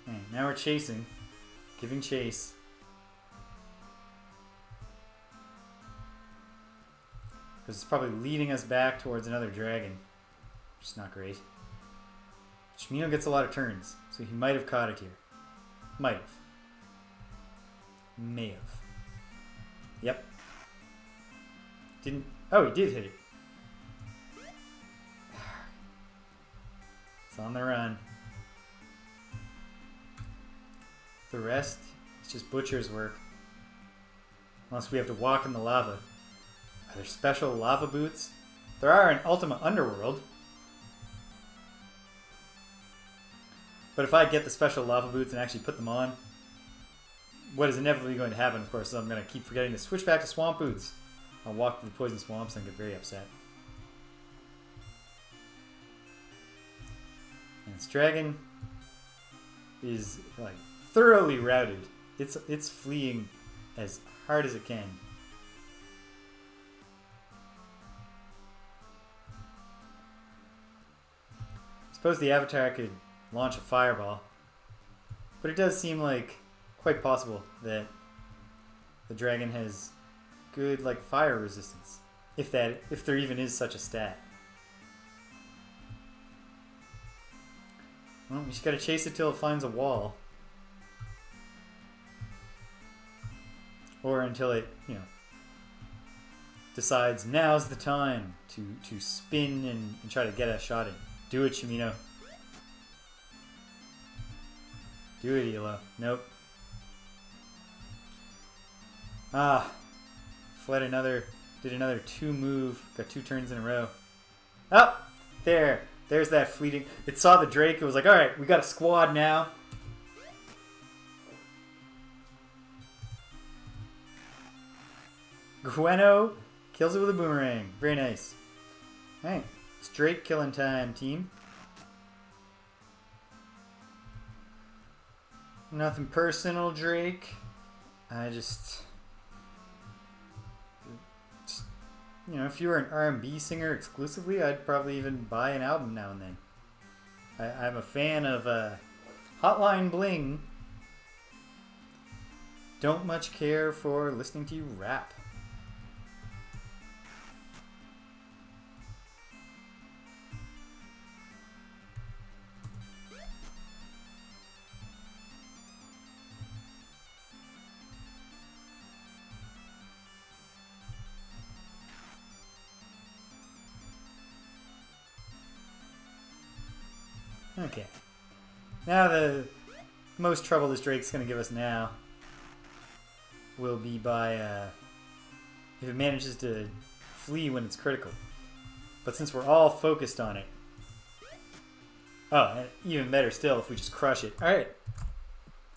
Alright, now we're chasing. Giving chase. This is probably leading us back towards another dragon. Which is not great. Shimino gets a lot of turns, so he might have caught it here. Might have. May have. Yep. Didn't. Oh, he did hit it. It's on the run. The rest is It's just butcher's work. Unless we have to walk in the lava. Are there special lava boots? There are in Ultima Underworld. But if I get the special lava boots and actually put them on, what is inevitably going to happen, of course, is I'm going to keep forgetting to switch back to swamp boots. I'll walk through the poison swamps and get very upset. And this dragon is like thoroughly routed. It's fleeing as hard as it can. I suppose the Avatar could launch a fireball, but it does seem like quite possible that the dragon has good like fire resistance, if there even is such a stat. Well, we just gotta chase it till it finds a wall. Or until it, decides now's the time to spin and try to get a shot in. Do it, Shimino. Do it, Elo. Nope. Ah. Did another 2 move. Got 2 turns in a row. Oh! There's that fleeting. It saw the Drake. It was like, alright, we got a squad now. Gueno kills it with a boomerang. Very nice. Alright, it's Drake killing time, team. Nothing personal, Drake. I just if you were an R&B singer exclusively, I'd probably even buy an album now and then. I'm a fan of Hotline Bling. Don't much care for listening to you rap. Okay. Now the most trouble this Drake's going to give us now will be by if it manages to flee when it's critical. But since we're all focused on it... Oh, and even better still if we just crush it. Alright.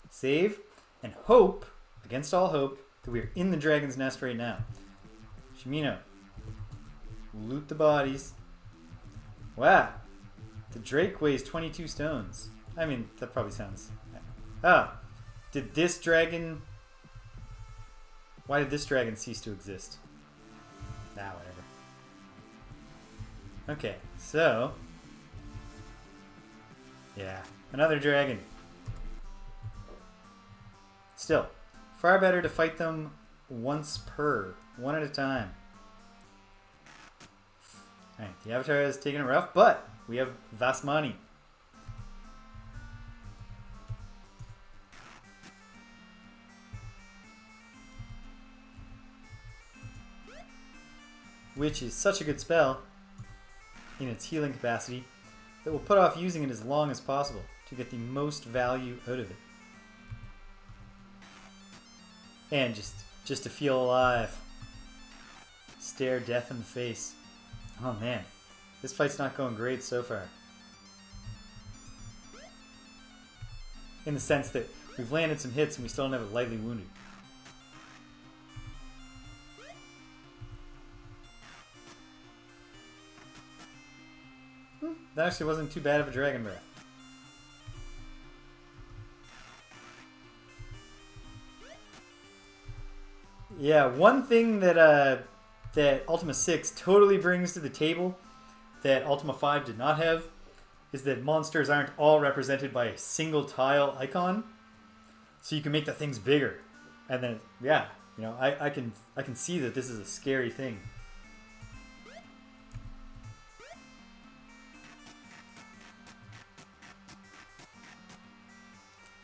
Save and hope, against all hope, that we are in the dragon's nest right now. Shimino. Loot the bodies. Wow. The Drake weighs 22 stones. I mean, that probably sounds... Ah! Did this dragon... Why did this dragon cease to exist? Nah, whatever. Okay, so... Yeah, another dragon. Still, far better to fight them once per. One at a time. Alright, the Avatar has taken it rough, but... we have Vasmani. Which is such a good spell in its healing capacity that we'll put off using it as long as possible to get the most value out of it. And just to feel alive. Stare death in the face. Oh man. This fight's not going great so far. In the sense that we've landed some hits and we still don't have it lightly wounded. That actually wasn't too bad of a dragon breath. Yeah, one thing that that Ultima 6 totally brings to the table that Ultima 5 did not have is that monsters aren't all represented by a single tile icon. So you can make the things bigger. And then, yeah, I can see that this is a scary thing.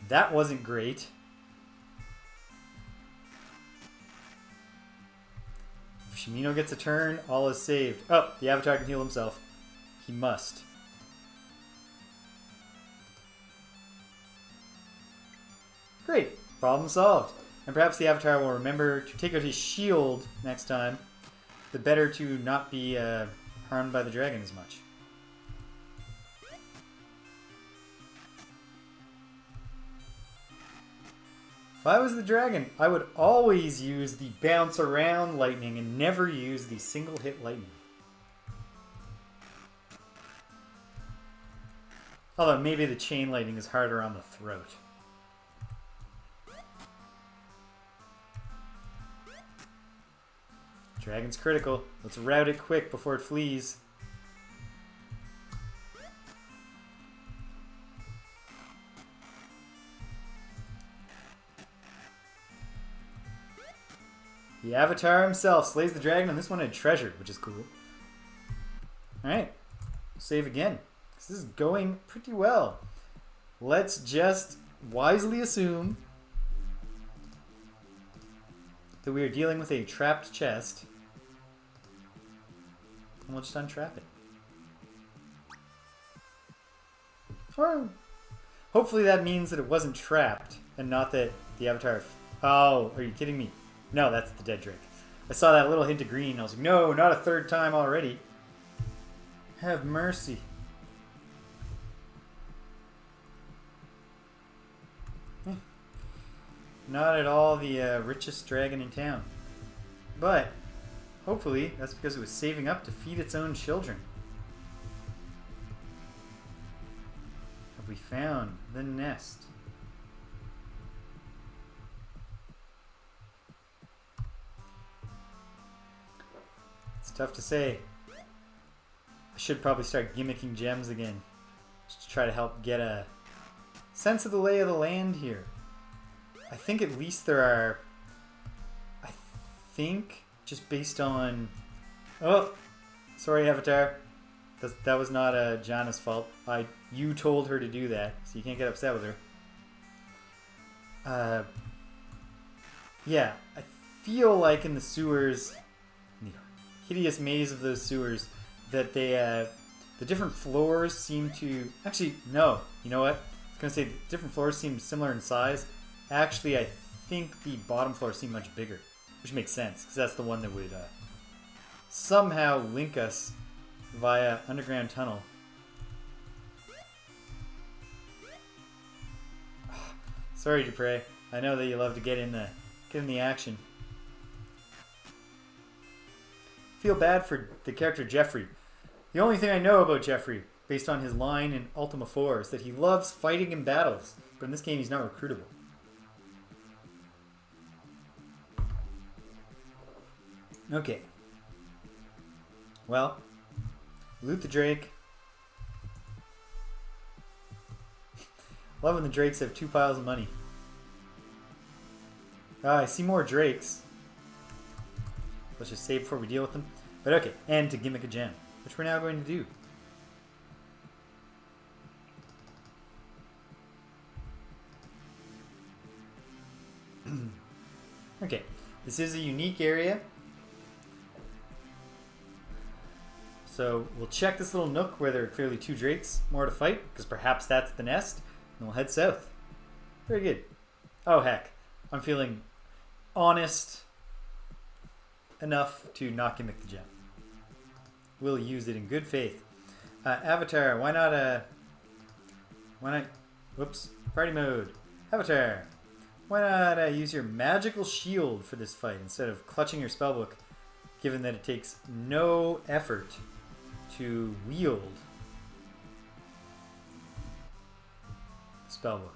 That wasn't great. If Shimino gets a turn, all is saved. Oh, the Avatar can heal himself. He must. Great. Problem solved. And perhaps the Avatar will remember to take out his shield next time. The better to not be harmed by the dragon as much. If I was the dragon, I would always use the bounce around lightning and never use the single hit lightning. Although maybe the chain lightning is harder on the throat. Dragon's critical. Let's route it quick before it flees. The Avatar himself slays the dragon, and this one had treasure, which is cool. Alright, save again. This is going pretty well. Let's just wisely assume that we are dealing with a trapped chest. And we'll just untrap it. Or hopefully that means that it wasn't trapped and not that the Avatar... Oh, are you kidding me? No, that's the dead drake. I saw that little hint of green. I was like, no, not a third time already. Have mercy. Not at all the richest dragon in town. But hopefully that's because it was saving up to feed its own children. Have we found the nest? It's tough to say. I should probably start gimmicking gems again. Just to try to help get a sense of the lay of the land here. I think at least there are... I think, just based on... Oh! Sorry, Avatar. That was not Jana's fault. You told her to do that, so you can't get upset with her. Yeah, I feel like in the sewers... The hideous maze of those sewers, that they... the different floors seem to... Actually, no. You know what? I was going to say different floors seem similar in size. Actually, I think the bottom floor seemed much bigger, which makes sense, because that's the one that would somehow link us via underground tunnel. Sorry, Dupre. I know that you love to get in the action. Feel bad for the character Jeffrey. The only thing I know about Jeffrey, based on his line in Ultima 4, is that he loves fighting in battles, but in this game he's not recruitable. Okay. Well, loot the drake. Love when the drakes have 2 piles of money. I see more drakes. Let's just save before we deal with them. But okay, and to gimmick a gem, which we're now going to do. Okay, this is a unique area. So we'll check this little nook where there are clearly 2 drakes more to fight, because perhaps that's the nest, and we'll head south. Very good. Oh heck, I'm feeling honest enough to not gimmick the gem. We'll use it in good faith. Avatar, why not, whoops, party mode. Avatar, why not use your magical shield for this fight instead of clutching your spellbook, given that it takes no effort to wield the spellbook.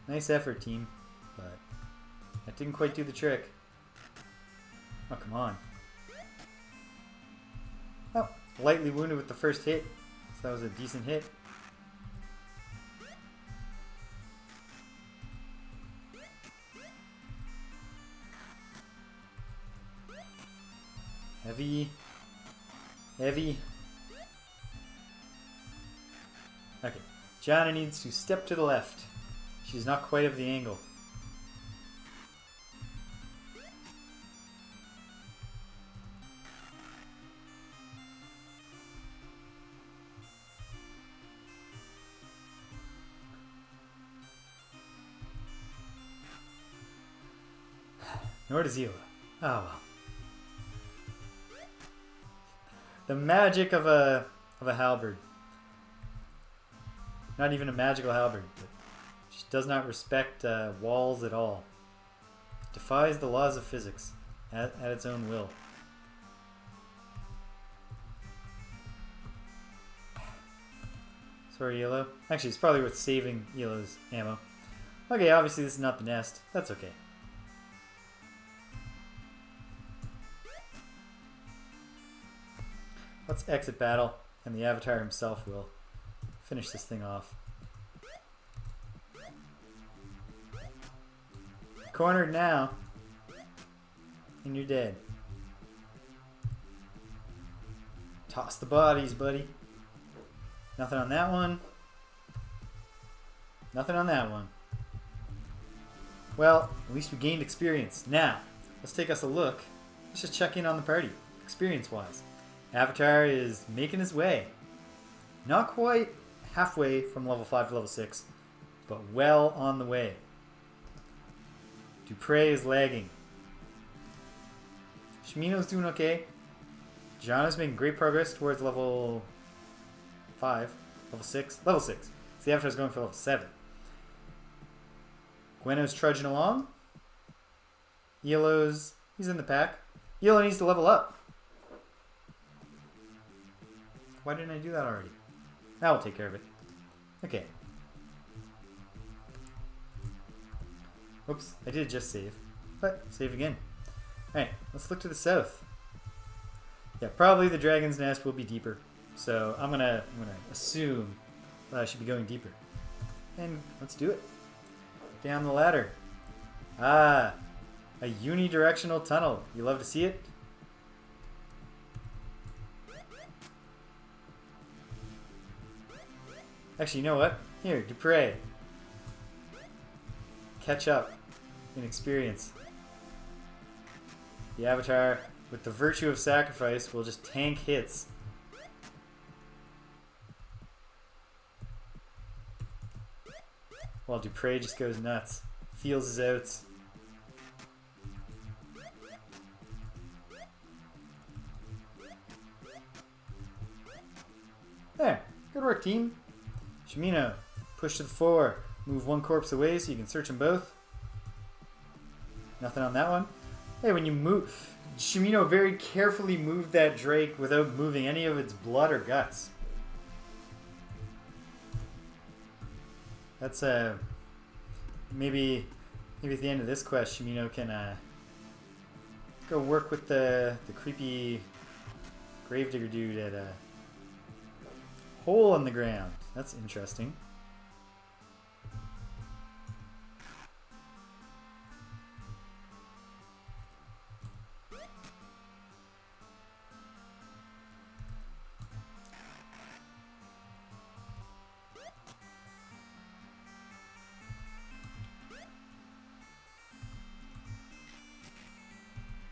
Nice effort, team, but that didn't quite do the trick. Oh, come on. Oh, lightly wounded with the first hit, so that was a decent hit. Heavy. Heavy. Okay. Jana needs to step to the left. She's not quite of the angle. Nor does Hila. Oh well. The magic of a halberd. Not even a magical halberd, but she does not respect walls at all. Defies the laws of physics at its own will. Sorry, Yellow. Actually, it's probably worth saving Yellow's ammo. Okay, obviously this is not the nest. That's okay. Let's exit battle, and the Avatar himself will finish this thing off. Cornered now, and you're dead. Toss the bodies, buddy. Nothing on that one. Nothing on that one. Well, at least we gained experience. Now, let's take us a look. Let's just check in on the party, experience-wise. Avatar is making his way. Not quite halfway from level 5 to level 6, but well on the way. Dupre is lagging. Shimino's doing okay. Gianna's making great progress towards level 5. Level 6? Level 6. So the Avatar's going for level 7. Gweno's trudging along. Yellow's... he's in the pack. Yellow needs to level up. Why didn't I do that already? That will take care of it. Okay. Oops, I did just save. But, save again. Alright, let's look to the south. Yeah, probably the Dragon's Nest will be deeper. So I'm gonna assume that I should be going deeper. And let's do it. Down the ladder. Ah, a unidirectional tunnel. You love to see it? Actually, you know what? Here, Dupre. Catch up in experience. The Avatar, with the virtue of sacrifice, will just tank hits. While Dupre just goes nuts. Feels his outs. There. Good work, team. Shimino, push to the fore. Move one corpse away so you can search them both. Nothing on that one. Hey, when you move... Shimino very carefully moved that Drake without moving any of its blood or guts. That's maybe at the end of this quest, Shimino can go work with the creepy gravedigger dude at a hole in the ground. That's interesting.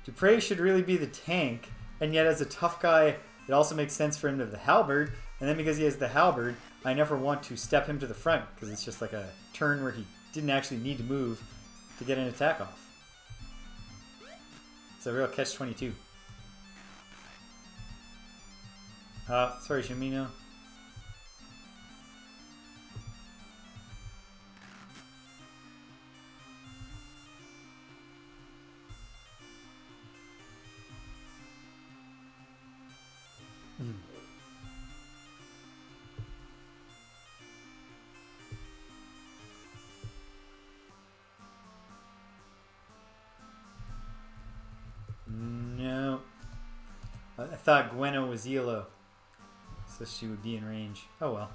Dupre should really be the tank, and yet as a tough guy, it also makes sense for him to have the halberd, and then because he has the halberd, I never want to step him to the front, because it's just like a turn where he didn't actually need to move to get an attack off. It's a real catch-22. Sorry, Shimino. No. I thought Gweno was yellow, so she would be in range. Oh well.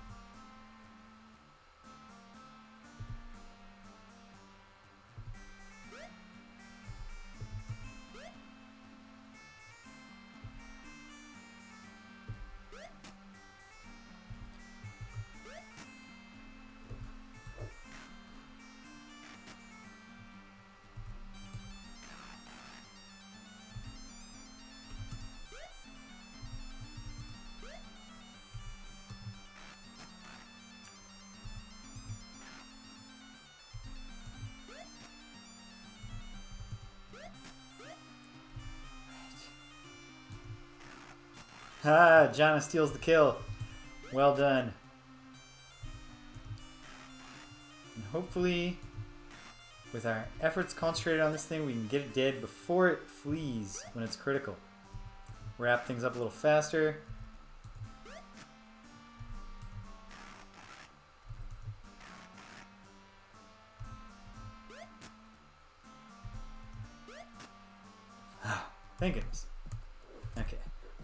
Ah, Jana steals the kill. Well done. And hopefully, with our efforts concentrated on this thing, we can get it dead before it flees when it's critical. Wrap things up a little faster. Thank goodness. Okay,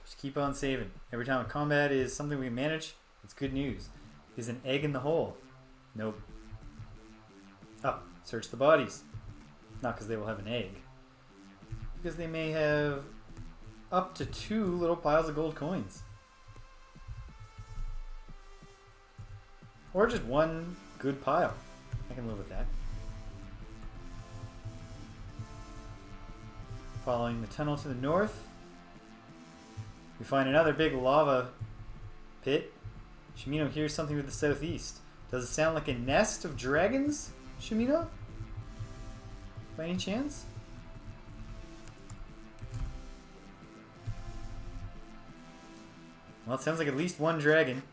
just keep on saving. Every time a combat is something we can manage, it's good news. Is an egg in the hole? Nope. Oh, search the bodies. Not because they will have an egg. Because they may have up to 2 little piles of gold coins. Or just 1 good pile. I can live with that. Following the tunnel to the north, we find another big lava pit. Shimino hears something to the southeast. Does it sound like a nest of dragons, Shimino? By any chance? Well, it sounds like at least 1 dragon.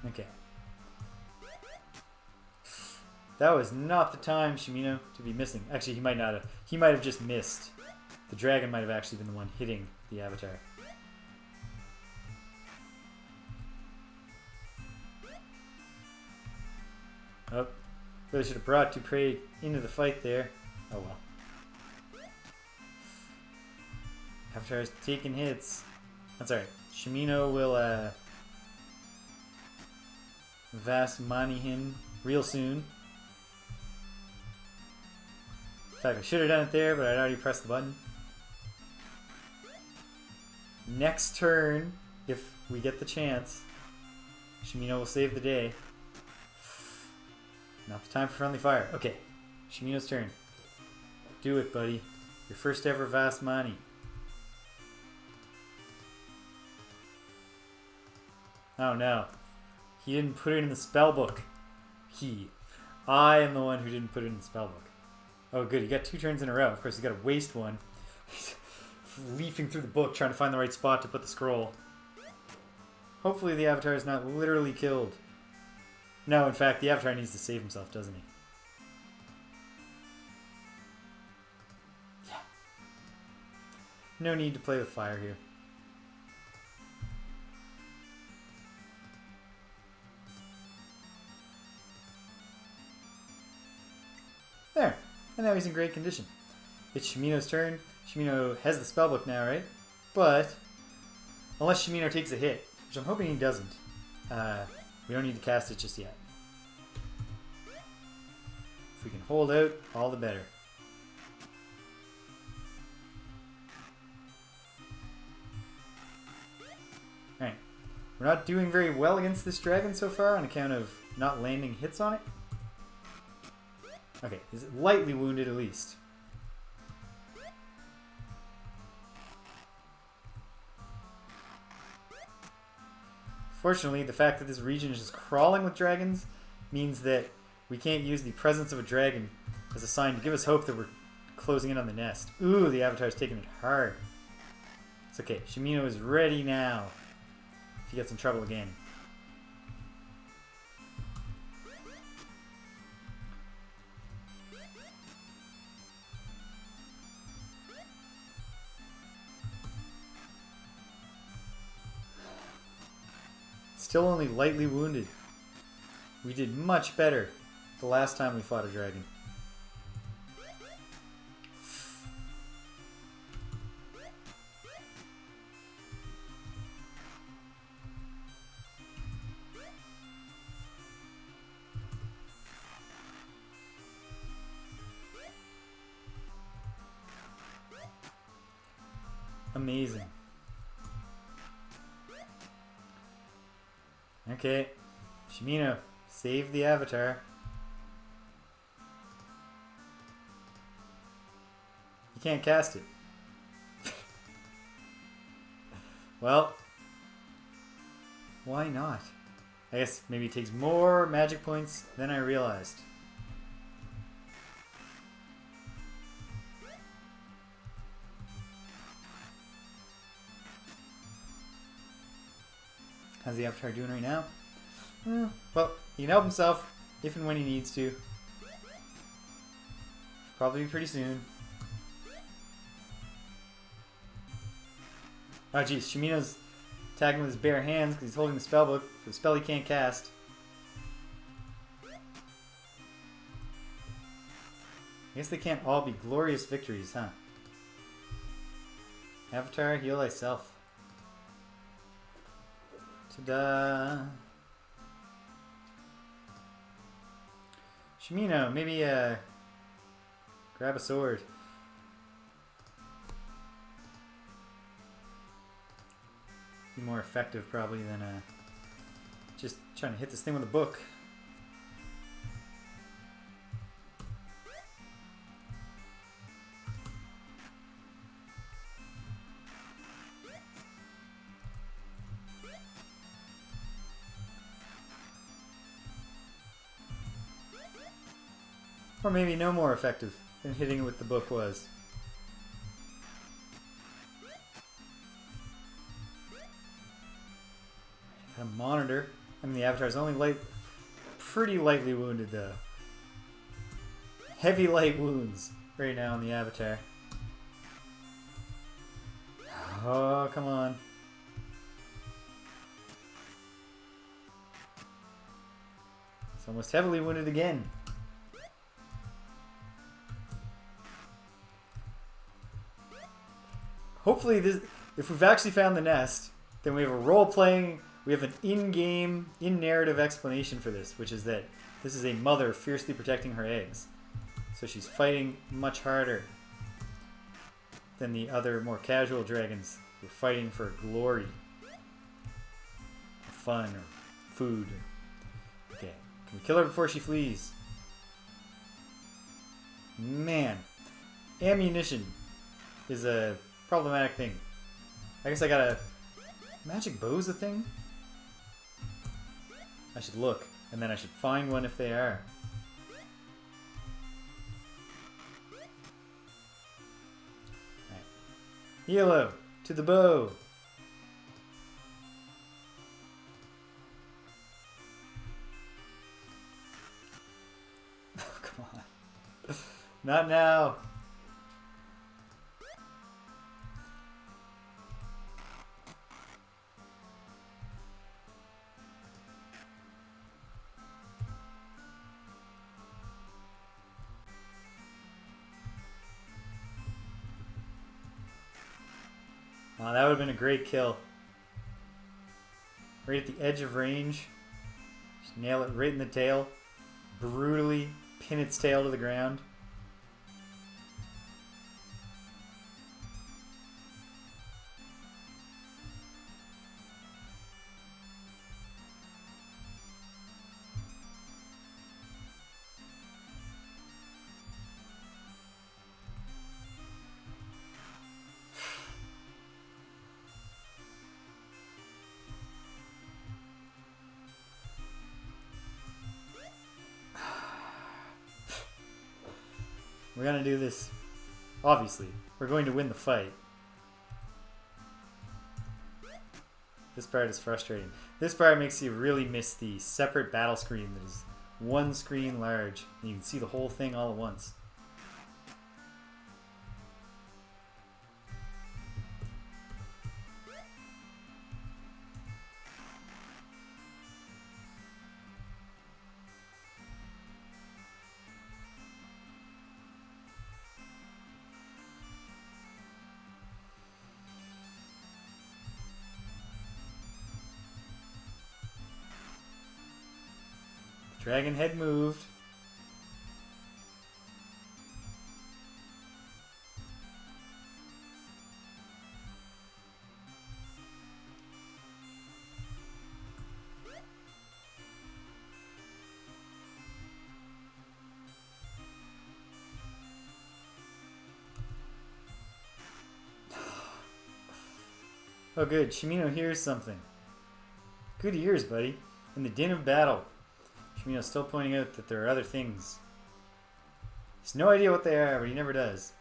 Okay. That was not the time, Shimino, to be missing. Actually, he might not have. He might have just missed. The dragon might have actually been the one hitting the avatar. Oh, really should have brought Dupree into the fight there. Oh well. Avatar's taking hits. That's alright. Shimino will Vast money him real soon. In fact, I should have done it there, but I'd already pressed the button. Next turn, if we get the chance, Shimino will save the day. Not the time for friendly fire. Okay, Shimino's turn. Do it, buddy. Your first ever Vast Mani. Oh no. He didn't put it in the spell book. I am the one who didn't put it in the spell book. Oh good, he got 2 turns in a row. Of course, he's got to waste one. He's leafing through the book trying to find the right spot to put the scroll. Hopefully the avatar is not literally killed. No, in fact, the avatar needs to save himself, doesn't he? Yeah. No need to play with fire here. There. And now he's in great condition. It's Shimino's turn. Shimino has the spellbook now, right? But unless Shimino takes a hit, which I'm hoping he doesn't, we don't need to cast it just yet. If we can hold out, all the better. Alright. We're not doing very well against this dragon so far on account of not landing hits on it. Okay, he's lightly wounded at least. Fortunately, the fact that this region is just crawling with dragons means that we can't use the presence of a dragon as a sign to give us hope that we're closing in on the nest. Ooh, the avatar's taking it hard. It's okay. Shimino is ready now if he gets in trouble again. Still only lightly wounded. We did much better the last time we fought a dragon. Amazing. Okay, Shimino, save the avatar. You can't cast it. Well, why not? I guess maybe it takes more magic points than I realized. How's the Avatar doing right now? Well, he can help himself if and when he needs to. Probably pretty soon. Oh geez, Shimino's attacking with his bare hands because he's holding the spell book for the spell he can't cast. I guess they can't all be glorious victories, huh? Avatar, heal thyself. Ta-da! Shimino, maybe grab a sword. Be more effective probably than just trying to hit this thing with a book. Or maybe no more effective than hitting it with the book was. Got a monitor. I mean, the Avatar's only pretty lightly wounded though. Heavy light wounds right now on the Avatar. Oh, come on. It's almost heavily wounded again. Hopefully, if we've actually found the nest, then we have a role-playing, we have an in-game, in-narrative explanation for this, which is that this is a mother fiercely protecting her eggs. So she's fighting much harder than the other more casual dragons who are fighting for glory, or fun, or food. Okay, can we kill her before she flees? Man, ammunition is a problematic thing. I guess I gotta... Magic bow's a thing? I should look, and then I should find one if they are. Alright. Yellow, to the bow! Oh, come on. Not now! Oh, that would have been a great kill. Right at the edge of range. Just nail it right in the tail. Brutally pin its tail to the ground. We're gonna do this. Obviously, we're going to win the fight. This part is frustrating. This part makes you really miss the separate battle screen that is one screen large. And you can see the whole thing all at once. Dragon head moved. Oh good, Shimino hears something. Good ears, buddy. in the din of battle. Shimino's still pointing out that there are other things. He has no idea what they are, but he never does.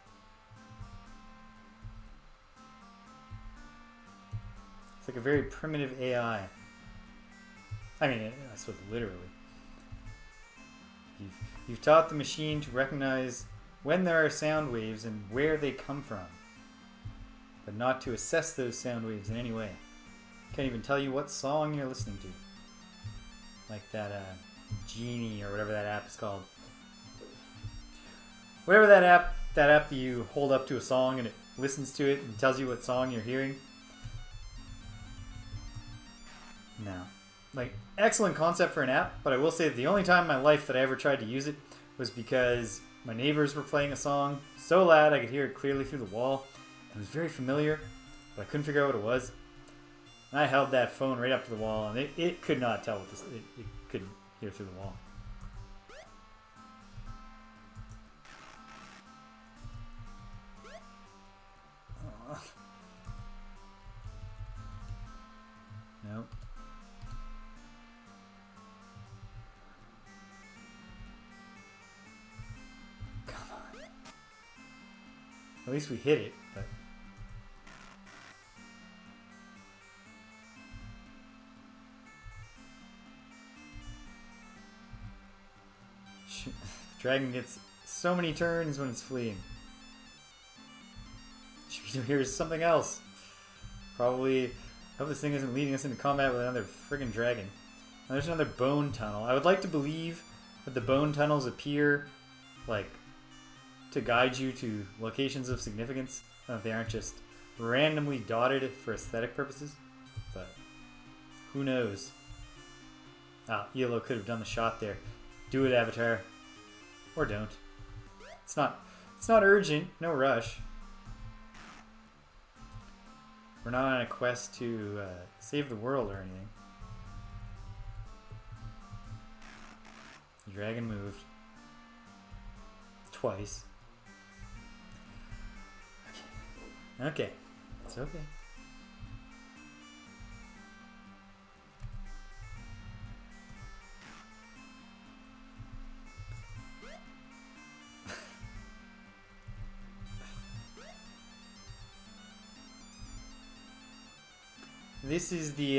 It's like a very primitive AI. I mean, I suppose literally. You've taught the machine to recognize when there are sound waves and where they come from, but not to assess those sound waves in any way. Can't even tell you what song you're listening to. Like that Genie or whatever that app is called. Whatever that app that you hold up to a song and it listens to it and tells you what song you're hearing. No. Like, excellent concept for an app, but I will say that the only time in my life that I ever tried to use it was because my neighbors were playing a song so loud I could hear it clearly through the wall. It was very familiar, but I couldn't figure out what it was. And I held that phone right up to the wall, and it could not tell what this. It couldn't hear through the wall. Nope. Come on. At least we hit it, but. The dragon gets so many turns when it's fleeing. Here's something else. Probably. I hope this thing isn't leading us into combat with another friggin' dragon. And there's another bone tunnel. I would like to believe that the bone tunnels appear, like, to guide you to locations of significance. That they aren't just randomly dotted for aesthetic purposes. But who knows? Ah, ELO could have done the shot there. Do it, Avatar. Or don't. It's not urgent. No rush. We're not on a quest to save the world or anything. The dragon moved. Twice. Okay. It's okay. This is the,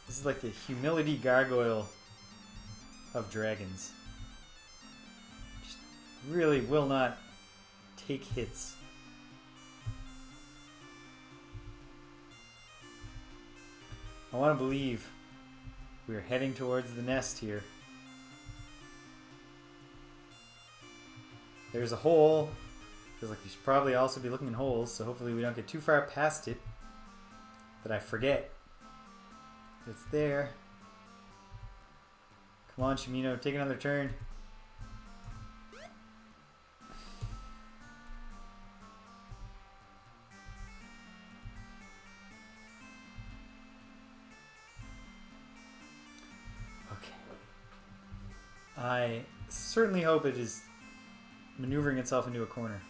this is like the humility gargoyle of dragons. Just really will not take hits. I want to believe we're heading towards the nest here. There's a hole. Feels like you should probably also be looking in holes, so hopefully we don't get too far past it. That I forget. It's there. Come on, Shimino, take another turn. Okay. I certainly hope it is maneuvering itself into a corner.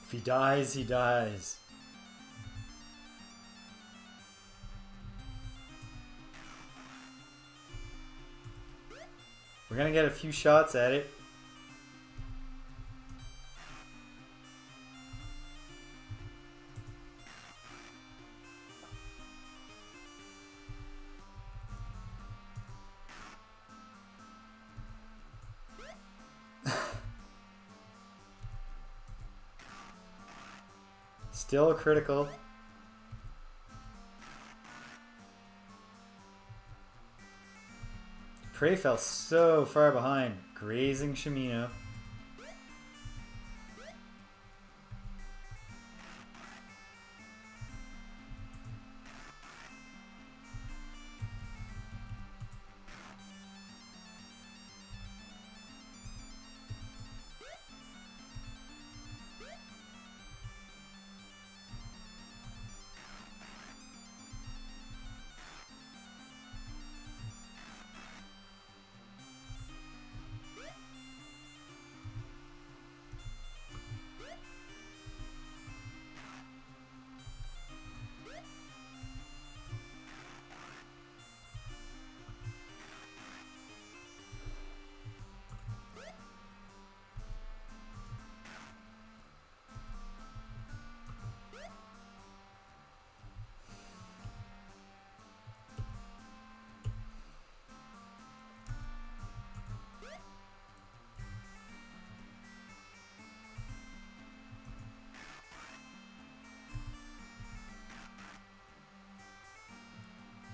If he dies, he dies. We're gonna get a few shots at it. Still a critical. Prey fell so far behind, grazing Shimino.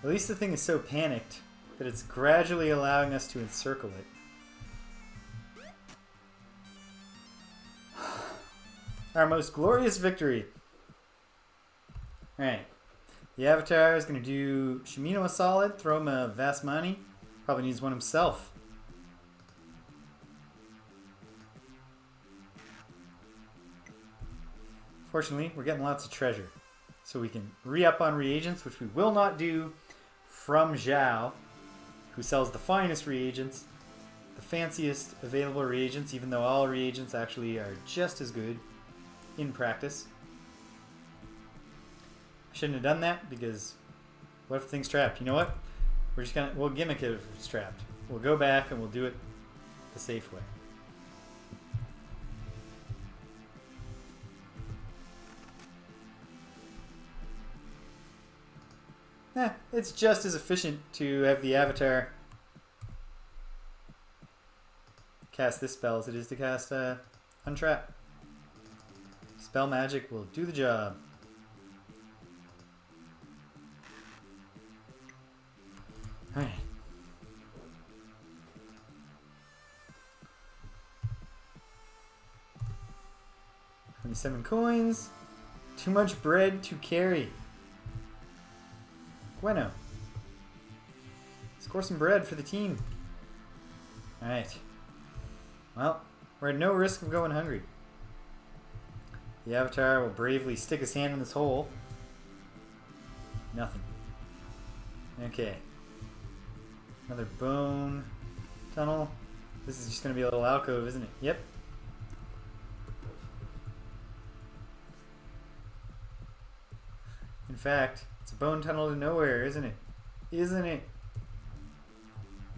At least the thing is so panicked that it's gradually allowing us to encircle it. Our most glorious victory. Alright. The Avatar is going to do Shimino a solid, throw him a Vasmani. Probably needs one himself. Fortunately, we're getting lots of treasure. So we can re-up on reagents, which we will not do from Zhao, who sells the finest reagents, the fanciest available reagents, even though all reagents actually are just as good in practice. I shouldn't have done that because what if the thing's trapped? You know what? We'll gimmick it if it's trapped. We'll go back and we'll do it the safe way. It's just as efficient to have the Avatar cast this spell as it is to cast Untrap. Spell magic will do the job. Alright. 27 coins. Too much bread to carry. Bueno. Score some bread for the team. Alright. Well, we're at no risk of going hungry. The Avatar will bravely stick his hand in this hole. Nothing. Okay. Another bone tunnel. This is just going to be a little alcove, isn't it? Yep. In fact, it's a bone tunnel to nowhere, isn't it? Isn't it?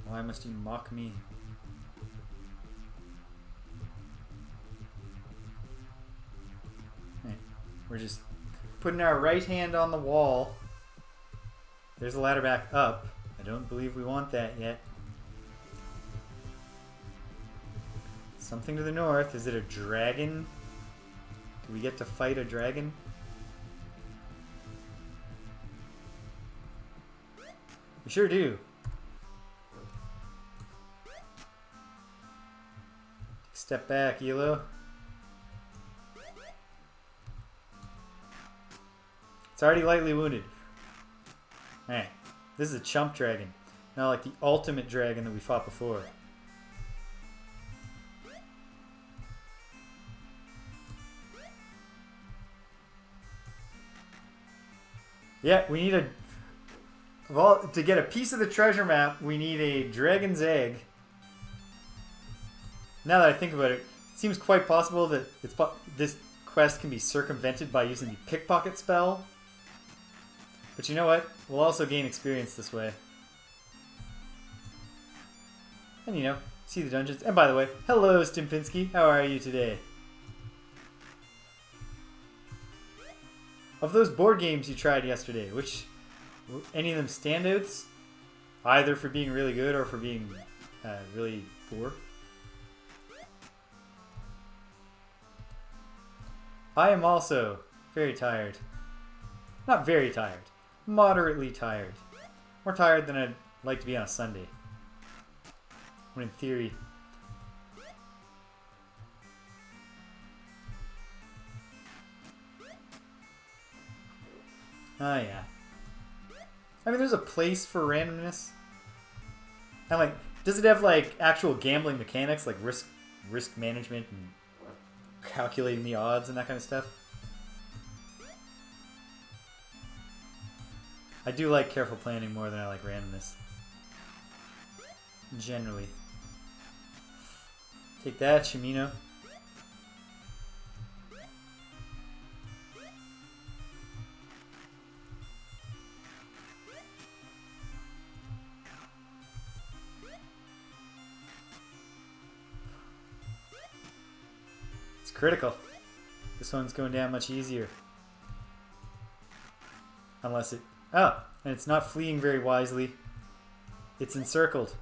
Why must you mock me? Right. We're just putting our right hand on the wall. There's a ladder back up. I don't believe we want that yet. Something to the north. Is it a dragon? Do we get to fight a dragon? We sure do. Step back, Elo. It's already lightly wounded. Alright. This is a chump dragon. Not like the ultimate dragon that we fought before. Yeah, we need a... Well, to get a piece of the treasure map, we need a dragon's egg. Now that I think about it, it seems quite possible that this quest can be circumvented by using the pickpocket spell. But you know what? We'll also gain experience this way. And you know, see the dungeons. And by the way, hello Stimpinski, how are you today? Of those board games you tried yesterday, any of them standouts? Either for being really good or for being really poor? I am also very tired. Not very tired. Moderately tired. More tired than I'd like to be on a Sunday. When in theory... Oh yeah. I mean, there's a place for randomness. And like, does it have like actual gambling mechanics, like risk management and calculating the odds and that kind of stuff? I do like careful planning more than I like randomness. Generally. Take that, Shimino. It's critical. This one's going down much easier. Unless it... Oh, and it's not fleeing very wisely. It's encircled.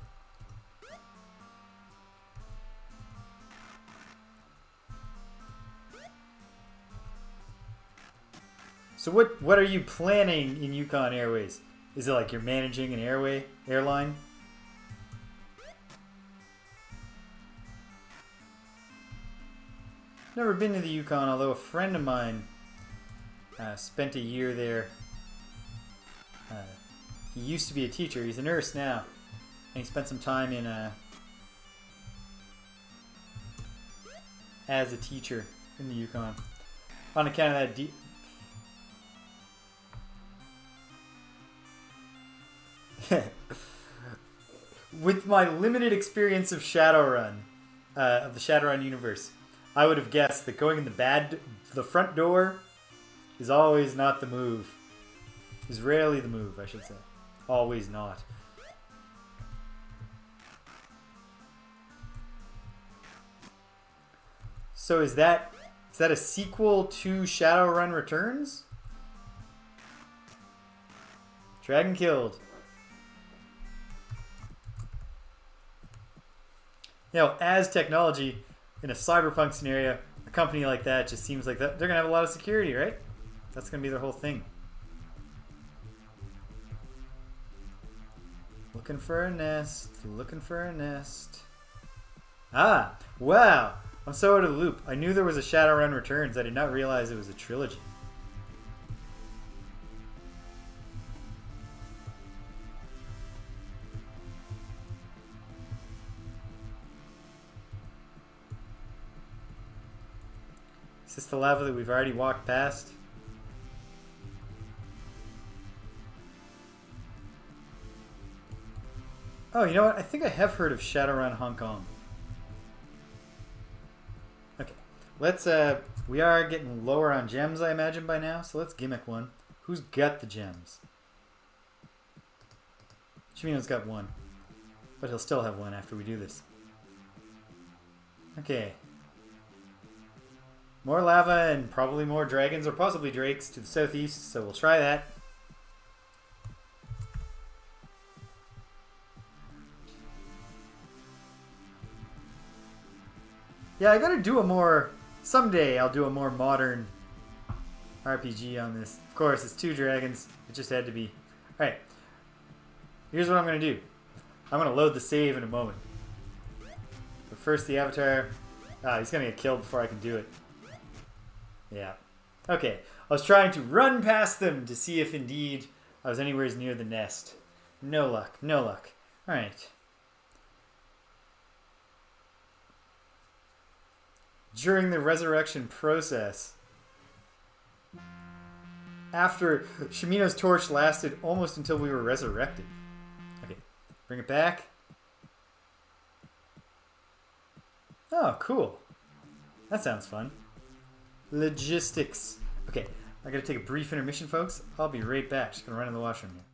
So what are you planning in Yukon Airways? Is it like you're managing an airline? Never been to the Yukon, although a friend of mine spent a year there. He used to be a teacher. He's a nurse now. And he spent some time in as a teacher in the Yukon. On account of that with my limited experience of Shadowrun, of the Shadowrun universe, I would have guessed that going in the front door is always not the move. Is rarely the move, I should say. Always not. So is that a sequel to Shadowrun Returns? Dragon killed. You know, as technology in a cyberpunk scenario, a company like that just seems like they're gonna have a lot of security, right? That's gonna be their whole thing. Looking for a nest. Looking for a nest. Ah! Wow! I'm so out of the loop. I knew there was a Shadowrun Returns. I did not realize it was a trilogy. Is this the lava that we've already walked past? Oh, you know what? I think I have heard of Shadowrun Hong Kong. Okay, let's, we are getting lower on gems, I imagine, by now, so let's gimmick one. Who's got the gems? Chimino's got one, but he'll still have one after we do this. Okay. More lava and probably more dragons, or possibly drakes, to the southeast, so we'll try that. Yeah, I gotta do a more... Someday I'll do a more modern RPG on this. Of course, it's 2 dragons. It just had to be. Alright. Here's what I'm gonna do. I'm gonna load the save in a moment. But first the avatar... Ah, he's gonna get killed before I can do it. Yeah. Okay. I was trying to run past them to see if indeed I was anywhere near the nest. No luck. No luck. Alright. During the resurrection process. After Shimino's torch lasted almost until we were resurrected. Okay, bring it back. Oh, cool. That sounds fun. Logistics. Okay, I gotta take a brief intermission, folks. I'll be right back. Just gonna run in the washroom here.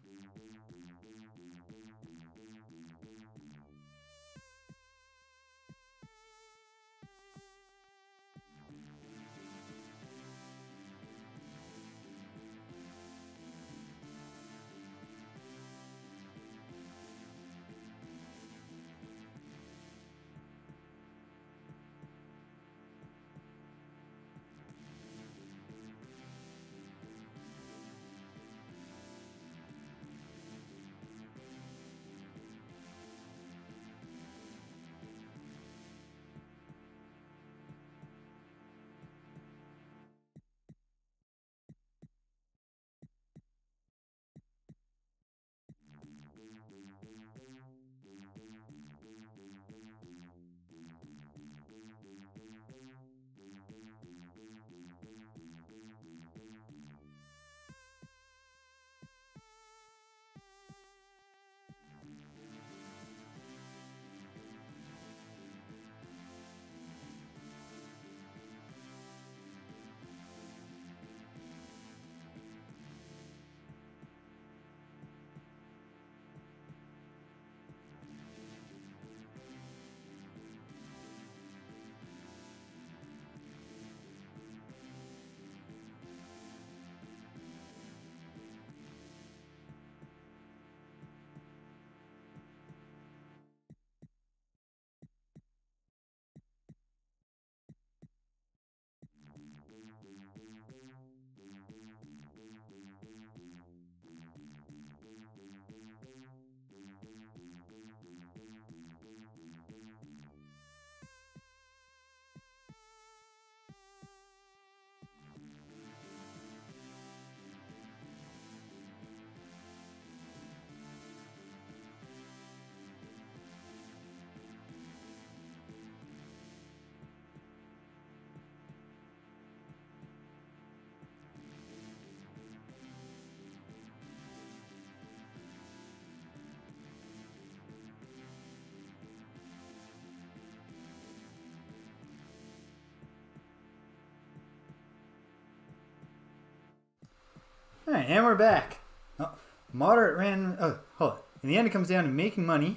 Alright, and we're back. Oh, moderate random... Oh, hold on. In the end, it comes down to making money.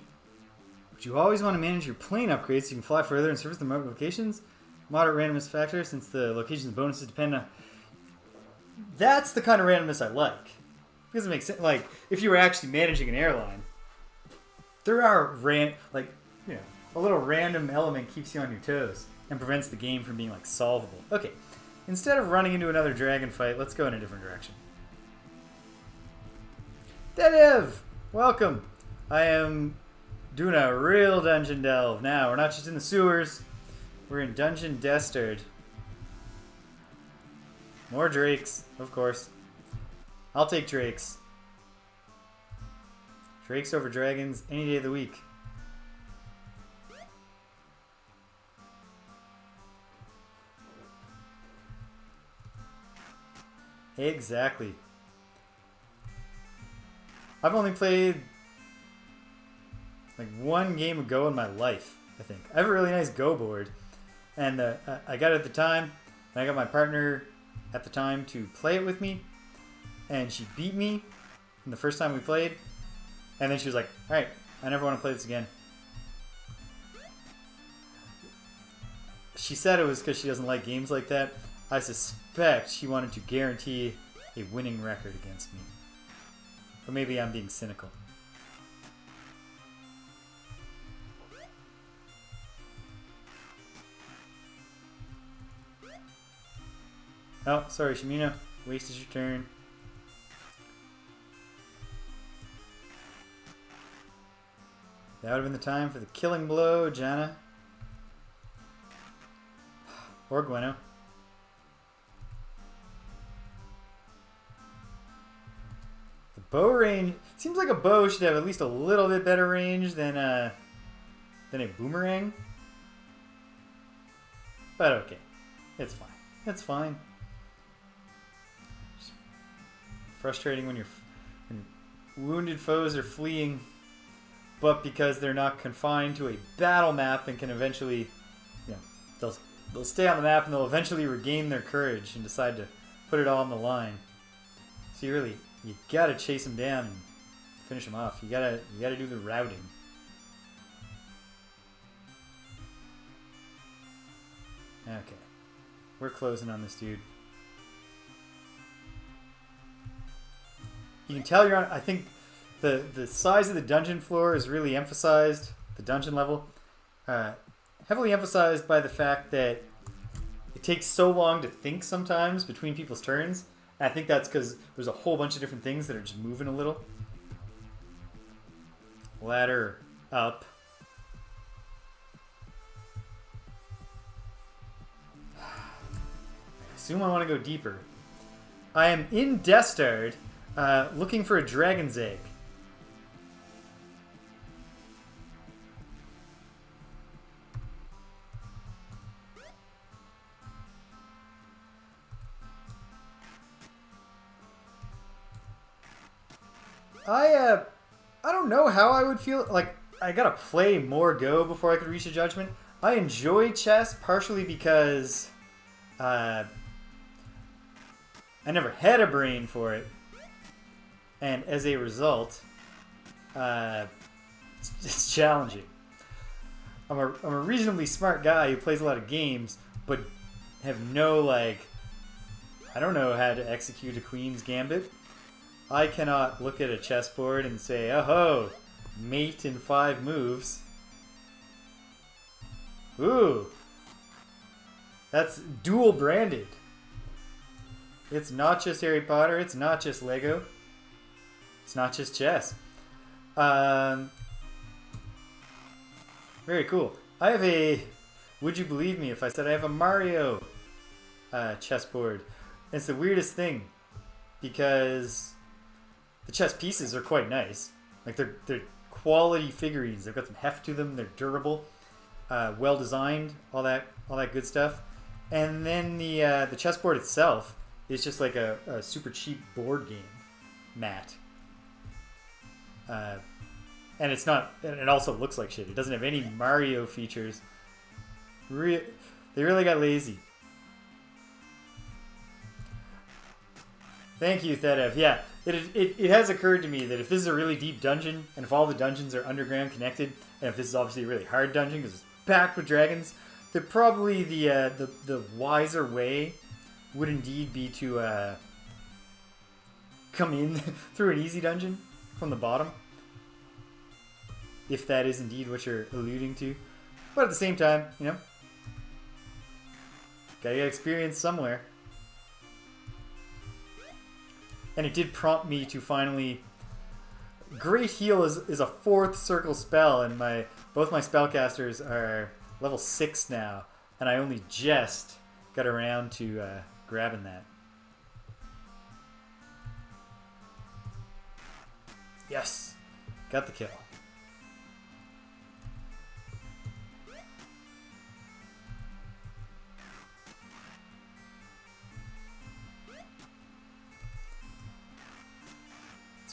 But you always want to manage your plane upgrades so you can fly further and service the remote locations. Moderate randomness factor, since the locations and bonuses depend on... That's the kind of randomness I like. Because it makes sense. Like, if you were actually managing an airline, there are a little random element keeps you on your toes and prevents the game from being like solvable. Okay, instead of running into another dragon fight, let's go in a different direction. Dedev, welcome. I am doing a real dungeon delve now. We're not just in the sewers. We're in Dungeon Destard. More drakes, of course. I'll take drakes. Drakes over dragons any day of the week. Exactly. I've only played like one game of Go in my life, I think. I have a really nice Go board. And I got it at the time. And I got my partner at the time to play it with me. And she beat me in the first time we played. And then she was like, alright, I never want to play this again. She said it was because she doesn't like games like that. I suspect she wanted to guarantee a winning record against me. Or maybe I'm being cynical. Oh, sorry, Shamina. Wasted your turn. That would have been the time for the killing blow, Janna. Or Gweno. The bow range... Seems like a bow should have at least a little bit better range than a boomerang. But okay. It's fine. It's fine. Just frustrating when when wounded foes are fleeing, but because they're not confined to a battle map and can eventually, they'll stay on the map and they'll eventually regain their courage and decide to put it all on the line. So you gotta chase them down and finish them off. You gotta do the routing. Okay, we're closing on this dude. You can tell you're on. I think the size of the dungeon floor is really emphasized. The dungeon level, heavily emphasized by the fact that it takes so long to think sometimes between people's turns. And I think that's because there's a whole bunch of different things that are just moving a little. Ladder up. I assume I want to go deeper. I am in Destard, looking for a dragon's egg. I don't know how I would feel. Like, I gotta play more Go before I could reach a judgment. I enjoy chess partially because I never had a brain for it, and as a result, it's challenging. I'm a reasonably smart guy who plays a lot of games, but have no, I don't know how to execute a Queen's Gambit. I cannot look at a chessboard and say, oh, mate in 5 moves. Ooh. That's dual branded. It's not just Harry Potter. It's not just Lego. It's not just chess. Very cool. I have a... Would you believe me if I said I have a Mario chessboard? It's the weirdest thing because the chess pieces are quite nice. Like they're quality figurines. They've got some heft to them. They're durable, well designed, all that good stuff. And then the chessboard itself is just like a super cheap board game mat. And it's not. And it also looks like shit. It doesn't have any Mario features. They really got lazy. Thank you, Thedev. Yeah, it has occurred to me that if this is a really deep dungeon, and if all the dungeons are underground connected, and if this is obviously a really hard dungeon because it's packed with dragons, that probably the wiser way would indeed be to come in through an easy dungeon from the bottom. If that is indeed what you're alluding to. But at the same time, you know, gotta get experience somewhere. And it did prompt me to finally... Great Heal is a 4th circle spell, and both my spellcasters are level 6 now, and I only just got around to grabbing that. Yes! Got the kill.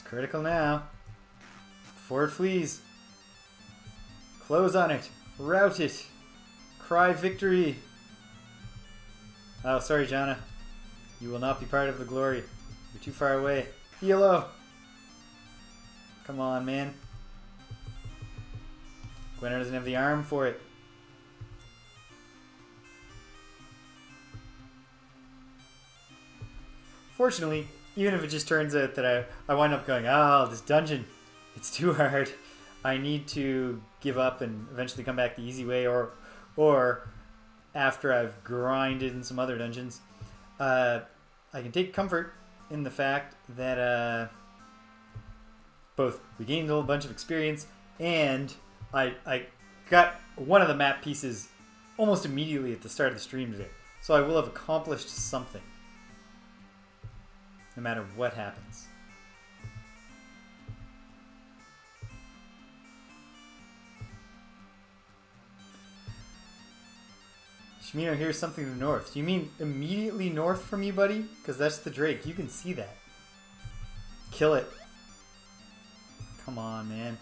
Critical now. Before it flees. Close on it. Rout it. Cry victory. Oh, sorry, Jana. You will not be part of the glory. You're too far away. Yellow. Come on, man. Gwenner doesn't have the arm for it. Fortunately, even if it just turns out that I wind up going, oh, this dungeon, it's too hard. I need to give up and eventually come back the easy way, or after I've grinded in some other dungeons, I can take comfort in the fact that both we gained a whole bunch of experience and I got one of the map pieces almost immediately at the start of the stream today. So I will have accomplished something. No matter what happens. Shimino hears something to the north. Do you mean immediately north from you, buddy? Because that's the Drake. You can see that. Kill it. Come on, man.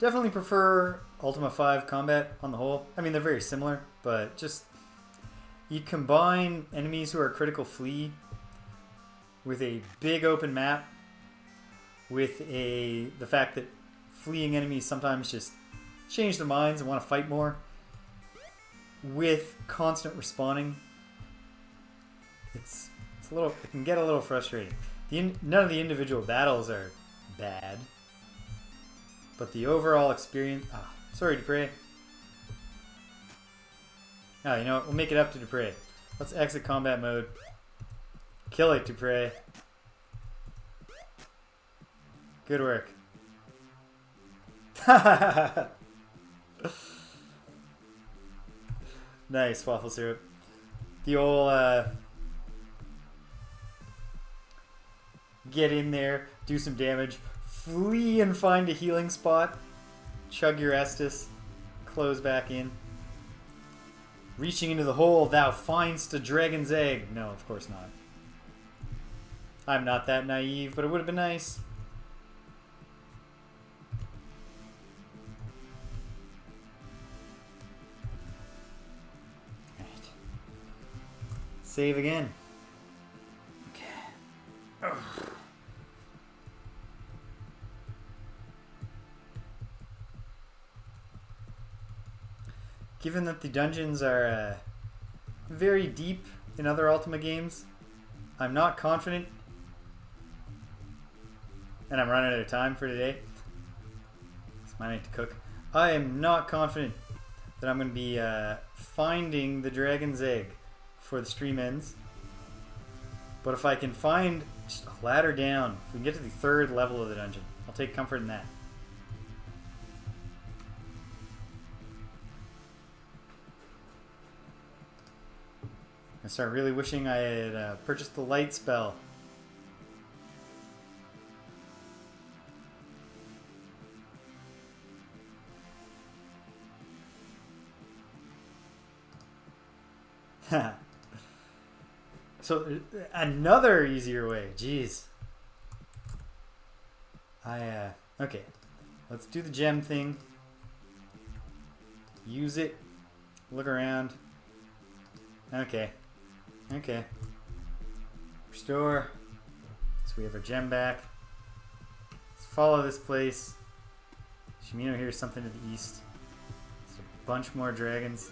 Definitely prefer Ultima 5 combat on the whole. I mean, they're very similar, but just... You combine enemies who are critical flee with a big open map, with the fact that fleeing enemies sometimes just change their minds and want to fight more, with constant respawning. It's a little... It can get a little frustrating. None of the individual battles are bad. But the overall experience... Ah, sorry, Dupre. Oh, you know what? We'll make it up to Dupre. Let's exit combat mode. Kill it, Dupre. Good work. Nice, waffle syrup. The old... get in there, do some damage... Flee and find a healing spot. Chug your Estus. Close back in. Reaching into the hole, thou find'st a dragon's egg. No, of course not. I'm not that naive, but it would have been nice. Alright. Save again. Okay. Ugh. Given that the dungeons are very deep in other Ultima games, I'm not confident, and I'm running out of time for today. It's my night to cook. I am not confident that I'm going to be finding the dragon's egg before the stream ends. But if I can find just a ladder down, if we can get to the 3rd level of the dungeon, I'll take comfort in that. I start really wishing I had purchased the light spell. So, another easier way. Jeez. Okay. Let's do the gem thing. Use it. Look around. Okay. Okay. Restore. So we have our gem back. Let's follow this place. Shimino hears something to the east. There's a bunch more dragons.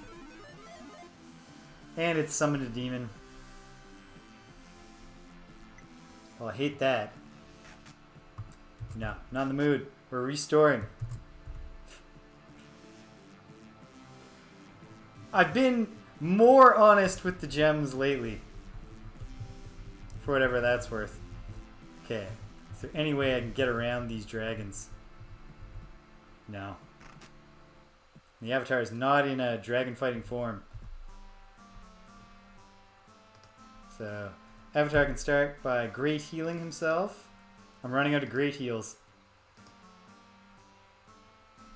And it's summoned a demon. Well, I hate that. No, not in the mood. We're restoring. I've been more honest with the gems lately. For whatever that's worth. Okay. Is there any way I can get around these dragons? No. The avatar is not in a dragon fighting form. So, avatar can start by great healing himself. I'm running out of great heals.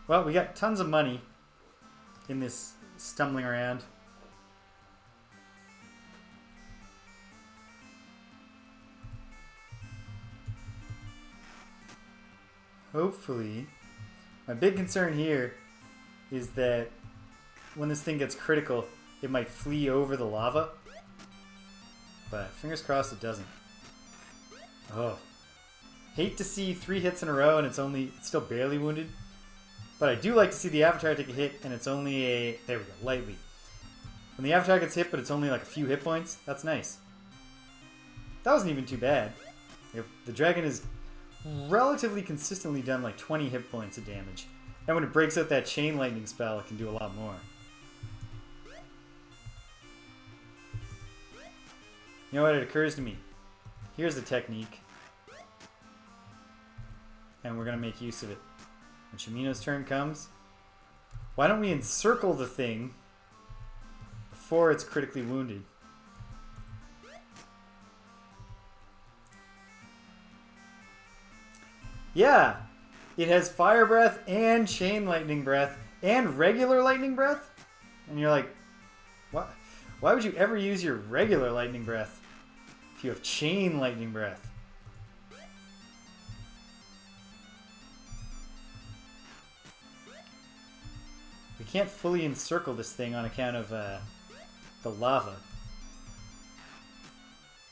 Well, we got tons of money in this stumbling around. Hopefully, my big concern here is that when this thing gets critical, it might flee over the lava. But fingers crossed it doesn't. Oh. Hate to see 3 hits in a row and it's still barely wounded. But I do like to see the avatar take a hit and it's only a... There we go, lightly. When the avatar gets hit but it's only like a few hit points, that's nice. That wasn't even too bad. If the dragon is relatively consistently done like 20 hit points of damage. And when it breaks out that chain lightning spell, it can do a lot more. You know what? It occurs to me. Here's the technique. And we're going to make use of it. When Shimino's turn comes, why don't we encircle the thing before it's critically wounded? Yeah! It has fire breath and chain lightning breath and regular lightning breath? And you're like, what? Why would you ever use your regular lightning breath if you have chain lightning breath? We can't fully encircle this thing on account of the lava.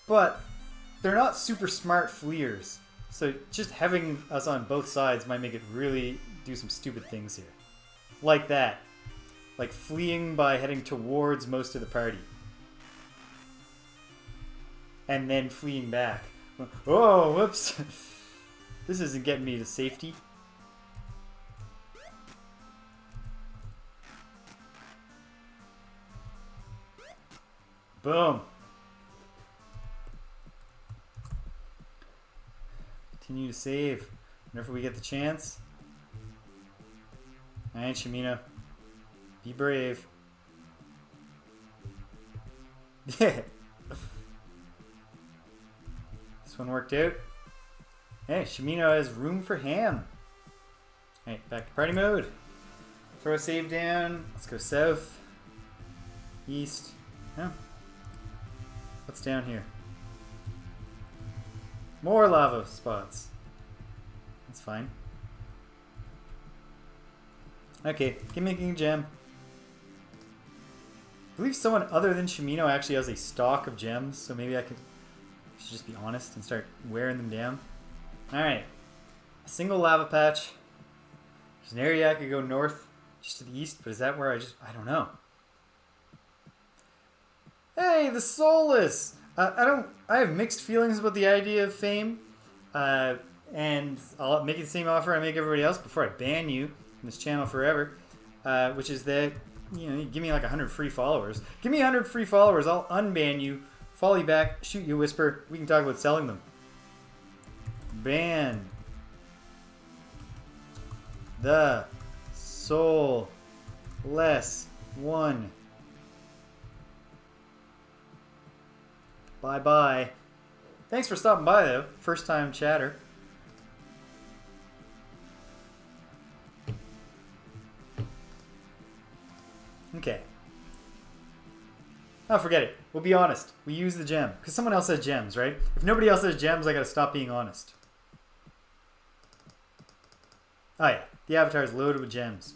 But they're not super smart fleers. So just having us on both sides might make it really do some stupid things here. Like that. Like fleeing by heading towards most of the party. And then fleeing back. Oh, whoops. This isn't getting me to safety. Boom. Continue to save whenever we get the chance. Alright, Shimino. Be brave. Yeah. This one worked out. Hey, Shimino has room for ham. Alright, back to party mode. Throw a save down. Let's go south. East. No. What's down here? More lava spots. That's fine. Okay, keep making a gem. I believe someone other than Shimino actually has a stock of gems, so maybe I should just be honest and start wearing them down. Alright. A single lava patch. There's an area I could go north, just to the east, but is that where I don't know. Hey, the Soulless! I have mixed feelings about the idea of fame, and I'll make you the same offer I make everybody else before I ban you from this channel forever, which is that, you give me like 100 free followers. Give me 100 free followers, I'll unban you, follow you back, shoot you a whisper, we can talk about selling them. Ban the Soulless one. Bye-bye. Thanks for stopping by, though. First time chatter. Okay. Oh, forget it. We'll be honest. We use the gem. Because someone else has gems, right? If nobody else has gems, I gotta stop being honest. Oh yeah. The avatar is loaded with gems.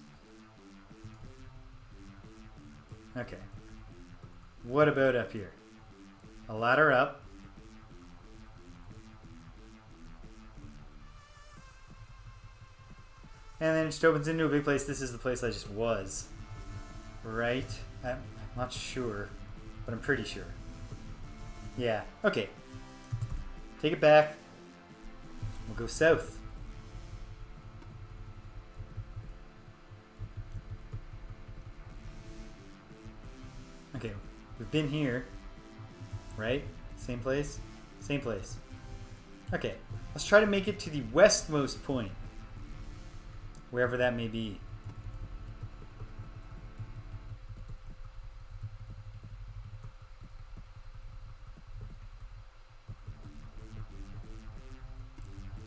Okay. What about up here? A ladder up. And then it just opens into a big place. This is the place I just was. Right? I'm not sure. But I'm pretty sure. Yeah. Okay. Take it back. We'll go south. Okay. We've been here. Right? Same place? Same place. Okay. Let's try to make it to the westmost point. Wherever that may be.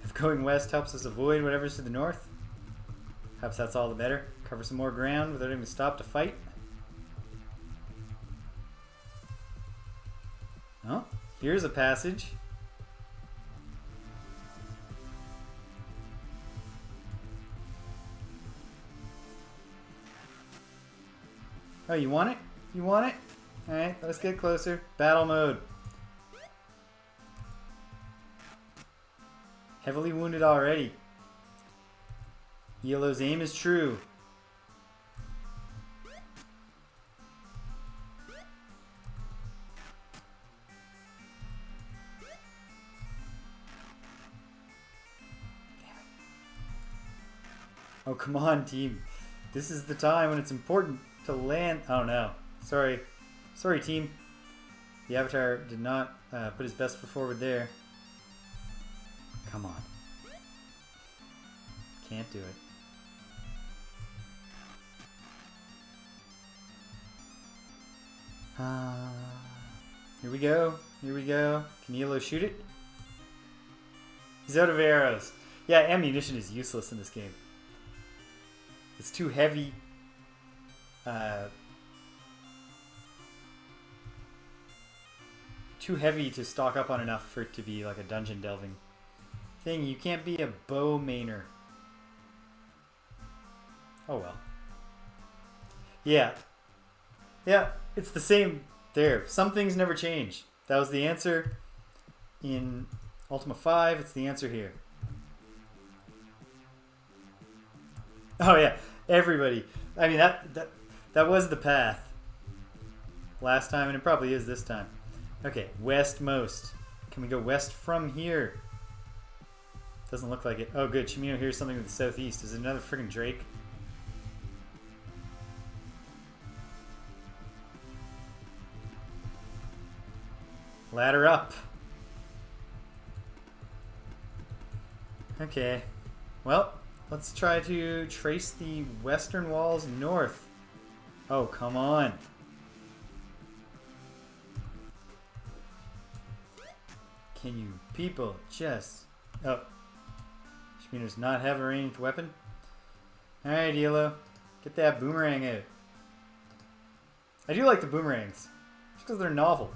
If going west helps us avoid whatever's to the north, perhaps that's all the better. Cover some more ground without having to stop to fight. Oh, here's a passage. Oh, you want it? You want it? Alright, let's get closer. Battle mode. Heavily wounded already. Yellow's aim is true. Oh, come on, team. This is the time when it's important to land. Oh, no. Sorry. Sorry, team. The Avatar did not put his best foot forward there. Come on. Can't do it. Here we go. Here we go. Can Yellow shoot it? He's out of arrows. Yeah, ammunition is useless in this game. It's too heavy. Too heavy to stock up on enough for it to be like a dungeon delving thing. You can't be a bow mainer. Oh well. Yeah. Yeah, it's the same there. Some things never change. That was the answer in Ultima 5. It's the answer here. Oh yeah, everybody. I mean, that was the path last time, and it probably is this time. Okay, westmost. Can we go west from here? Doesn't look like it. Oh good, Chimino hears something to the southeast. Is it another friggin' Drake? Ladder up. Okay. Well, let's try to trace the western walls north. Oh, come on. Can you people just... Oh. Shmino does not have a ranged weapon. Alright, Yellow. Get that boomerang out. I do like the boomerangs. Just because they're novel.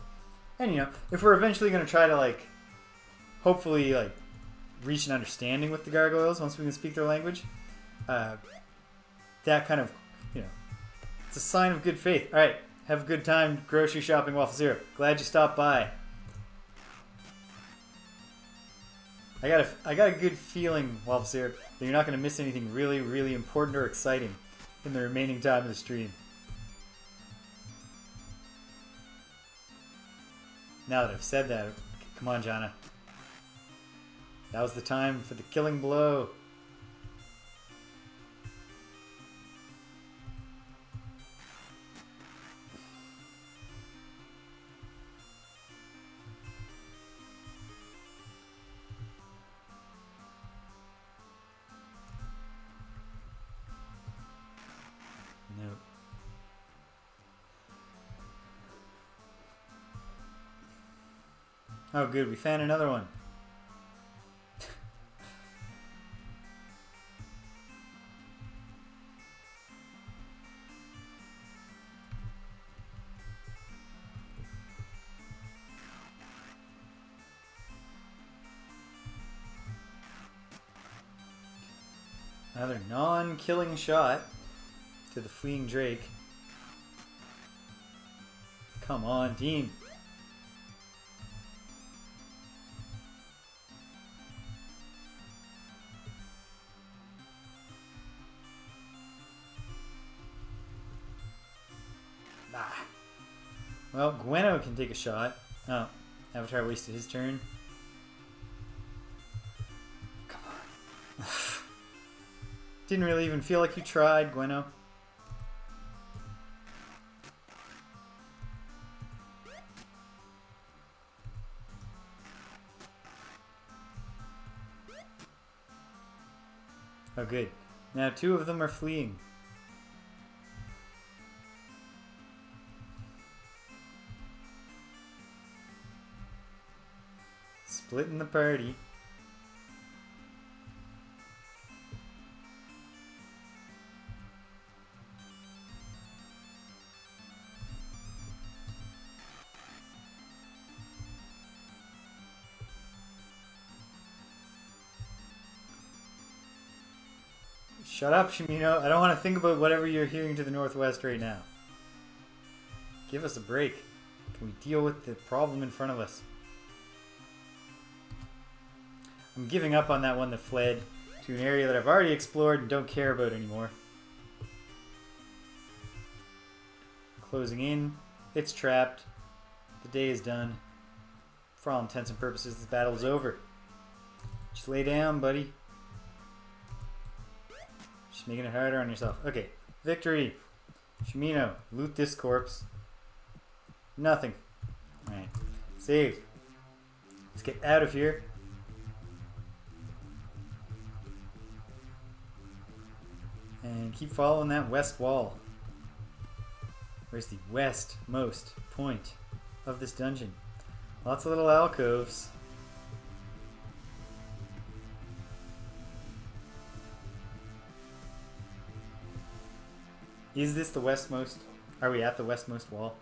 And, you know, if we're eventually going to try to, like, hopefully, like, reach an understanding with the gargoyles once we can speak their language, that kind of, you know, it's a sign of good faith. All right, have a good time grocery shopping, Waffle Syrup. Glad you stopped by. I got a good feeling, Waffle Syrup, that you're not going to miss anything really, really important or exciting in the remaining time of the stream. Now that I've said that, come on, Jana. That was the time for the killing blow. Nope. Oh, good. We found another one. Another non-killing shot to the fleeing Drake. Come on, team. Well, Gweno can take a shot. Oh, Avatar wasted his turn. Come on. Didn't really even feel like you tried, Gweno. Oh, good. Now 2 of them are fleeing. Splitting the party. Shut up, Shimino. I don't want to think about whatever you're hearing to the northwest right now. Give us a break. Can we deal with the problem in front of us? I'm giving up on that one that fled to an area that I've already explored and don't care about anymore. Closing in. It's trapped. The day is done. For all intents and purposes, this battle is over. Just lay down, buddy. Just making it harder on yourself. Okay. Victory. Shimino, loot this corpse. Nothing. Alright. Saved. Let's get out of here. And keep following that west wall. Where's the westmost point of this dungeon? Lots of little alcoves. Is this the westmost? Are we at the westmost wall?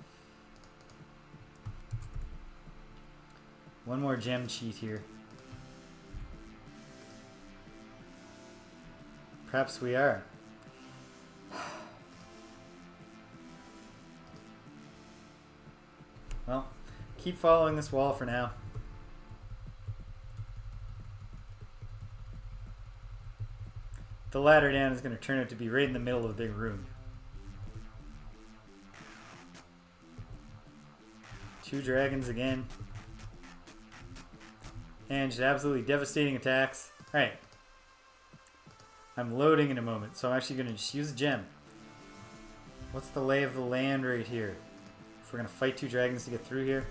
One more gem cheat here. Perhaps we are. Well, keep following this wall for now. The ladder down is going to turn out to be right in the middle of the big room. 2 dragons again. And just absolutely devastating attacks. Alright. I'm loading in a moment, so I'm actually going to just use a gem. What's the lay of the land right here? If we're going to fight 2 dragons to get through here?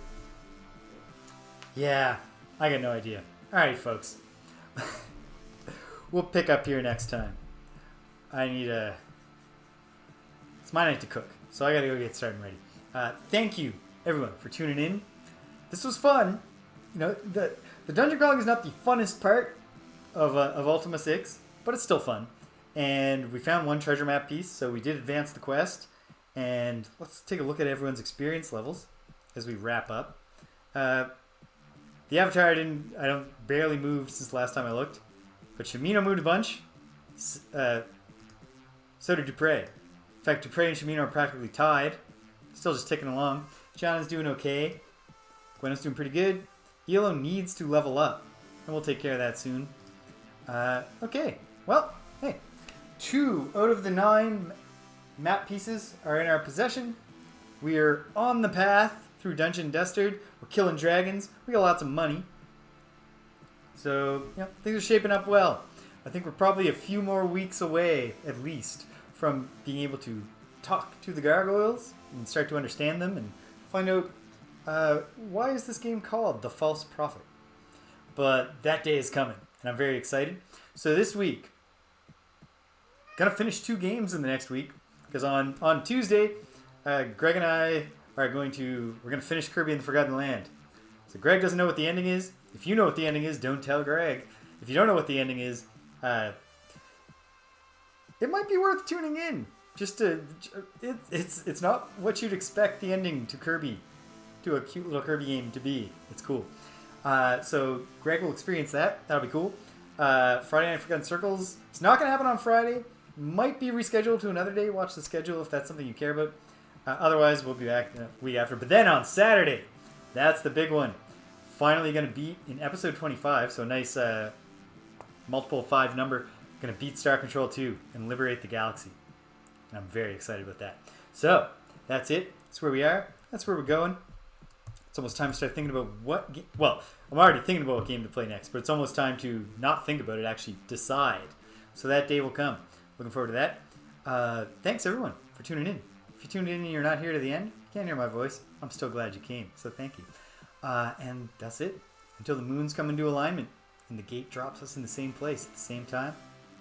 Yeah, I got no idea. Alright, folks. We'll pick up here next time. I need a... It's my night to cook, so I gotta go get started and ready. Thank you, everyone, for tuning in. This was fun. You know, the dungeon crawling is not the funnest part of Ultima 6, but it's still fun. And we found 1 treasure map piece, so we did advance the quest. And let's take a look at everyone's experience levels as we wrap up. The Avatar I don't barely moved since last time I looked, but Shimino moved a bunch. So did Dupre. In fact, Dupre and Shimino are practically tied. Still just ticking along. John is doing okay. Gwen's doing pretty good. Elo needs to level up, and we'll take care of that soon. Okay, well, hey, 2 out of the 9 map pieces are in our possession. We are on the path through Dungeon Destard. We're killing dragons. We got lots of money. So, you know, things are shaping up well. I think we're probably a few more weeks away, at least, from being able to talk to the gargoyles and start to understand them and find out why is this game called The False Prophet. But that day is coming, and I'm very excited. So this week, gonna finish 2 games in the next week, because on Tuesday, Greg and I are we're gonna finish Kirby and the Forgotten Land. So Greg doesn't know what the ending is. If you know what the ending is, don't tell Greg. If you don't know what the ending is, it might be worth tuning in. It's not what you'd expect the ending to a cute little Kirby game to be. It's cool. So Greg will experience that. That'll be cool. Friday Night Forgotten Circles. It's not going to happen on Friday. Might be rescheduled to another day. Watch the schedule if that's something you care about. Otherwise, we'll be back the week after. But then on Saturday, that's the big one. Finally going to beat in episode 25. So nice multiple 5 number. Going to beat Star Control 2 and liberate the galaxy. And I'm very excited about that. So that's it. That's where we are. That's where we're going. It's almost time to start thinking about what game. Well, I'm already thinking about what game to play next, but it's almost time to not think about it, actually decide. So that day will come. Looking forward to that. Thanks everyone for tuning in. If you tuned in and you're not here to the end, you can't hear my voice. I'm still glad you came. So thank you. And that's it. Until the moons come into alignment and the gate drops us in the same place at the same time.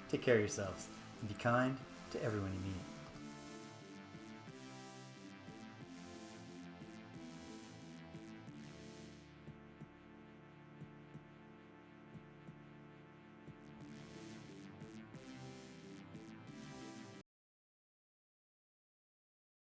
Take care of yourselves and be kind to everyone you meet.